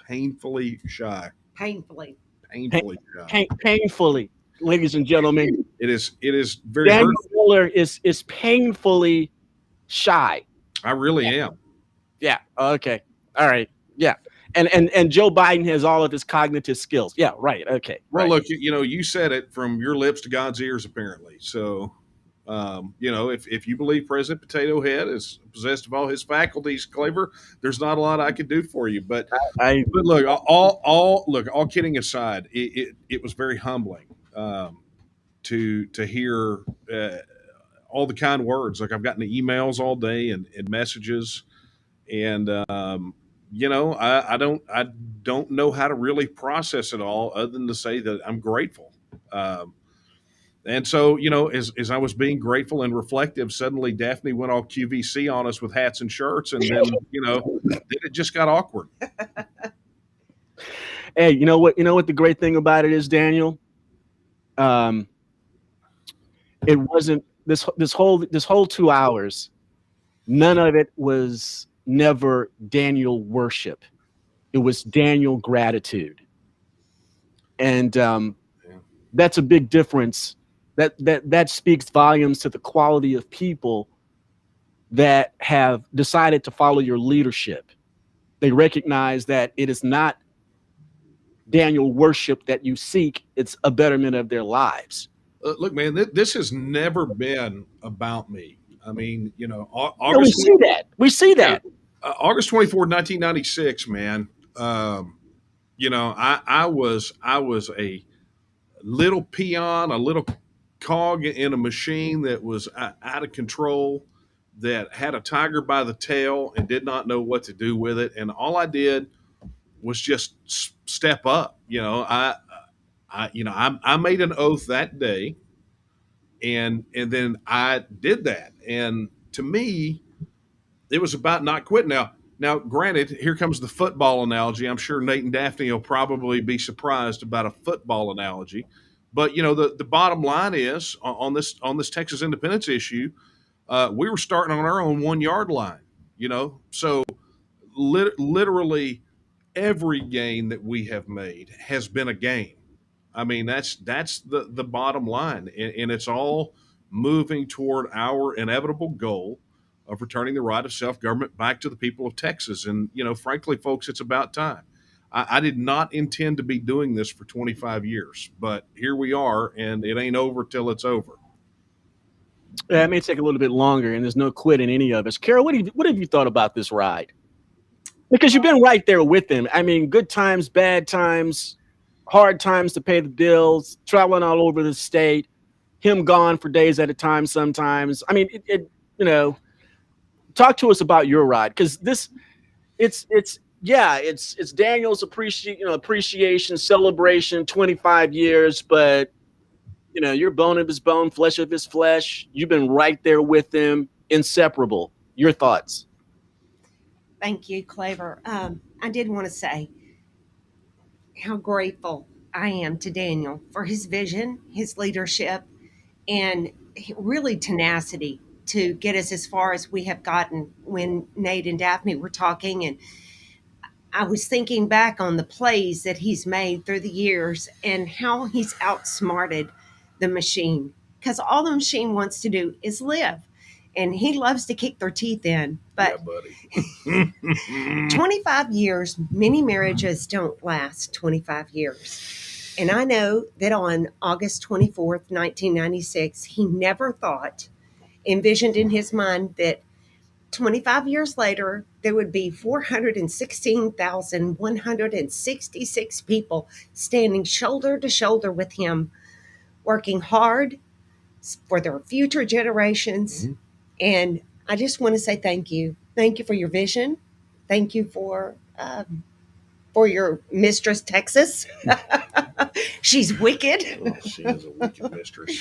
painfully shy? Painfully shy. Painfully, ladies and gentlemen. It is very Daniel hurtful. Miller is painfully shy. I really am. Yeah. Okay. All right. Yeah. And Joe Biden has all of his cognitive skills. Yeah. Right. Okay. Well, right. look, you said it from your lips to God's ears, apparently. So, If you believe President Potato Head is possessed of all his faculties, Claver, there's not a lot I could do for you. But look, all kidding aside, it was very humbling to hear all the kind words. Like I've gotten emails all day and messages, and I don't know how to really process it all other than to say that I'm grateful. And so, as I was being grateful and reflective, suddenly Daphne went all QVC on us with hats and shirts, and then then it just got awkward. Hey, you know what? You know what the great thing about it is, Daniel. It wasn't this whole 2 hours. None of it was never Daniel worship. It was Daniel gratitude, and that's a big difference. That speaks volumes to the quality of people that have decided to follow your leadership. They recognize that it is not Daniel worship that you seek, it's a betterment of their lives. Look, man, this has never been about me. I mean, We see that. We see that. August 24th, 1996, man. I was a little peon, a little cog in a machine that was out of control, that had a tiger by the tail and did not know what to do with it. And all I did was just step up. I made an oath that day, and then I did that. And to me, it was about not quitting. Now, granted, here comes the football analogy. I'm sure Nate and Daphne will probably be surprised about a football analogy, but the bottom line is on this Texas independence issue, we were starting on our own 1 yard line. So literally every gain that we have made has been a gain. I mean, that's the bottom line, and it's all moving toward our inevitable goal of returning the right of self-government back to the people of Texas. And frankly, folks, it's about time. I did not intend to be doing this for 25 years, but here we are, and it ain't over till it's over. Yeah, it may take a little bit longer, and there's no quit in any of us. Carol, what have you thought about this ride? Because you've been right there with him. I mean, good times, bad times, hard times to pay the bills, traveling all over the state, him gone for days at a time sometimes. I mean, talk to us about your ride, because it's Daniel's appreciation celebration, 25 years, but you're bone of his bone, flesh of his flesh. You've been right there with him, inseparable. Your thoughts? Thank you, Claver. I did want to say how grateful I am to Daniel for his vision, his leadership, and really tenacity to get us as far as we have gotten. When Nate and Daphne were talking, and I was thinking back on the plays that he's made through the years and how he's outsmarted the machine, because all the machine wants to do is live, and he loves to kick their teeth in. But yeah, 25 years, many marriages don't last 25 years. And I know that on August 24th, 1996, he never envisioned in his mind that 25 years later, there would be 416,166 people standing shoulder to shoulder with him, working hard for their future generations. Mm-hmm. And I just want to say thank you. Thank you for your vision. Thank you for your mistress, Texas. She's wicked. Oh, she is a wicked mistress.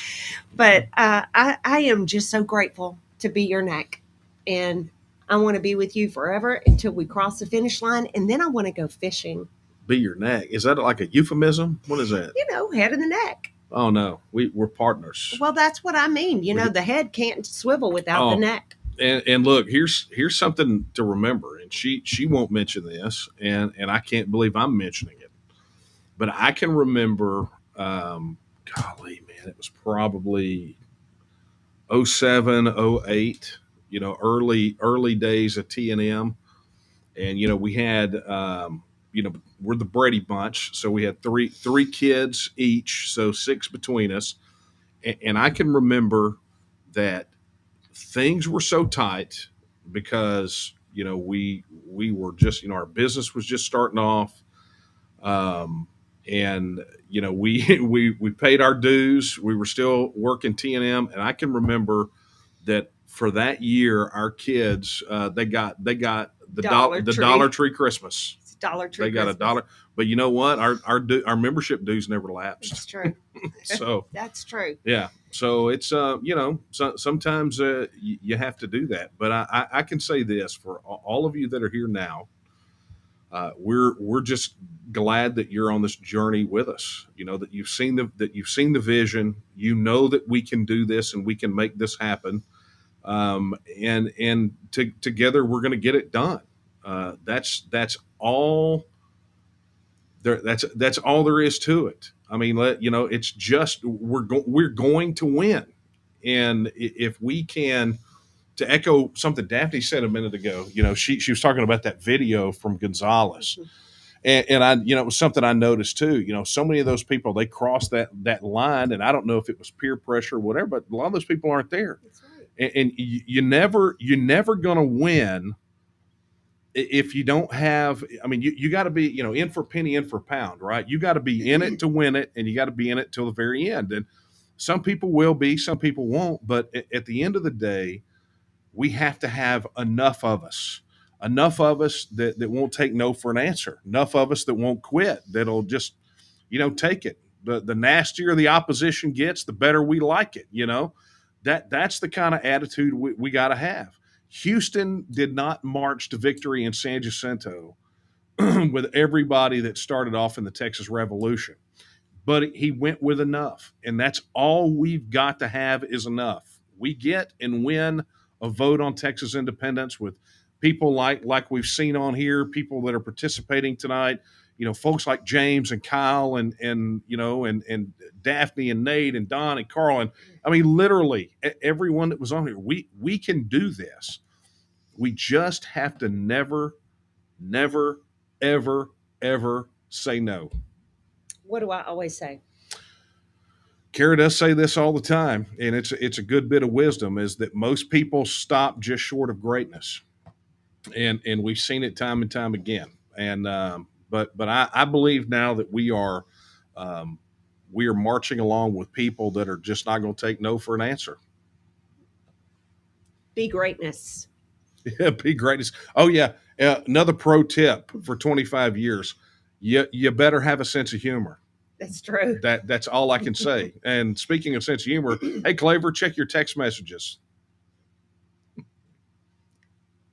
But I am just so grateful to be your neck. And I want to be with you forever until we cross the finish line. And then I want to go fishing. Be your neck. Is that like a euphemism? What is that? Head of the neck. Oh, no. We're partners. Well, that's what I mean. The head can't swivel without the neck. And look, here's something to remember. And she won't mention this, and I can't believe I'm mentioning it. But I can remember, golly, man, it was probably 07, 08, early days of T&M. And, we had, we're the Brady bunch. So we had three kids each, so 6 between us. And I can remember that things were so tight because we were just our business was just starting off, and we paid our dues. We were still working T&M, and I can remember that for that year, our kids they got the Dollar Tree Christmas. Dollar Tree. They got Christmas. a dollar. But you know what? Our membership dues never lapsed. That's true. So that's true. Yeah. So it's sometimes you have to do that. But I can say this for all of you that are here now. We're just glad that you're on this journey with us. That you've seen the vision. You know that we can do this and we can make this happen. And together we're going to get it done. That's all. That's all there is to it. I mean, it's just we're going to win, and if we can, to echo something Daphne said a minute ago, she was talking about that video from Gonzales, and I, it was something I noticed too. So many of those people, they crossed that line, and I don't know if it was peer pressure or whatever, but a lot of those people aren't there. That's right. And you're never going to win if you don't have. I mean, you got to be, in for penny, in for pound, right? You got to be in it to win it, and you got to be in it till the very end. And some people will be, some people won't. But at the end of the day, we have to have enough of us that won't take no for an answer, enough of us that won't quit, that'll just, take it. The nastier the opposition gets, the better we like it. That's the kind of attitude we got to have. Houston did not march to victory in San Jacinto with everybody that started off in the Texas Revolution, but he went with enough, and that's all we've got to have is enough. We get and win a vote on Texas independence with people like we've seen on here, people that are participating tonight, folks like James and Kyle and Daphne and Nate and Don and Carl. And I mean, literally everyone that was on here, we can do this. We just have to never, ever, ever say no. What do I always say? Kara does say this all the time, and it's a good bit of wisdom, is that most people stop just short of greatness. And we've seen it time and time again. And but I believe now that we are marching along with people that are just not going to take no for an answer. Be greatness. Yeah, be greatness. Oh yeah, another pro tip for 25 years: you better have a sense of humor. That's true. That's all I can say. And speaking of sense of humor, hey Claver, check your text messages.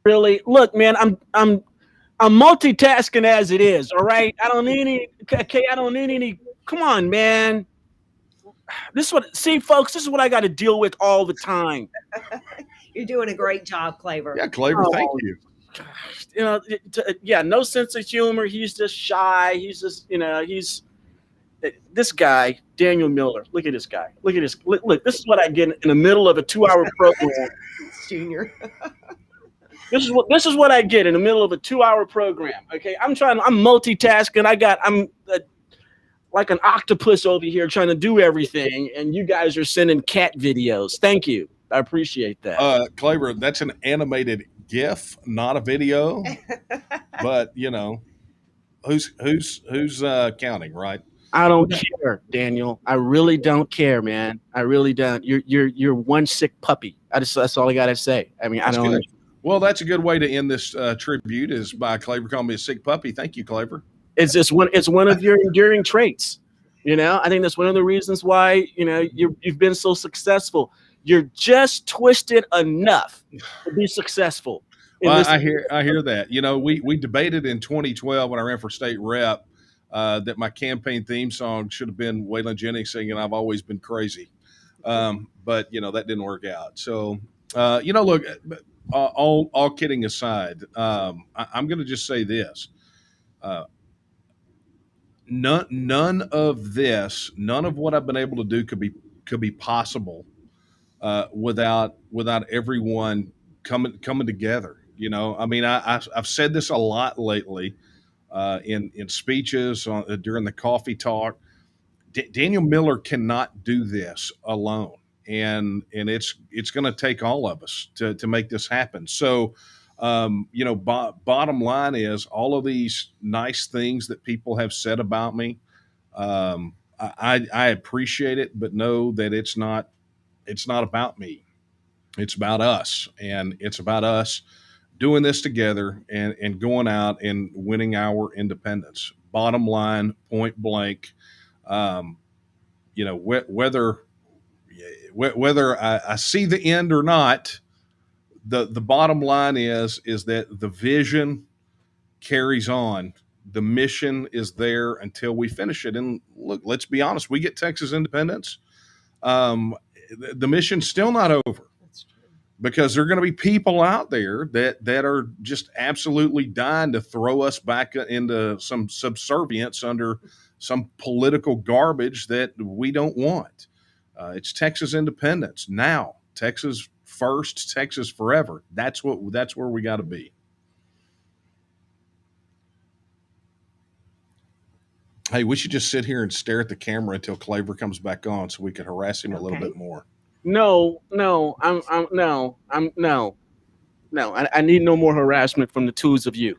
Really, look, man, I'm multitasking as it is. All right, I don't need any. Okay, I don't need any. Come on, man. This is folks. This is what I got to deal with all the time. You're doing a great job, Claver. Yeah, Claver, thank you. No sense of humor. He's just shy. He's just, he's this guy, Daniel Miller. Look at this guy. Look at this. Look, this is what I get in the middle of a 2-hour program. Junior. This is what I get in the middle of a 2-hour program. Okay, I'm multitasking. I'm like an octopus over here trying to do everything, and you guys are sending cat videos. Thank you. I appreciate that. Claver, that's an animated GIF, not a video. But who's counting, right? I don't care, Daniel. I really don't care, man. I really don't. You're one sick puppy. That's all I gotta say. I mean, That's I don't. Good. Well, that's a good way to end this tribute, is by Claver calling me a sick puppy. Thank you, Claver. It's one of your enduring traits. I think that's one of the reasons why you've been so successful. You're just twisted enough to be successful. Well, I hear that. We debated in 2012 when I ran for state rep that my campaign theme song should have been Waylon Jennings singing "I've Always Been Crazy," but that didn't work out. So look, all kidding aside, I'm going to just say this. None of what I've been able to do could be possible without everyone coming together. I mean, I've said this a lot lately in speeches during the coffee talk. Daniel Miller cannot do this alone. and it's going to take all of us to make this happen. So, bottom line is all of these nice things that people have said about me. I appreciate it, but know that it's not about me. It's about us, and it's about us doing this together and going out and winning our independence. Bottom line, point blank. Um, whether I see the end or not, the bottom line is that the vision carries on. The mission is there until we finish it. And look, let's be honest, we get Texas independence. The mission's still not over, because there are going to be people out there that are just absolutely dying to throw us back into some subservience under some political garbage that we don't want. It's Texas independence now. Texas first, Texas forever. That's where we got to be. Hey, we should just sit here and stare at the camera until Claver comes back on, so we can harass him a little bit more. No. I need no more harassment from the twos of you.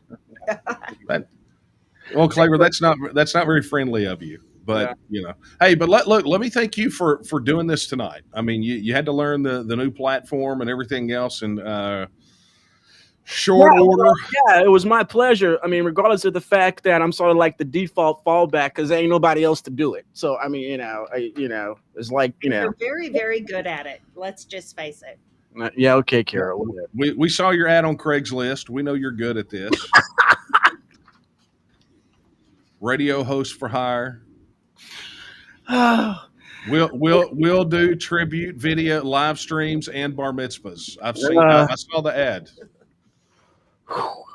Well, Claver, that's not very friendly of you. But hey, but let me thank you for doing this tonight. I mean, you had to learn the new platform and everything else in short order. Yeah, it was my pleasure. I mean, regardless of the fact that I'm sort of like the default fallback because there ain't nobody else to do it. So I mean, it's like You're very, very good at it. Let's just face it. Yeah, okay, Kara. We saw your ad on Craigslist. We know you're good at this. Radio host for hire. We'll do tribute video live streams and bar mitzvahs. I saw the ad.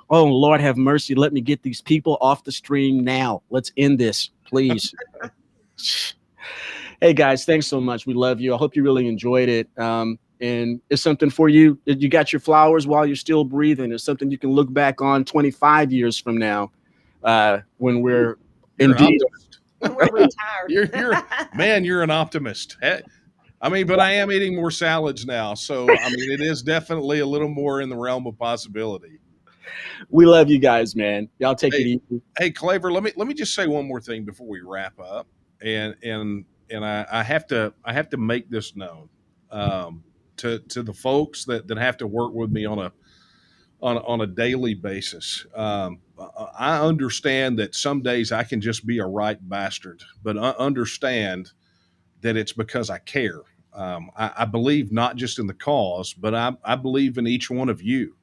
Oh, Lord have mercy. Let me get these people off the stream now. Let's end this, please. Hey, guys, thanks so much. We love you. I hope you really enjoyed it. And it's something for you. You got your flowers while you're still breathing. It's something you can look back on 25 years from now when we're indeed. When we're retired. You're an optimist. I mean, but I am eating more salads now. So, I mean, it is definitely a little more in the realm of possibility. We love you guys, man. Y'all take it easy. Hey, Claver, let me just say one more thing before we wrap up. And I have to make this known to the folks that have to work with me on a daily basis. I understand that some days I can just be a right bastard, but I understand that it's because I care. I believe not just in the cause, but I believe in each one of you.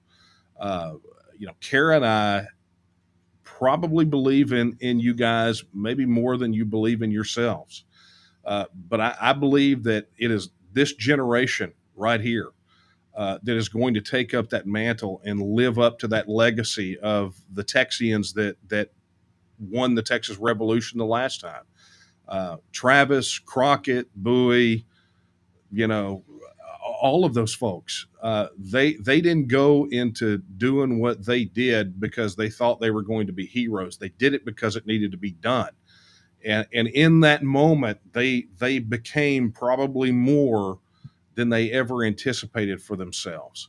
Kara and I probably believe in you guys maybe more than you believe in yourselves. But I believe that it is this generation right here that is going to take up that mantle and live up to that legacy of the Texians that won the Texas Revolution the last time. Travis, Crockett, Bowie, all of those folks, they didn't go into doing what they did because they thought they were going to be heroes. They did it because it needed to be done. And in that moment, they became probably more than they ever anticipated for themselves.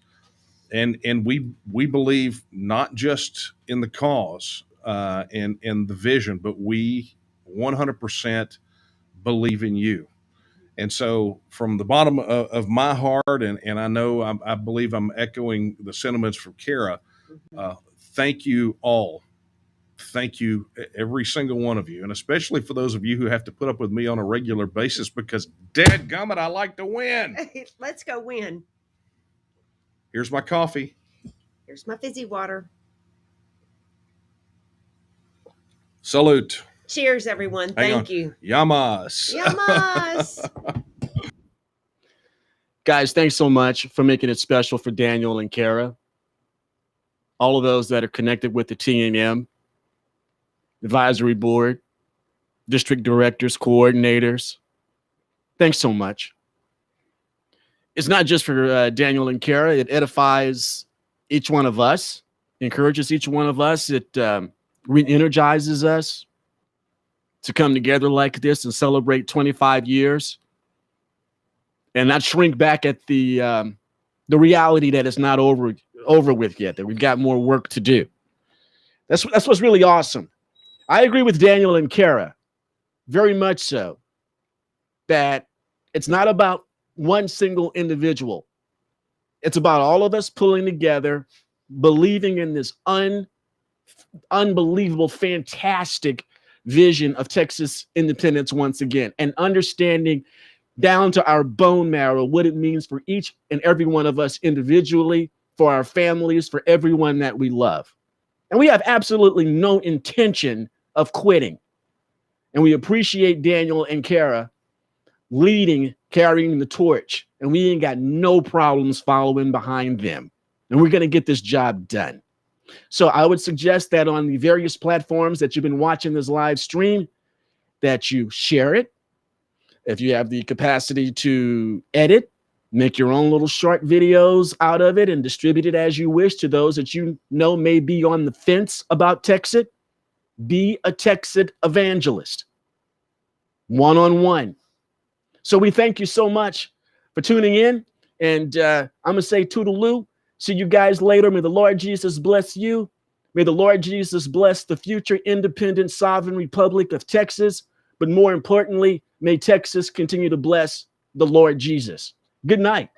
And we believe not just in the cause and the vision, but we 100% believe in you. And so from the bottom of my heart, and I know I believe I'm echoing the sentiments from Kara, thank you all. Thank you, every single one of you, and especially for those of you who have to put up with me on a regular basis because, dadgummit, I like to win. Let's go win. Here's my coffee. Here's my fizzy water. Salute. Cheers, everyone. Thank you. Yamas. Yamas. Guys, thanks so much for making it special for Daniel and Kara. All of those that are connected with the TNM advisory board, district directors, coordinators. Thanks so much. It's not just for Daniel and Kara. It edifies each one of us, encourages each one of us. It re-energizes us to come together like this and celebrate 25 years and not shrink back at the reality that it's not over with yet, that we've got more work to do. That's what's really awesome. I agree with Daniel and Kara, very much so, that it's not about one single individual. It's about all of us pulling together, believing in this unbelievable, fantastic vision of Texas independence once again, and understanding down to our bone marrow what it means for each and every one of us individually, for our families, for everyone that we love. And we have absolutely no intention of quitting. And we appreciate Daniel and Kara leading, carrying the torch, and we ain't got no problems following behind them. And we're going to get this job done. So I would suggest that on the various platforms that you've been watching this live stream, that you share it. If you have the capacity to edit, make your own little short videos out of it and distribute it as you wish to those that you know may be on the fence about Texit. Be a Texit evangelist, one-on-one. So we thank you so much for tuning in. And I'm going to say toodaloo. See you guys later. May the Lord Jesus bless you. May the Lord Jesus bless the future independent sovereign republic of Texas. But more importantly, may Texas continue to bless the Lord Jesus. Good night.